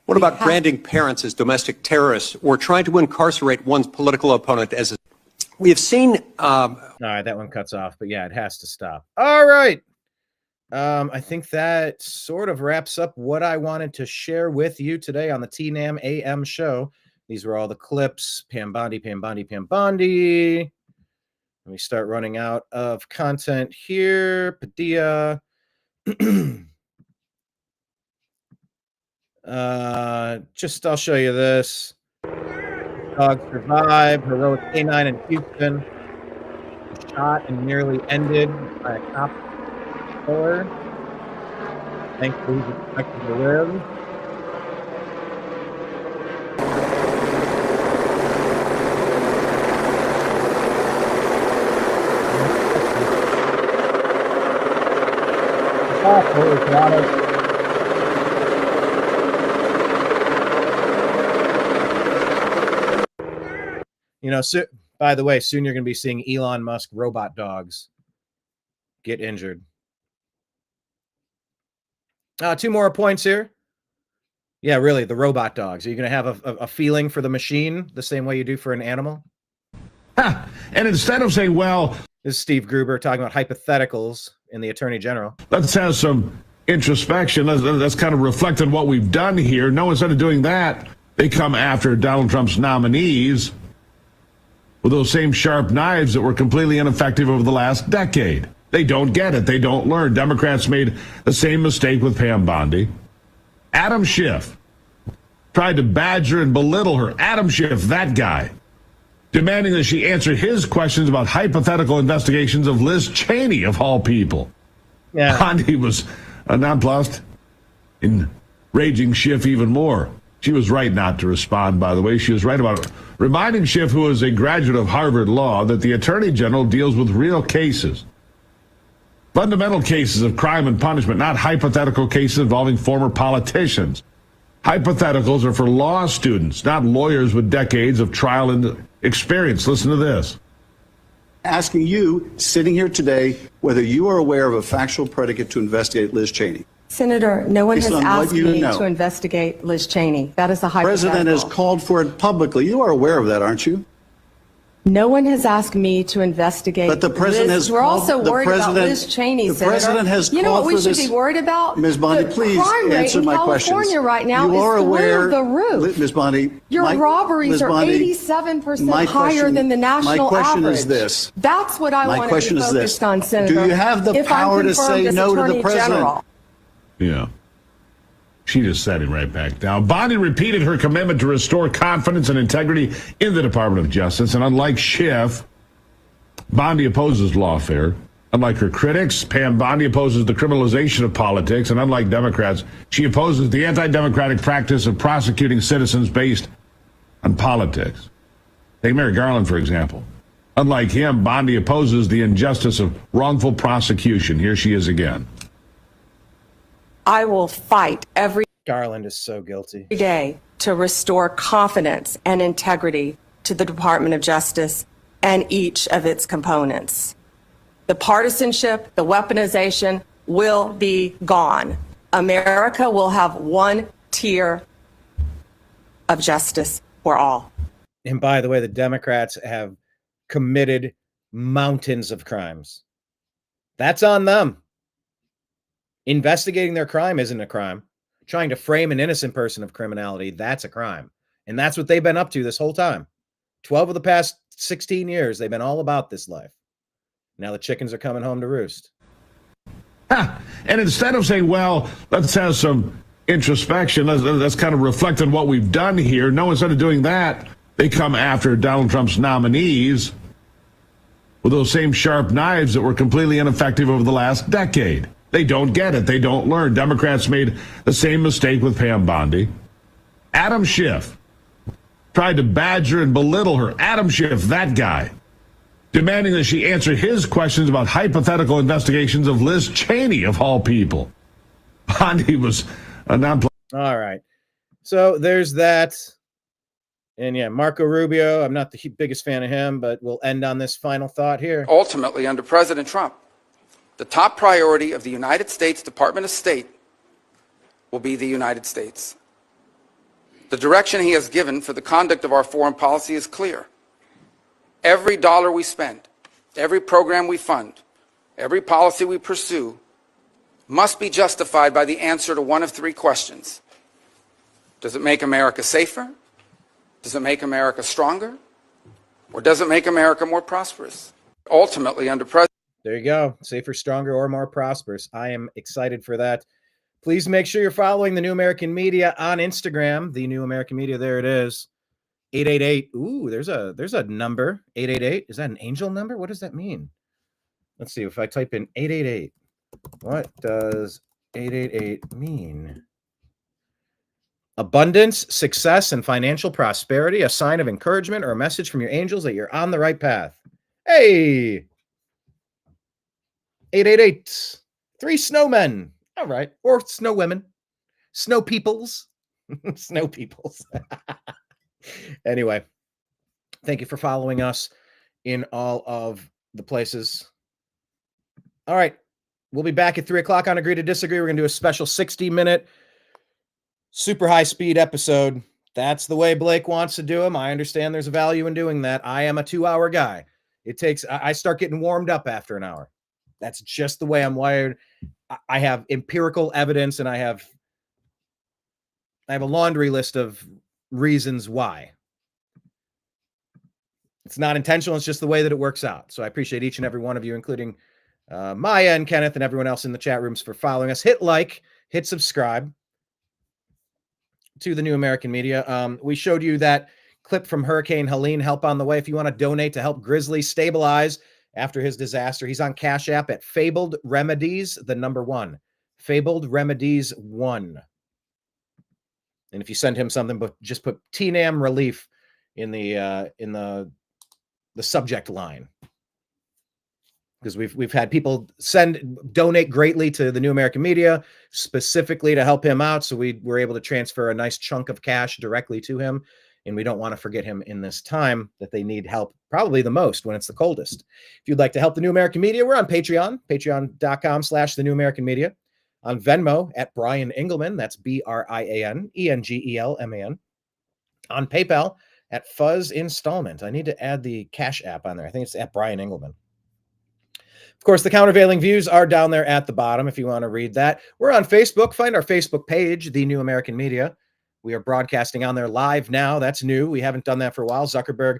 What about branding parents as domestic terrorists or trying to incarcerate one's political opponent as a... We have seen... All right, that one cuts off, but yeah, it has to stop. All right. I think that sort of wraps up what I wanted to share with you today on the TNAM AM Show. These were all the clips. Pam Bondi, Pam Bondi, Pam Bondi. Let me start running out of content here. Padilla. I'll show you this. Dog survived. Heroic canine in Houston. Shot and nearly ended by a cop killer. Thankfully, he's expected to live. You know, by the way, soon you're going to be seeing Elon Musk robot dogs get injured. 2 more points here. Yeah, really, the robot dogs. Are you going to have a feeling for the machine the same way you do for an animal? And instead of saying, well, this is Steve Gruber talking about hypotheticals in the Attorney General. let's have some introspection. Let's kind of reflect on what we've done here. No, instead of doing that, they come after Donald Trump's nominees with those same sharp knives that were completely ineffective over the last decade. They don't get it. They don't learn. Democrats made the same mistake with Pam Bondi. Adam Schiff tried to badger and belittle her. Adam Schiff, that guy, demanding that she answer his questions about hypothetical investigations of Liz Cheney, of all people. Yeah. Bondi was nonplussed, enraging Schiff even more. She was right not to respond, by the way. She was right about it. Reminding Schiff, who is a graduate of Harvard Law, that the Attorney General deals with real cases. Fundamental cases of crime and punishment, not hypothetical cases involving former politicians. Hypotheticals are for law students, not lawyers with decades of trial and experience. Listen to this. Asking you, sitting here today, whether you are aware of a factual predicate to investigate Liz Cheney. Senator, no one has Based on what asked you me know. to investigate Liz Cheney. That is a The hypothetical. president has called for it publicly. You are aware of that, aren't you? No one has asked me to investigate. But the president Liz. has We're called- also the worried about president- Liz Cheney, the Senator. president has You know what called we for should this- be worried about? Ms. Bondi, The please crime rate answer in my California questions. right now You is are aware, through the roof. Ms. Bondi, Your my- robberies Ms. are Bondi, 87% my higher question- than the national My question average. is this. That's what I My want to be question is focused this. on, Senator. Do you have the if I'm power to confirmed say as no to the Attorney president? General. Yeah. She just sat him right back down. Bondi repeated her commitment to restore confidence and integrity in the Department of Justice. And unlike Schiff, Bondi opposes lawfare. Unlike her critics, Pam Bondi opposes the criminalization of politics. And unlike Democrats, she opposes the anti-democratic practice of prosecuting citizens based on politics. Take Merrick Garland, for example. Unlike him, Bondi opposes the injustice of wrongful prosecution. Here she is again. I will fight every Garland is so guilty. day to restore confidence and integrity to the Department of Justice and each of its components. The partisanship, the weaponization will be gone. America will have one tier of justice for all. And by the way, the Democrats have committed mountains of crimes. That's on them. Investigating their crime isn't a crime. Trying to frame an innocent person of criminality, that's a crime. And that's what they've been up to this whole time. 12 of the past 16 years, they've been all about this life. Now the chickens are coming home to roost. And instead of saying, well, let's have some introspection, let's kind of reflect on what we've done here. No, instead of doing that, they come after Donald Trump's nominees with those same sharp knives that were completely ineffective over the last decade. They don't get it. They don't learn. Democrats made the same mistake with Pam Bondi. Adam Schiff tried to badger and belittle her. Adam Schiff, that guy, demanding that she answer his questions about hypothetical investigations of Liz Cheney, of all people. Bondi was a non-player. All right. So there's that. And yeah, Marco Rubio, I'm not the biggest fan of him, but we'll end on this final thought here. Ultimately, under President Trump, the top priority of the United States Department of State will be the United States. The direction he has given for the conduct of our foreign policy is clear. Every dollar we spend, every program we fund, every policy we pursue must be justified by the answer to one of three questions. Does it make America safer? Does it make America stronger? Or does it make America more prosperous? Ultimately, under President There you go. Safer, stronger, or more prosperous. I am excited for that. Please make sure you're following the New American Media on Instagram. The New American Media, there it is. 888. Ooh, there's a number. 888. Is that an angel number? What does that mean? Let's see. If I type in 888, what does 888 mean? Abundance, success, and financial prosperity, a sign of encouragement or a message from your angels that you're on the right path. Hey! 888. 3 snowmen All right. Or snow women, snow peoples, snow peoples. Anyway, thank you for following us in all of the places. All right. We'll be back at 3:00 on Agree to Disagree. We're going to do a special 60-minute, super high-speed episode. That's the way Blake wants to do them. I understand there's a value in doing that. I am a 2-hour guy. I start getting warmed up after an hour. That's just the way I'm wired. I have empirical evidence, and I have a laundry list of reasons why. It's not intentional. It's just the way that it works out. So I appreciate each and every one of you, including Maya and Kenneth and everyone else in the chat rooms, for following us. Hit like, hit subscribe to the New American Media. We showed you that clip from Hurricane Helene, help on the way. If you want to donate to help Grizzly stabilize after his disaster, he's on Cash App at Fabled Remedies, the number 1. Fabled Remedies 1. And if you send him something, but just put TNAM relief in the subject line, because we've had people donate greatly to the New American Media specifically to help him out. So we were able to transfer a nice chunk of cash directly to him. And we don't want to forget him in this time that they need help probably the most when it's the coldest. If you'd like to help the New American Media, we're on Patreon, patreon.com/the New American Media. On Venmo at Brian Engelman, that's BrianEngelman. On PayPal at Fuzz Installment. I need to add the Cash App on there. I think it's at Brian Engelman. Of course, the countervailing views are down there at the bottom if you want to read that. We're on Facebook. Find our Facebook page, The New American Media. We are broadcasting on there live now. That's new. We haven't done that for a while. Zuckerberg,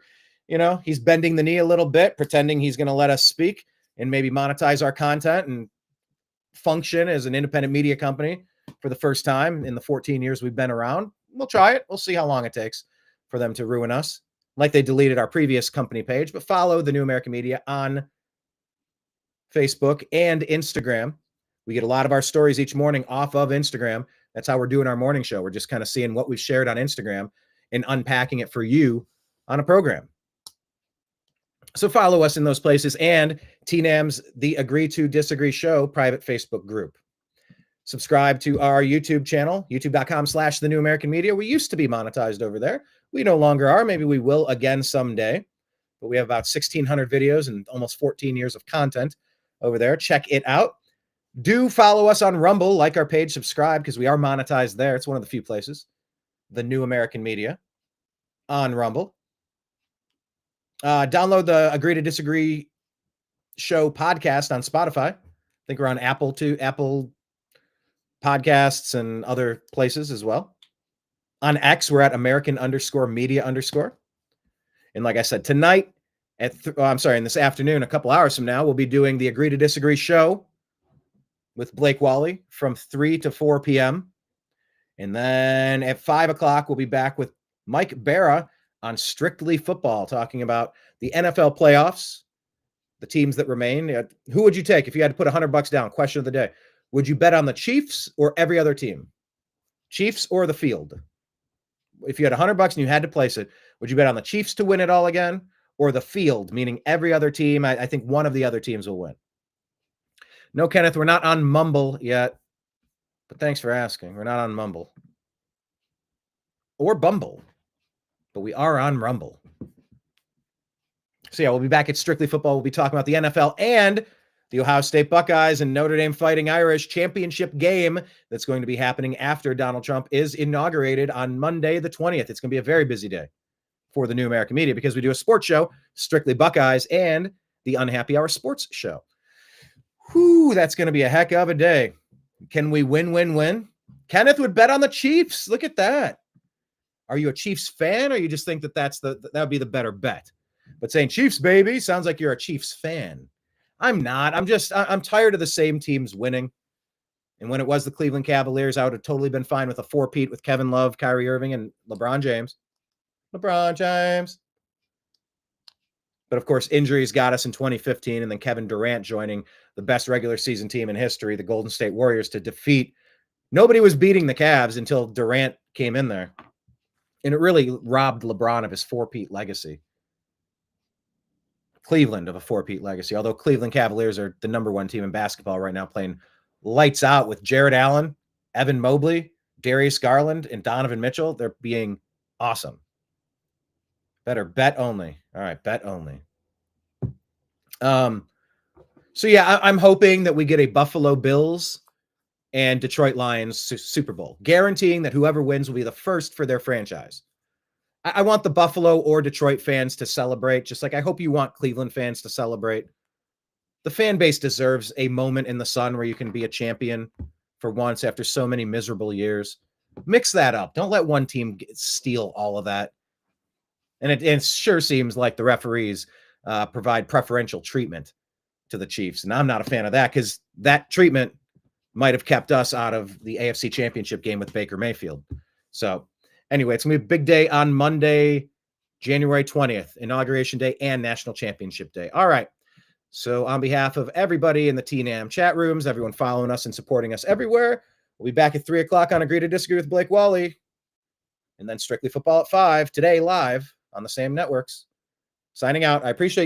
he's bending the knee a little bit, pretending he's going to let us speak and maybe monetize our content and function as an independent media company for the first time in the 14 years we've been around. We'll try it. We'll see how long it takes for them to ruin us, like they deleted our previous company page. But follow the New American Media on Facebook and Instagram. We get a lot of our stories each morning off of Instagram. That's how we're doing our morning show. We're just kind of seeing what we've shared on Instagram and unpacking it for you on a program. So follow us in those places, and TNAM's The Agree to Disagree Show private Facebook group. Subscribe to our YouTube channel, youtube.com/The New American Media. We used to be monetized over there. We no longer are. Maybe we will again someday. But we have about 1,600 videos and almost 14 years of content over there. Check it out. Do follow us on Rumble, like our page, subscribe, because we are monetized there. It's one of the few places. The New American Media on Rumble. Download the Agree to Disagree Show podcast on Spotify. I think we're on Apple Podcasts and other places as well. On X, we're at American_media_. And like I said, tonight in this afternoon, a couple hours from now, we'll be doing the Agree to Disagree Show with Blake Wally from 3 to 4 p.m. And then at 5 o'clock, we'll be back with Mike Barra on Strictly Football, talking about the NFL playoffs, the teams that remain. Who would you take if you had to put $100 down? Question of the day. Would you bet on the Chiefs or every other team? Chiefs or the field? If you had $100 and you had to place it, would you bet on the Chiefs to win it all again or the field, meaning every other team? I think one of the other teams will win. No, Kenneth, we're not on Mumble yet, but thanks for asking. We're not on Mumble or Bumble, but we are on Rumble. So yeah, we'll be back at Strictly Football. We'll be talking about the NFL and the Ohio State Buckeyes and Notre Dame Fighting Irish championship game that's going to be happening after Donald Trump is inaugurated on Monday, the 20th. It's going to be a very busy day for the New American Media because we do a sports show, Strictly Buckeyes, and the Unhappy Hour Sports Show. Whew, that's going to be a heck of a day. Can we win? Kenneth would bet on the Chiefs. Look at that. Are you a Chiefs fan, or you just think that would be the better bet? But saying Chiefs, baby, sounds like you're a Chiefs fan. I'm not. I'm tired of the same teams winning. And when it was the Cleveland Cavaliers, I would have totally been fine with a four-peat with Kevin Love, Kyrie Irving, and LeBron James. But of course, injuries got us in 2015, and then Kevin Durant joining the best regular season team in history, the Golden State Warriors, to defeat. Nobody was beating the Cavs until Durant came in there. And it really robbed LeBron of his four-peat legacy. Cleveland of a four-peat legacy, although Cleveland Cavaliers are the number one team in basketball right now, playing lights out with Jared Allen, Evan Mobley, Darius Garland, and Donovan Mitchell. They're being awesome. Better bet only. All right, bet only. So yeah, I'm hoping that we get a Buffalo Bills and Detroit Lions Super Bowl, guaranteeing that whoever wins will be the first for their franchise. I want the Buffalo or Detroit fans to celebrate, just like I hope you want Cleveland fans to celebrate. The fan base deserves a moment in the sun where you can be a champion for once after so many miserable years. Mix that up. Don't let one team steal all of that. And it sure seems like the referees provide preferential treatment to the Chiefs. And I'm not a fan of that because that treatment might have kept us out of the AFC Championship game with Baker Mayfield. So anyway, it's going to be a big day on Monday, January 20th, Inauguration Day and National Championship Day. All right. So on behalf of everybody in the TNAM chat rooms, everyone following us and supporting us everywhere, we'll be back at 3 o'clock on Agree to Disagree with Blake Wally. And then Strictly Football at 5 today live on the same networks. Signing out. I appreciate